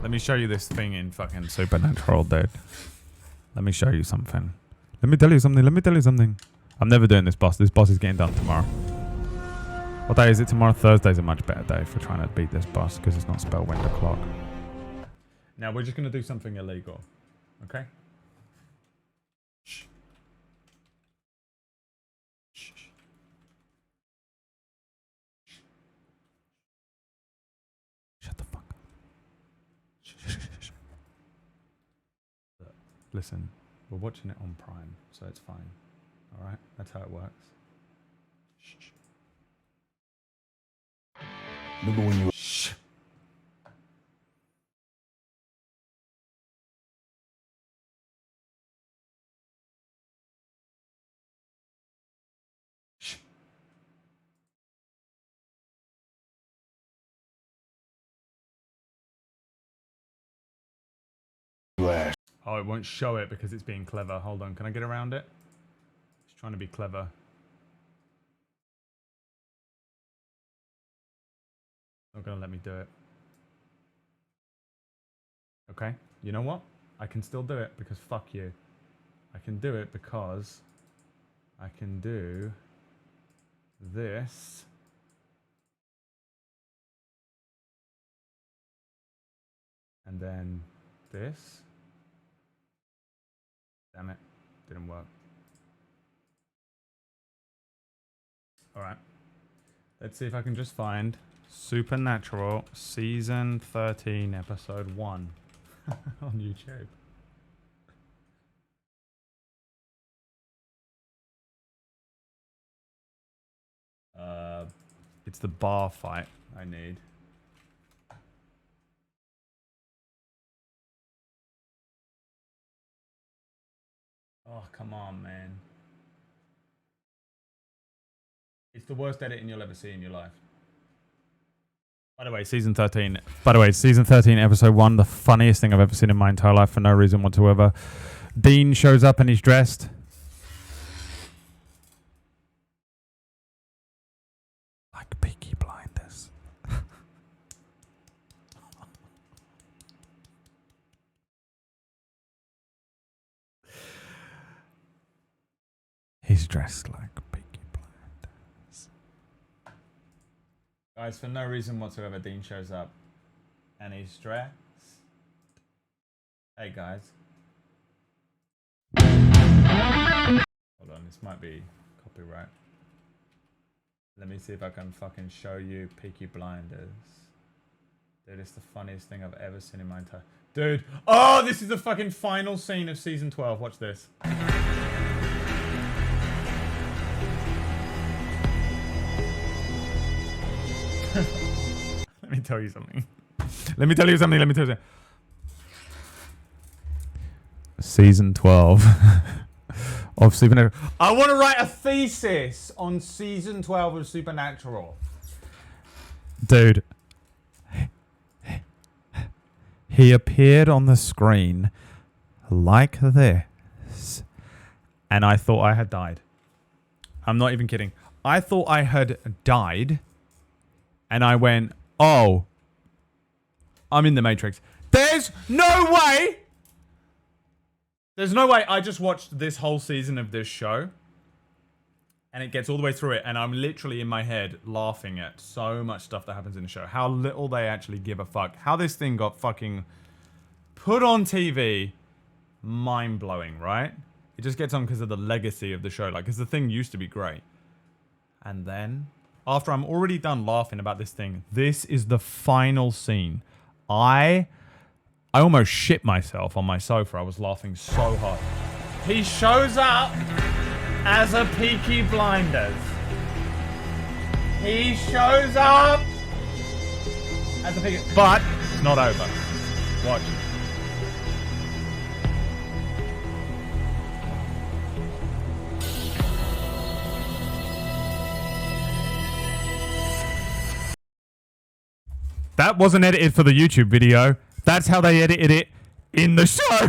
Let me show you this thing in fucking Supernatural, dude. Let me show you something. Let me tell you something. I'm never doing this boss. This boss is getting done tomorrow. What day is it tomorrow? Thursday's a much better day for trying to beat this boss because it's not spellwind o'clock. Now we're just going to do something illegal. Okay? Shh. Shh. Shh. Shut the fuck up. Shh. Look, listen, we're watching it on Prime, so it's fine. Alright? That's how it works. Shh. Remember when you... Shh. you ask. Oh, it won't show it because it's being clever. Hold on, can I get around it? It's trying to be clever. Not gonna let me do it. Okay, you know what? I can still do it because fuck you. I can do it because I can do this. And then this. Damn it, didn't work. Alright. Let's see if I can just find Supernatural Season 13, Episode 1 on YouTube. It's the bar fight I need. Oh, come on, man. It's the worst editing you'll ever see in your life. By the way, season 13, episode 1, the funniest thing I've ever seen in my entire life for no reason whatsoever. Dean shows up and he's dressed. Like Peaky Blinders. He's dressed like Peaky Blinders. Guys, for no reason whatsoever, Dean shows up and he's dressed. Hey guys. Hold on, this might be copyright. Let me see if I can fucking show you Peaky Blinders. Dude, it's the funniest thing I've ever seen in my entire... Dude! Oh, this is the fucking final scene of season 12. Watch this. Let me tell you something. Let me tell you something. Season 12 of Supernatural. I want to write a thesis on season 12 of Supernatural. Dude. He appeared on the screen like this. And I thought I had died. I'm not even kidding. I thought I had died. And I went, oh, I'm in the Matrix. There's no way. There's no way. I just watched this whole season of this show. And it gets all the way through it. And I'm literally in my head laughing at so much stuff that happens in the show. How little they actually give a fuck. How this thing got fucking put on TV. Mind-blowing, right? It just gets on because of the legacy of the show. Like, because the thing used to be great. And then... after I'm already done laughing about this thing, this is the final scene. I almost shit myself on my sofa. I was laughing so hard. He shows up as a Peaky Blinders. He shows up as a Peaky... but it's not over. Watch. That wasn't edited for the YouTube video. That's how they edited it in the show.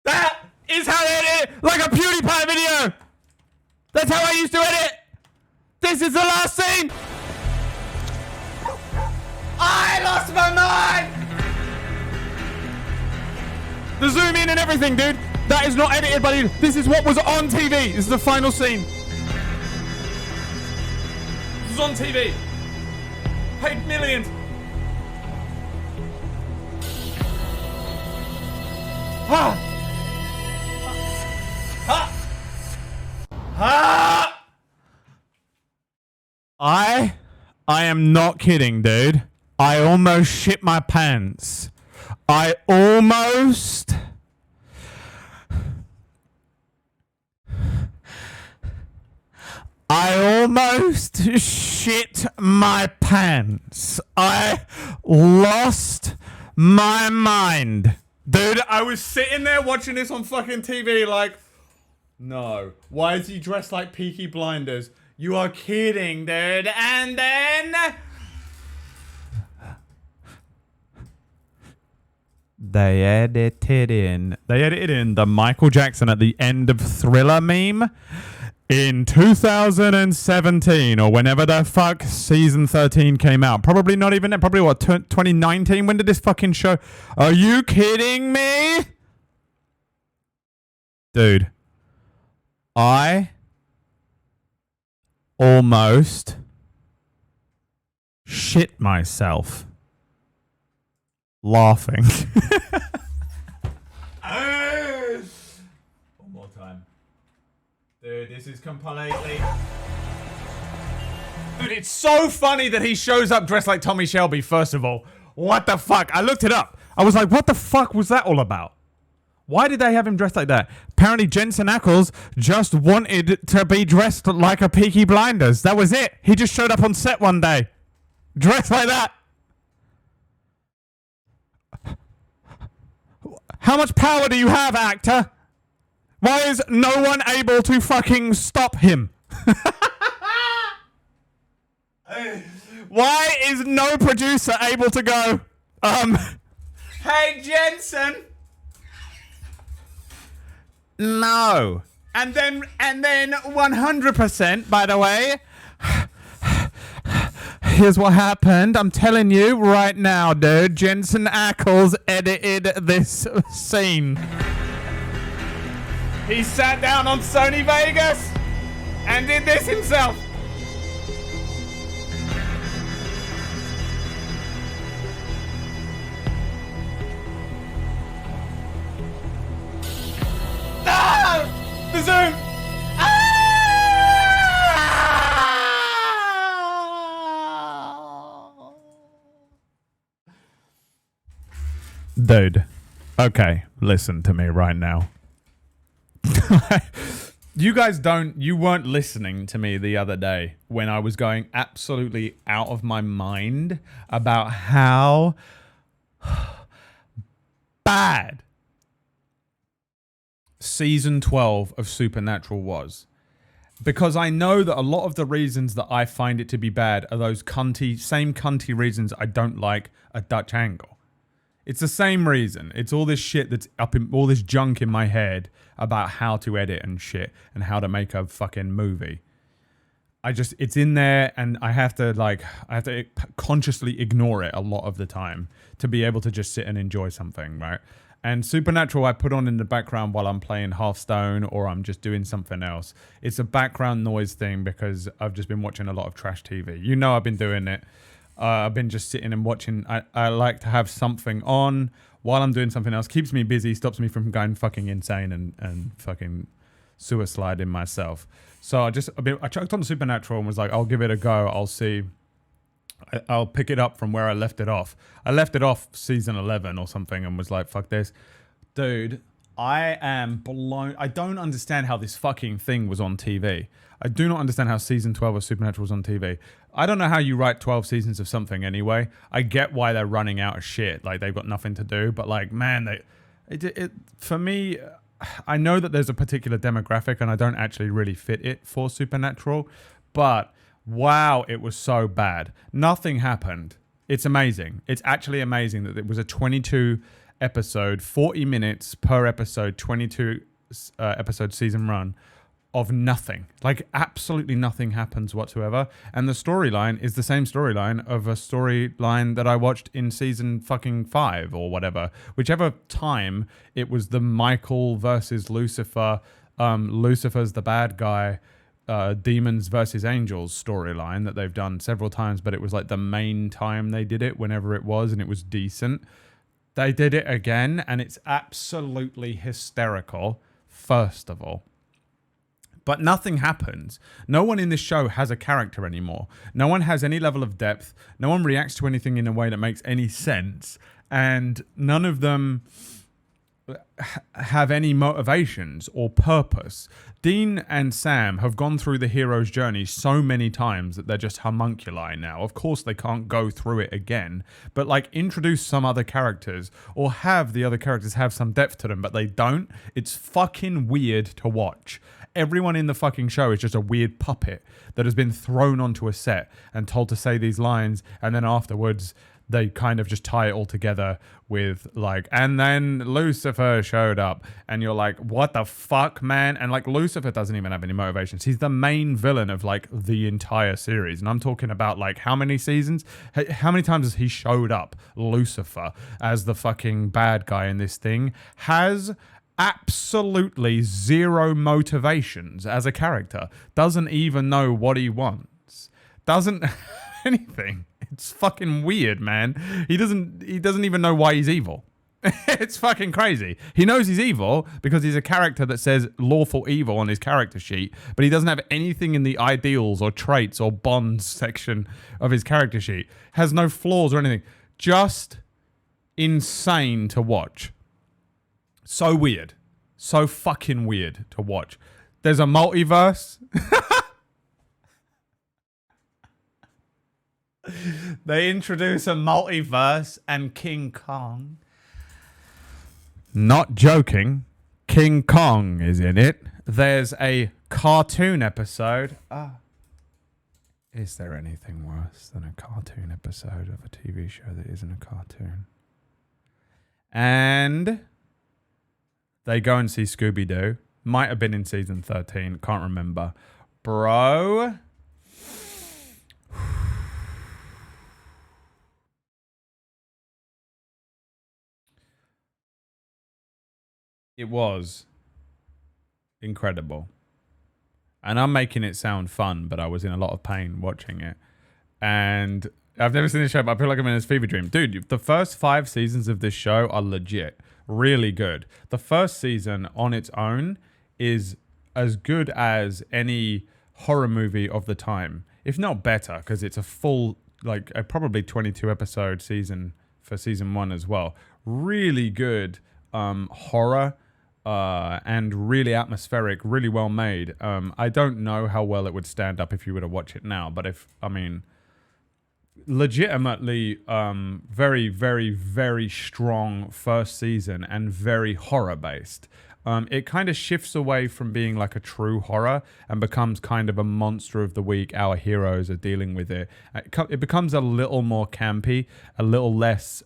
That is how they edit it, like a PewDiePie video. That's how I used to edit. This is the last scene. I lost my mind. The zoom in and everything, dude. That is not edited, buddy. This is what was on TV. This is the final scene. This is on TV. Paid millions. Ha! Ha! Ha! I am not kidding, dude. I almost shit my pants. I almost shit my pants. I lost my mind. Dude, I was sitting there watching this on fucking TV like, no. Why is he dressed like Peaky Blinders? You are kidding, dude. And then they edited in the Michael Jackson at the end of Thriller meme in 2017 or whenever the fuck season 13 came out. Probably not even, probably what, 2019? When did this fucking show? Are you kidding me? Dude, I almost shit myself laughing. One more time. Dude, this is completely... Dude, it's so funny that he shows up dressed like Tommy Shelby, first of all. What the fuck? I looked it up. I was like, what the fuck was that all about? Why did they have him dressed like that? Apparently Jensen Ackles just wanted to be dressed like a Peaky Blinders. That was it. He just showed up on set one day. Dressed like that. How much power do you have, actor? Why is no one able to fucking stop him? Why is no producer able to go, hey, Jensen. No. And then 100%, by the way, here's what happened. I'm telling you right now, dude. Jensen Ackles edited this scene. He sat down on Sony Vegas and did this himself. No! The zoom! Dude, okay, listen to me right now. You weren't listening to me the other day when I was going absolutely out of my mind about how bad season 12 of Supernatural was. Because I know that a lot of the reasons that I find it to be bad are those same cunty reasons I don't like a Dutch angle. It's the same reason. It's all this shit that's up in all this junk in my head about how to edit and shit and how to make a fucking movie. It's in there and I have to consciously ignore it a lot of the time to be able to just sit and enjoy something, right? And Supernatural I put on in the background while I'm playing Hearthstone or I'm just doing something else. It's a background noise thing because I've just been watching a lot of trash TV. You know I've been doing it. I've been just sitting and watching. I like to have something on while I'm doing something else. Keeps me busy, stops me from going fucking insane and fucking suiciding myself. So I chucked on Supernatural and was like, I'll give it a go. I'll see. I'll pick it up from where I left it off. I left it off season 11 or something and was like, fuck this. Dude, I am blown. I don't understand how this fucking thing was on TV. I do not understand how season 12 of Supernatural was on TV. I don't know how you write 12 seasons of something anyway. I get why they're running out of shit. Like, they've got nothing to do. But, like, man, for me, I know that there's a particular demographic and I don't actually really fit it for Supernatural. But, wow, it was so bad. Nothing happened. It's amazing. It's actually amazing that it was a 22 episode, 40 minutes per episode, 22 episode season run of nothing. Like, absolutely nothing happens whatsoever. And the storyline is the same storyline of a storyline that I watched in season fucking 5 or whatever. Whichever time it was the Michael versus Lucifer, Lucifer's the bad guy, demons versus angels storyline that they've done several times, but it was like the main time they did it, whenever it was, and it was decent. They did it again, and it's absolutely hysterical, first of all. But nothing happens. No one in this show has a character anymore. No one has any level of depth. No one reacts to anything in a way that makes any sense. And none of them have any motivations or purpose. Dean and Sam have gone through the hero's journey so many times that they're just homunculi now. Of course they can't go through it again, but like introduce some other characters or have the other characters have some depth to them, but they don't. It's fucking weird to watch. Everyone in the fucking show is just a weird puppet that has been thrown onto a set and told to say these lines, and then afterwards they kind of just tie it all together with like, and then Lucifer showed up, and you're like, what the fuck, man? And like, Lucifer doesn't even have any motivations. He's the main villain of like the entire series, and I'm talking about like how many seasons, how many times has he showed up? Lucifer as the fucking bad guy in this thing has absolutely zero motivations as a character. Doesn't even know what he wants. Doesn't anything. It's fucking weird, man. He doesn't even know why he's evil. It's fucking crazy. He knows he's evil because he's a character that says lawful evil on his character sheet, but he doesn't have anything in the ideals or traits or bonds section of his character sheet. Has no flaws or anything. Just insane to watch. So weird. So fucking weird to watch. There's a multiverse. They introduce a multiverse and King Kong. Not joking. King Kong is in it. There's a cartoon episode. Is there anything worse than a cartoon episode of a TV show that isn't a cartoon? And they go and see Scooby-Doo. Might have been in season 13. Can't remember. Bro. It was incredible. And I'm making it sound fun, but I was in a lot of pain watching it. And I've never seen this show, but I feel like I'm in this fever dream. Dude, the first 5 seasons of this show are legit. Really good. The first season on its own is as good as any horror movie of the time. If not better, because it's a full, like, a probably 22 episode season for season 1 as well. Really good horror. And really atmospheric, really well made. I don't know how well it would stand up if you were to watch it now, but legitimately very, very, very strong first season and very horror based. It kind of shifts away from being like a true horror and becomes kind of a monster of the week. Our heroes are dealing with it. It becomes a little more campy, a little less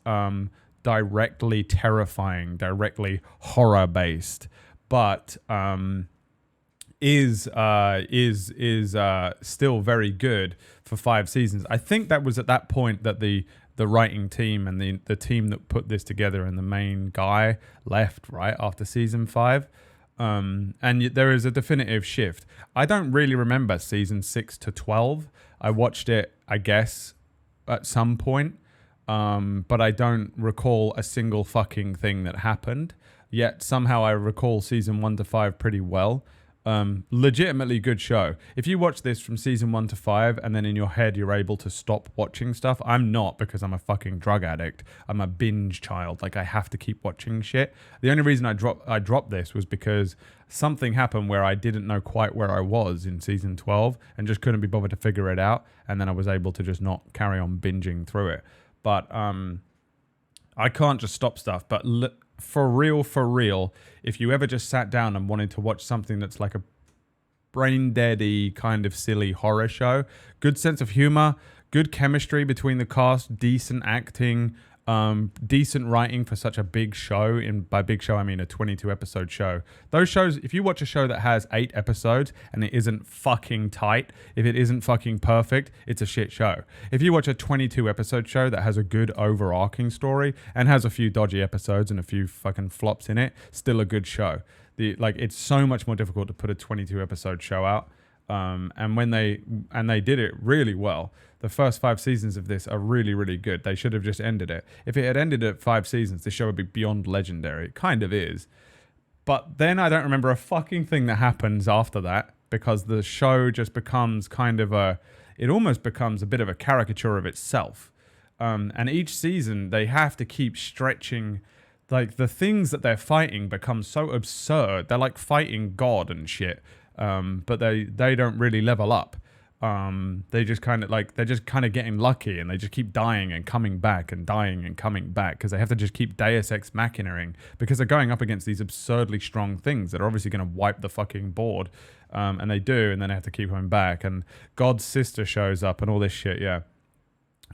directly terrifying, directly horror based, but is still very good for 5 seasons. I think that was at that point that the writing team and the team that put this together and the main guy left right after season 5. And there is a definitive shift. I don't really remember season 6 to 12. I watched it, I guess, at some point. But I don't recall a single fucking thing that happened. Yet somehow I recall season 1 to 5 pretty well. Legitimately good show. If you watch this from season 1 to 5 and then in your head you're able to stop watching stuff, I'm not, because I'm a fucking drug addict. I'm a binge child. Like, I have to keep watching shit. The only reason I dropped this was because something happened where I didn't know quite where I was in season 12 and just couldn't be bothered to figure it out. And then I was able to just not carry on binging through it. But I can't just stop stuff. But for real, if you ever just sat down and wanted to watch something that's like a brain-deady kind of silly horror show, good sense of humor, good chemistry between the cast, decent acting, decent writing for such a big show. By big show, I mean a 22 episode show. Those shows, if you watch a show that has 8 episodes and it isn't fucking tight, if it isn't fucking perfect, it's a shit show. If you watch a 22 episode show that has a good overarching story and has a few dodgy episodes and a few fucking flops in it, still a good show. It's so much more difficult to put a 22 episode show out. And they did it really well. The first 5 seasons of this are really, really good. They should have just ended it. If it had ended at 5 seasons, this show would be beyond legendary. It kind of is. But then I don't remember a fucking thing that happens after that, because the show just becomes it almost becomes a bit of a caricature of itself. And each season they have to keep stretching. Like, the things that they're fighting become so absurd. They're like fighting God and shit. But they don't really level up. They just kind of like, they're just kind of getting lucky, and they just keep dying and coming back and dying and coming back because they have to just keep Deus Ex Machinaing because they're going up against these absurdly strong things that are obviously going to wipe the fucking board. And they do, and then they have to keep coming back, and God's sister shows up and all this shit. Yeah.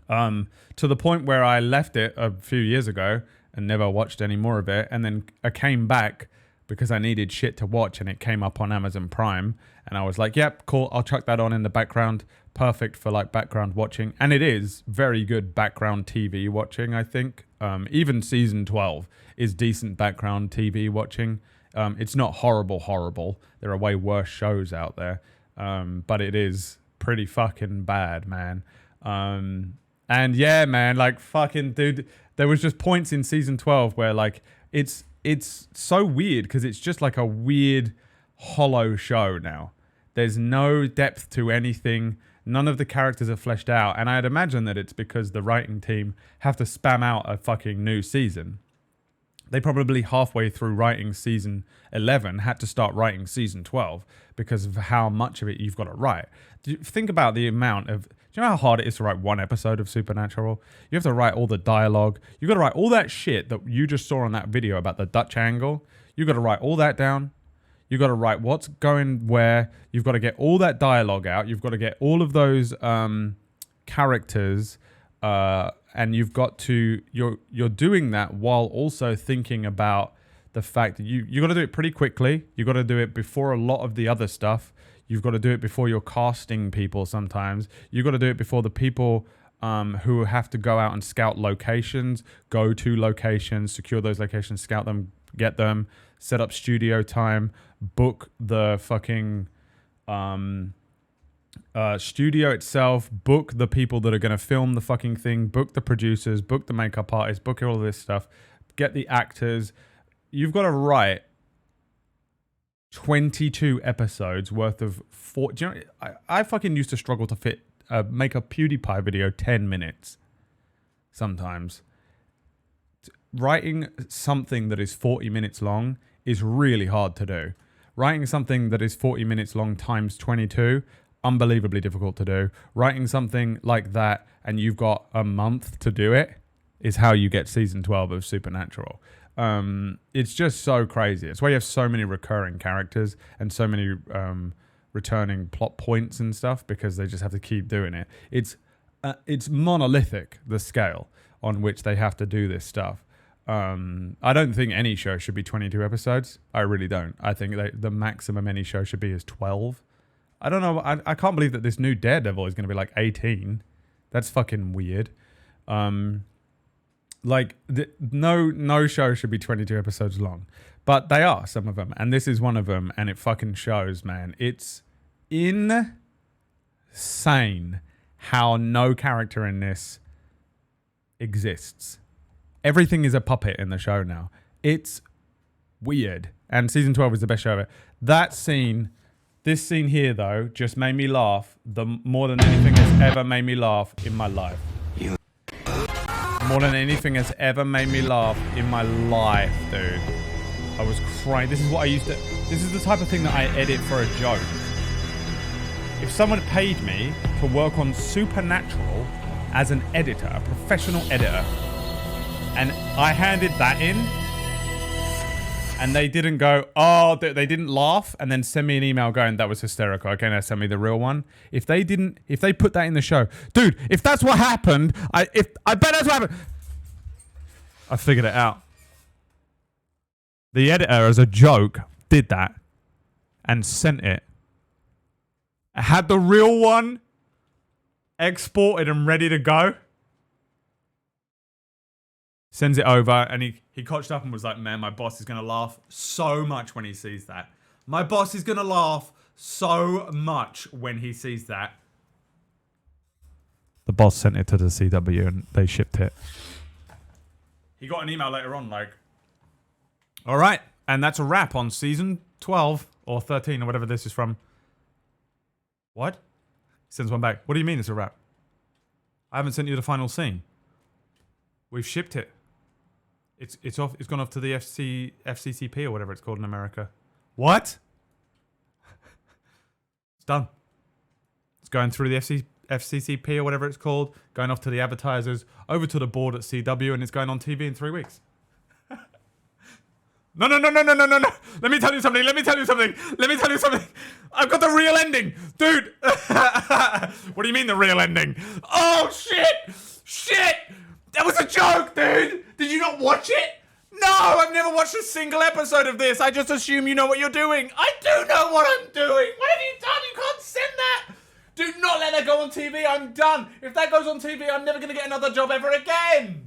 To the point where I left it a few years ago and never watched any more of it. And then I came back because I needed shit to watch, and it came up on Amazon Prime, and I was like, yep, cool. I'll chuck that on in the background. Perfect for like background watching. And it is very good background TV watching, I think. Even season 12 is decent background TV watching. It's not horrible. There are way worse shows out there. But it is pretty fucking bad, man. And yeah, man, like fucking dude, there was just points in season 12 where like it's so weird because it's just like a weird hollow show now. There's no depth to anything. None of the characters are fleshed out. And I'd imagine that it's because the writing team have to spam out a fucking new season. They probably halfway through writing season 11 had to start writing season 12 because of how much of it you've got to write. Think about the amount of... Do you know how hard it is to write one episode of Supernatural? You have to write all the dialogue. You've got to write all that shit that you just saw on that video about the Dutch angle. You've got to write all that down. You've got to write what's going where. You've got to get all that dialogue out. You've got to get all of those characters... and you've got to you're doing that while also thinking about the fact that you got to do it pretty quickly. You got to do it before a lot of the other stuff. You've got to do it before you're casting people. Sometimes you got to do it before the people who have to go out and scout locations, go to locations, secure those locations, scout them, get them, set up studio time, book the fucking studio itself, book the people that are going to film the fucking thing, book the producers, book the makeup artists, book all of this stuff, get the actors. You've got to write 22 episodes worth of do you know, I fucking used to struggle to make a PewDiePie video 10 minutes sometimes. Writing something that is 40 minutes long is really hard to do. Writing something that is 40 minutes long times 22, unbelievably difficult to do. Writing something like that and you've got a month to do it is how you get season 12 of Supernatural. It's just so crazy. It's why you have so many recurring characters and so many returning plot points and stuff, because they just have to keep doing it. It's monolithic, the scale on which they have to do this stuff. I don't think any show should be 22 episodes. I really don't. I think the maximum any show should be is 12. I don't know. I can't believe that this new Daredevil is going to be like 18. That's fucking weird. No show should be 22 episodes long, but they are, some of them, and this is one of them, and it fucking shows, man. It's insane how no character in this exists. Everything is a puppet in the show now. It's weird, and season 12 is the best show ever. This scene here, though, just made me laugh more than anything has ever made me laugh in my life. More than anything has ever made me laugh in my life, dude. I was crying. This is the type of thing that I edit for a joke. If someone paid me to work on Supernatural as an editor, a professional editor, and I handed that in, and they didn't go, oh, they didn't laugh and then send me an email going, that was hysterical. Okay, now send me the real one. If they put that in the show, dude, if that's what happened, I bet that's what happened. I figured it out. The editor, as a joke, did that and sent it. I had the real one exported and ready to go. Sends it over, and he coached up and was like, man, my boss is going to laugh so much when he sees that. My boss is going to laugh so much when he sees that. The boss sent it to the CW and they shipped it. He got an email later on like, all right, and that's a wrap on season 12 or 13 or whatever this is from. What? He sends one back. What do you mean it's a wrap? I haven't sent you the final scene. We've shipped it. It's off. It's gone off to the FCCP or whatever it's called in America. What? It's done. going through the FCCP or whatever it's called, going off to the advertisers, over to the board at CW, and it's going on TV in 3 weeks. No. Let me tell you something. I've got the real ending. Dude. What do you mean the real ending? Oh, shit. That was a joke, dude. Did you not watch it? No, I've never watched a single episode of this. I just assume you know what you're doing. I do know what I'm doing. What have you done? You can't send that. Do not let that go on TV. I'm done. If that goes on TV, I'm never going to get another job ever again.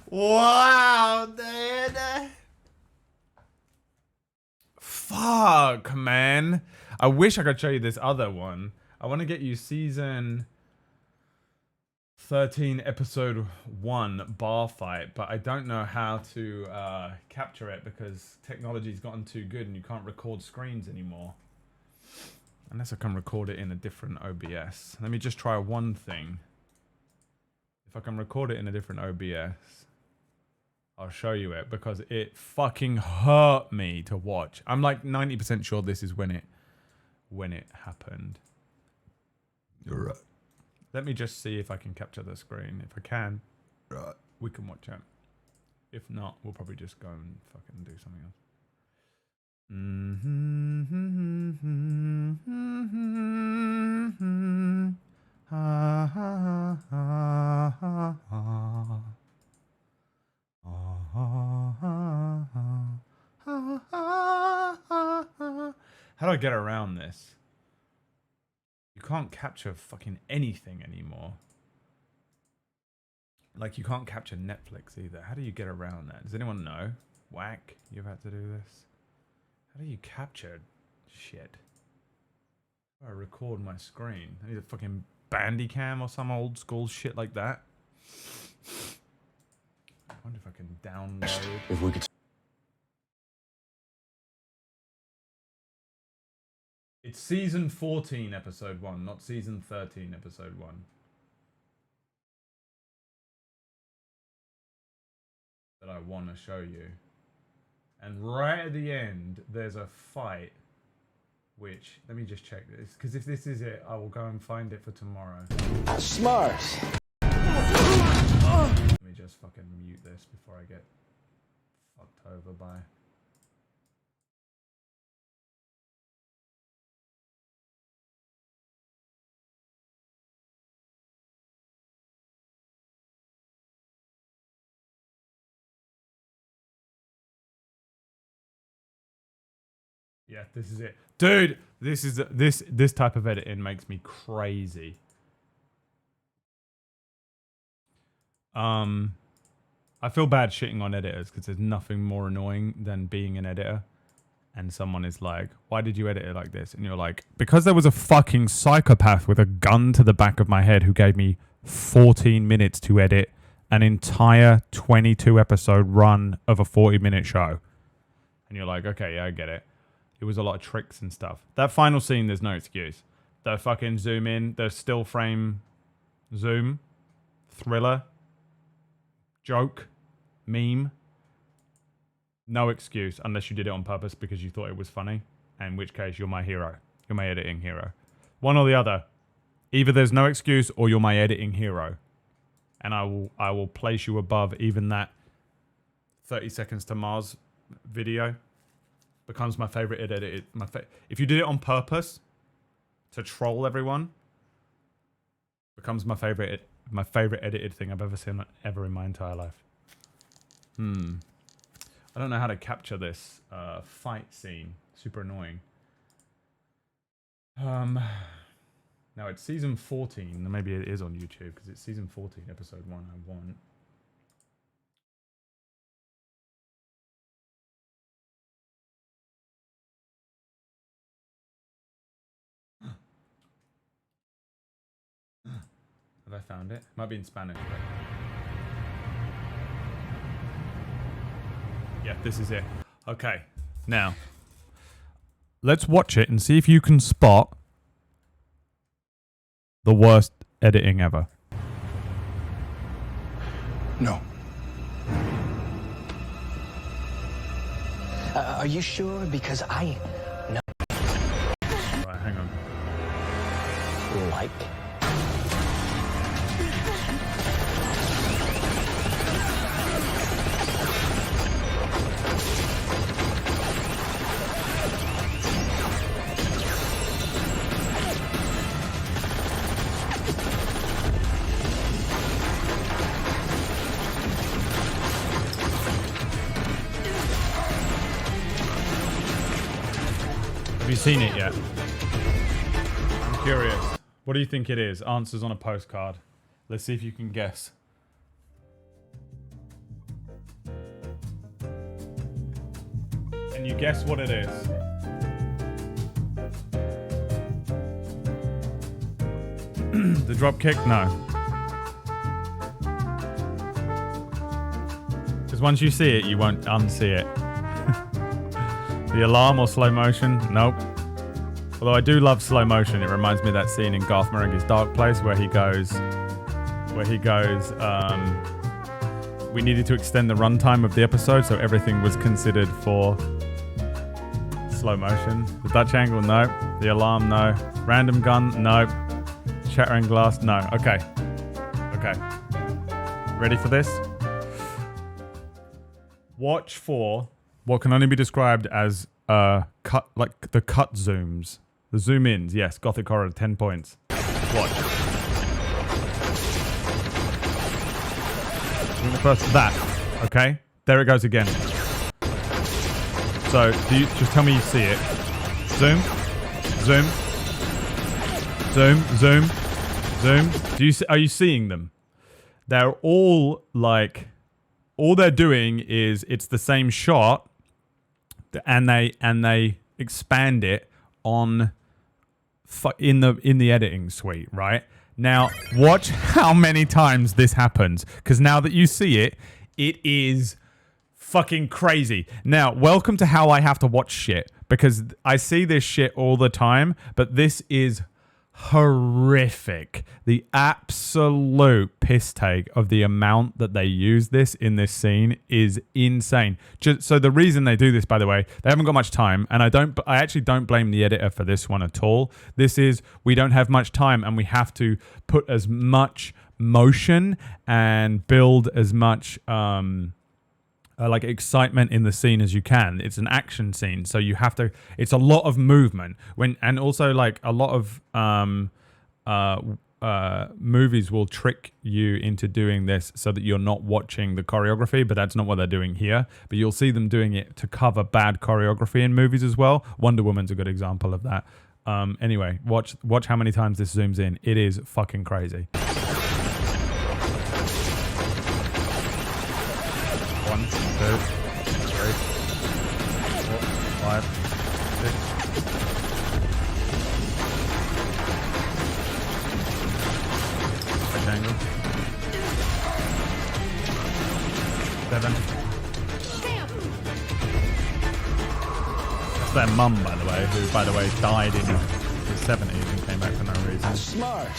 Wow, dude. Fuck, man. I wish I could show you this other one. I want to get you season 13, episode 1, bar fight, but I don't know how to capture it because technology's gotten too good and you can't record screens anymore. Unless I can record it in a different OBS. Let me just try one thing. If I can record it in a different OBS, I'll show you it because it fucking hurt me to watch. I'm like 90% sure this is when it happened. You're right. Let me just see if I can capture the screen. If I can, right, we can watch it. If not, we'll probably just go and fucking do something else. How do I get around this? You can't capture fucking anything anymore. Like, you can't capture Netflix either. How do you get around that? Does anyone know? Whack, you've had to do this. How do you capture shit? I record my screen. I need a fucking Bandicam or some old school shit like that. I wonder if I can download. If we could. It's season 14, episode 1, not season 13, episode 1. That I want to show you. And right at the end, there's a fight. Which, let me just check this. Because if this is it, I will go and find it for tomorrow. Smart. Let me just fucking mute this before I get fucked over by... Yeah, this is it. Dude, this type of editing makes me crazy. I feel bad shitting on editors because there's nothing more annoying than being an editor and someone is like, why did you edit it like this? And you're like, because there was a fucking psychopath with a gun to the back of my head who gave me 14 minutes to edit an entire 22 episode run of a 40-minute show. And you're like, okay, yeah, I get it. It was a lot of tricks and stuff. That final scene, there's no excuse. The fucking zoom in, the still frame zoom, thriller, joke, meme. No excuse unless you did it on purpose because you thought it was funny. In which case, you're my hero. You're my editing hero. One or the other. Either there's no excuse or you're my editing hero. And I will place you above even that 30 Seconds to Mars video. Becomes my favorite edited. If you did it on purpose to troll everyone, becomes my favorite edited thing I've ever seen ever in my entire life. I don't know how to capture this fight scene. Super annoying. Now it's season 14. Maybe it is on YouTube because it's season 14, episode 1. I want. Have I found it? Might be in Spanish, but... Yeah, this is it. Okay, now let's watch it and see if you can spot the worst editing ever. No. Are you sure? Because I know. Right, hang on. Like? Have you seen it yet? I'm curious. What do you think it is? Answers on a postcard. Let's see if you can guess. Can you guess what it is? The drop kick? No. Because once you see it, you won't unsee it. The alarm or slow motion? Nope. Although I do love slow motion. It reminds me of that scene in Garth Marenghi's Dark Place where he goes, we needed to extend the runtime of the episode, so everything was considered for slow motion. The Dutch angle? No. The alarm? No. Random gun? No. Shattering glass? No. Okay. Okay. Ready for this? Watch for what can only be described as cut, like the cut zooms. The zoom ins, yes. Gothic horror, 10 points. Watch. Doing the first that. Okay. There it goes again. So, do you just tell me you see it? Zoom. Zoom. Zoom. Zoom. Zoom. Are you seeing them? They're all like, all they're doing is it's the same shot, and they expand it on in the editing suite, right? Now, watch how many times this happens, because now that you see it, it is fucking crazy. Now, welcome to how I have to watch shit, because I see this shit all the time, but this is horrific. The absolute piss take of the amount that they use this in this scene is insane. So the reason they do this, by the way, they haven't got much time, and I actually don't blame the editor for this one at all. This is, we don't have much time, and we have to put as much motion and build as much like excitement in the scene as you can. It's an action scene, so you have to. It's a lot of movement and also like a lot of movies will trick you into doing this so that you're not watching the choreography, but that's not what they're doing here. But you'll see them doing it to cover bad choreography in movies as well. Wonder Woman's a good example of that. Anyway, watch how many times this zooms in. It is fucking crazy. 1, 2, 3, 4, 5, 6. Rectangle. 7. That's their mum, by the way, who, by the way, died in the 70s and came back for no reason. Smart.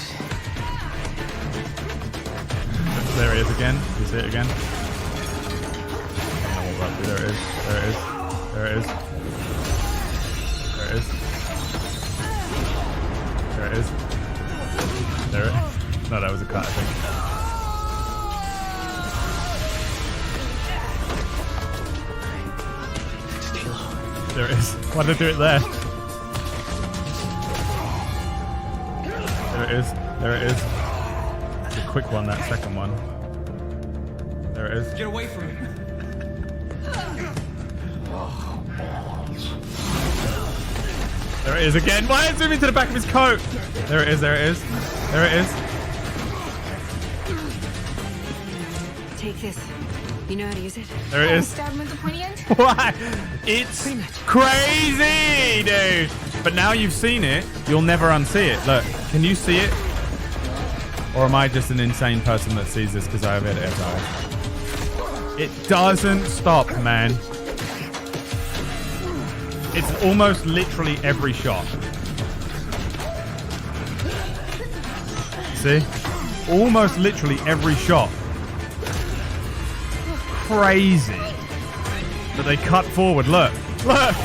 There he is again. You see it again? There it is. There it is. There it is. There it is. There it is. There it is. No, that was a cut, I think. There it is. Why did I do it there? There it is. There it is. It's a quick one, that second one. There it is. Get away from me. There it is again. Why is it zooming to the back of his coat? There it is. There it is. There it is. Take this. You know how to use it? There it is. Stab him with the pointy end? Why? It's crazy, dude. But now you've seen it, you'll never unsee it. Look, can you see it? Or am I just an insane person that sees this because I have editor's eyes? It doesn't stop, man. It's almost literally every shot. See? Almost literally every shot. Crazy. But they cut forward, look. Look!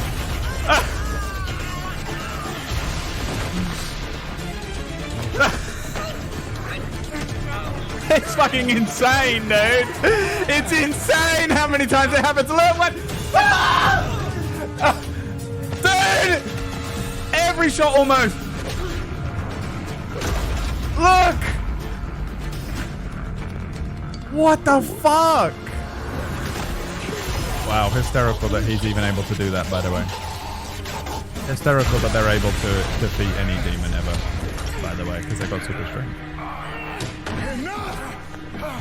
It's fucking insane, dude! It's insane how many times it happens! Look, what? Dude! Every shot almost! Look! What the fuck? Wow, hysterical that he's even able to do that, by the way. Hysterical that they're able to defeat any demon ever, by the way, because they got super strength.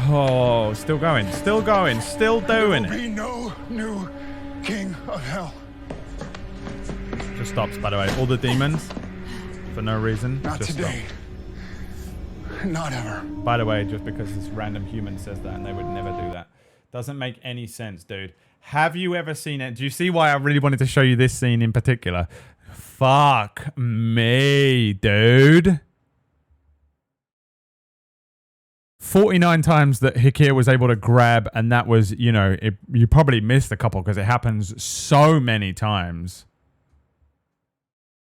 Oh, still going, still going, still doing it. There will be no new king of hell. Just stops, by the way. All the demons, for no reason, Not just today. stop. Not ever. By the way, just because this random human says that and they would never do that. Doesn't make any sense, dude. Have you ever seen it? Do you see why I really wanted to show you this scene in particular? Fuck me, dude. 49 times that Hikir was able to grab, and that was, you know, you probably missed a couple because it happens so many times.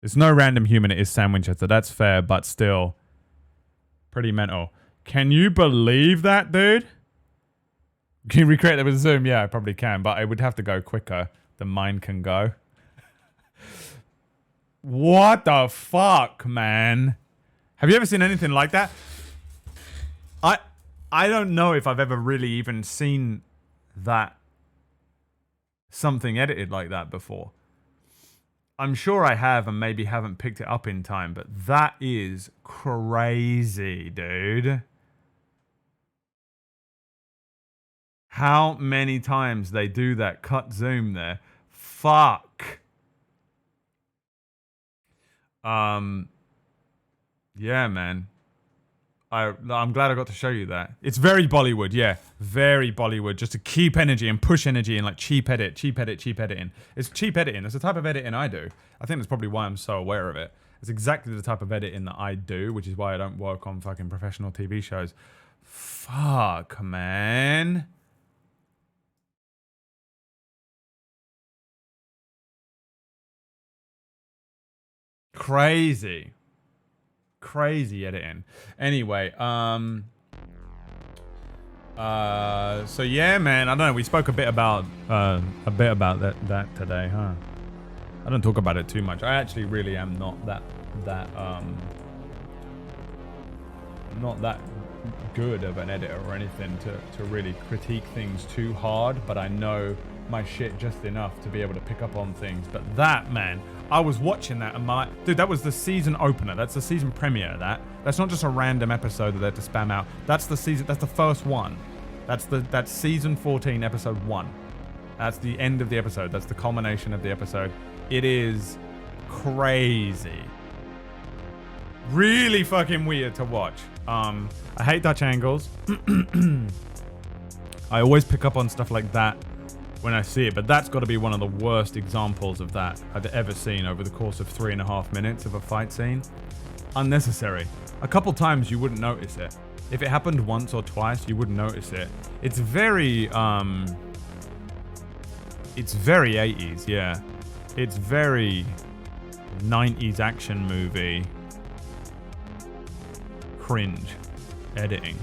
It's no random human, it is Sam Winchester. That's fair, but still pretty mental. Can you believe that, dude? Can you recreate that with zoom? Yeah, I probably can, but I would have to go quicker than mine can go. What the fuck, man? Have you ever seen anything like that? I don't know if I've ever really even seen that something edited like that before. I'm sure I have and maybe haven't picked it up in time, but that is crazy, dude. How many times they do that cut zoom there? Fuck. Yeah, man. I'm glad I got to show you that. It's very Bollywood, yeah. Very Bollywood. Just to keep energy and push energy and like cheap edit, cheap edit, cheap editing. It's cheap editing. It's the type of editing I do. I think that's probably why I'm so aware of it. It's exactly the type of editing that I do, which is why I don't work on fucking professional TV shows. Fuck, man. Crazy. Crazy editing. Anyway, so yeah, man, I don't know, we spoke a bit about that today, huh? I don't talk about it too much. I actually really am not that good of an editor or anything to really critique things too hard, but I know my shit just enough to be able to pick up on things. But that, man, I was watching that and dude, that was the season opener. That's the season premiere of that. That's not just a random episode that they had to spam out. That's the season, that's the first one. That's season 14, episode 1. That's the end of the episode. That's the culmination of the episode. It is crazy. Really fucking weird to watch. I hate Dutch angles. I always pick up on stuff like that when I see it, but that's got to be one of the worst examples of that I've ever seen over the course of 3.5 minutes of a fight scene. Unnecessary. A couple times you wouldn't notice it. If it happened once or twice, you wouldn't notice it. It's very 80s, yeah. It's very 90s action movie cringe editing.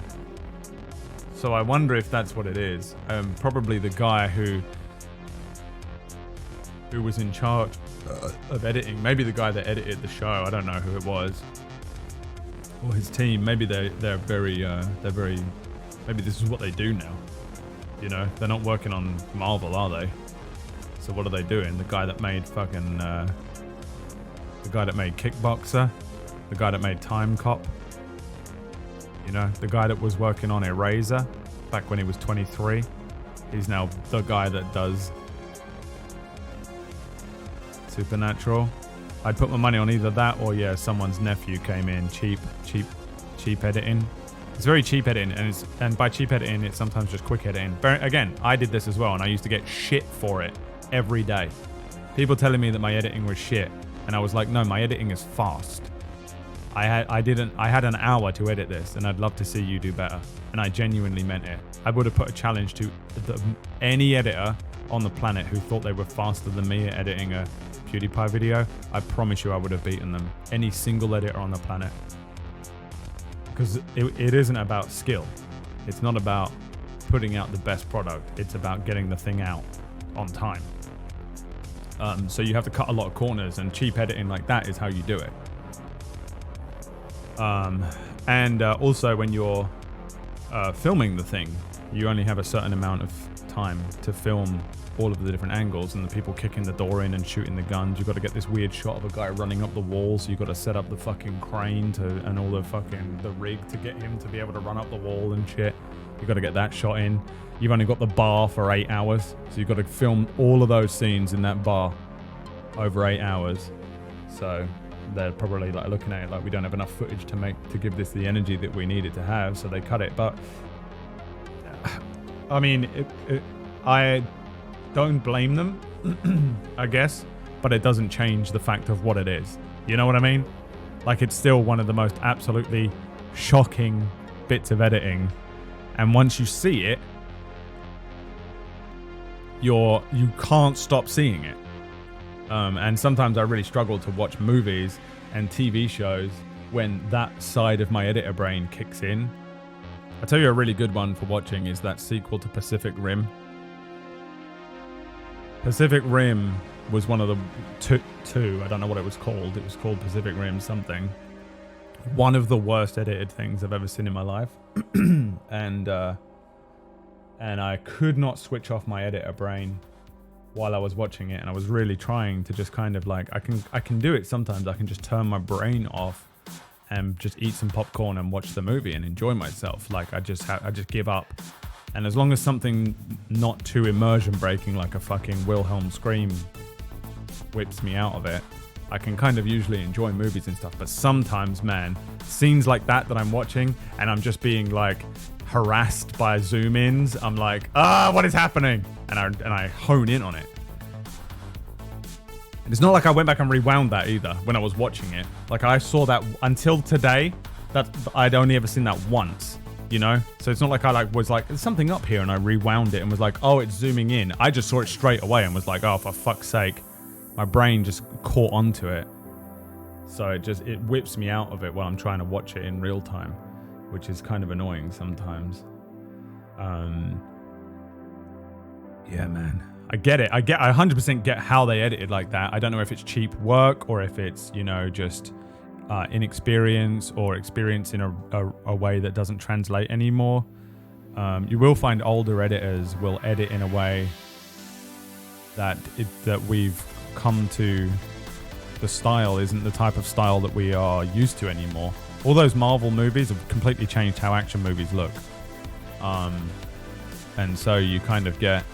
So I wonder if that's what it is. Probably the guy who was in charge of editing. Maybe the guy that edited the show. I don't know who it was. Or his team. Maybe they're very maybe this is what they do now. You know, they're not working on Marvel, are they? So what are they doing? The guy that made fucking the guy that made Kickboxer, the guy that made Time Cop. You know, the guy that was working on Eraser back when he was 23. He's now the guy that does Supernatural. I'd put my money on either that or, yeah, someone's nephew came in. Cheap editing. It's very cheap editing, and by cheap editing, it's sometimes just quick editing. Again, I did this as well, and I used to get shit for it every day. People telling me that my editing was shit, and I was like, no, my editing is fast. I had an hour to edit this, and I'd love to see you do better. And I genuinely meant it. I would have put a challenge to any editor on the planet who thought they were faster than me at editing a PewDiePie video, I promise you I would have beaten them. Any single editor on the planet. Because it isn't about skill. It's not about putting out the best product. It's about getting the thing out on time. So you have to cut a lot of corners, and cheap editing like that is how you do it. And also when you're filming the thing, you only have a certain amount of time to film all of the different angles and the people kicking the door in and shooting the guns. You've got to get this weird shot of a guy running up the wall, so you've got to set up the fucking crane and all the rig to get him to be able to run up the wall and shit. You've got to get that shot in. You've only got the bar for 8 hours, so you've got to film all of those scenes in that bar over 8 hours. So they're probably like looking at it like we don't have enough footage to give this the energy that we need it to have, so they cut it. But I mean, I don't blame them, I guess, but it doesn't change the fact of what it is. You know what I mean? Like, it's still one of the most absolutely shocking bits of editing, and once you see it, you can't stop seeing it. And sometimes I really struggle to watch movies and TV shows when that side of my editor brain kicks in. I'll tell you a really good one for watching is that sequel to Pacific Rim. Pacific Rim was one of the two, I don't know what it was called. It was called Pacific Rim something. One of the worst edited things I've ever seen in my life. And I could not switch off my editor brain while I was watching it, and I was really trying to just kind of like, I can do it sometimes. I can just turn my brain off and just eat some popcorn and watch the movie and enjoy myself. Like I just give up. And as long as something not too immersion breaking, like a fucking Wilhelm scream, whips me out of it, I can kind of usually enjoy movies and stuff. But sometimes, man, scenes like that I'm watching and I'm just being like harassed by zoom ins, I'm like, what is happening? And I hone in on it. And it's not like I went back and rewound that either when I was watching it. Like, I saw that until today, that I'd only ever seen that once, you know? So it's not like I was like, there's something up here, and I rewound it and was like, oh, it's zooming in. I just saw it straight away and was like, oh, for fuck's sake. My brain just caught onto it. So it whips me out of it while I'm trying to watch it in real time, which is kind of annoying sometimes. Yeah, man. I get it. I 100% get how they edited like that. I don't know if it's cheap work or if it's, you know, just inexperience or experience in a way that doesn't translate anymore. You will find older editors will edit in a way that we've come to. The style isn't the type of style that we are used to anymore. All those Marvel movies have completely changed how action movies look. And so you kind of get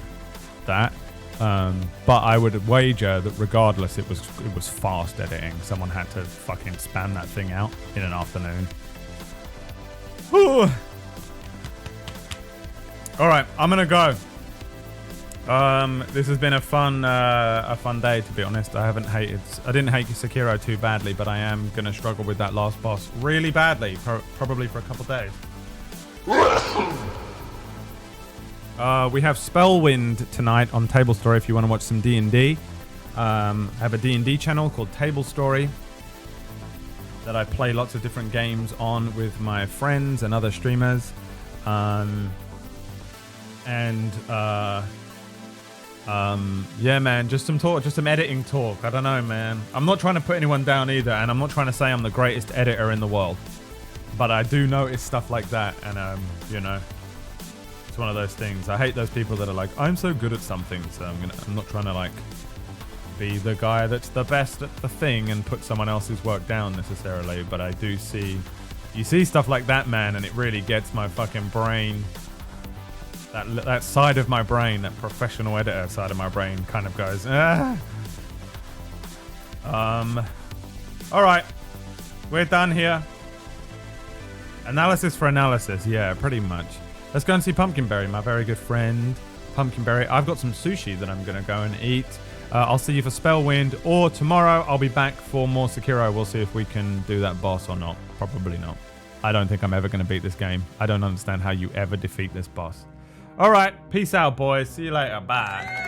that. But I would wager that regardless, it was fast editing. Someone had to fucking span that thing out in an afternoon. Ooh. All right, I'm gonna go. This has been a fun day, to be honest. I didn't hate Sekiro too badly, but I am gonna struggle with that last boss really badly, probably for a couple days. We have Spellwind tonight on Table Story if you want to watch some D&D. I have a D&D channel called Table Story that I play lots of different games on with my friends and other streamers. Yeah, man, just some talk, just some editing talk. I don't know, man. I'm not trying to put anyone down either, and I'm not trying to say I'm the greatest editor in the world. But I do notice stuff like that, and you know, it's one of those things. I hate those people that are like, I'm so good at something, so I'm not trying to like be the guy that's the best at the thing and put someone else's work down necessarily. But I do see, you see stuff like that, man, and it really gets my fucking brain. That side of my brain, that professional editor side of my brain, kind of goes, all right, we're done here. Analysis for analysis, yeah, pretty much. Let's go and see Pumpkinberry, my very good friend. Pumpkinberry, I've got some sushi that I'm gonna go and eat. I'll see you for Spellwind, or tomorrow I'll be back for more Sekiro. We'll see if we can do that boss or not. Probably not. I don't think I'm ever gonna beat this game. I don't understand how you ever defeat this boss. All right, peace out, boys. See you later. Bye.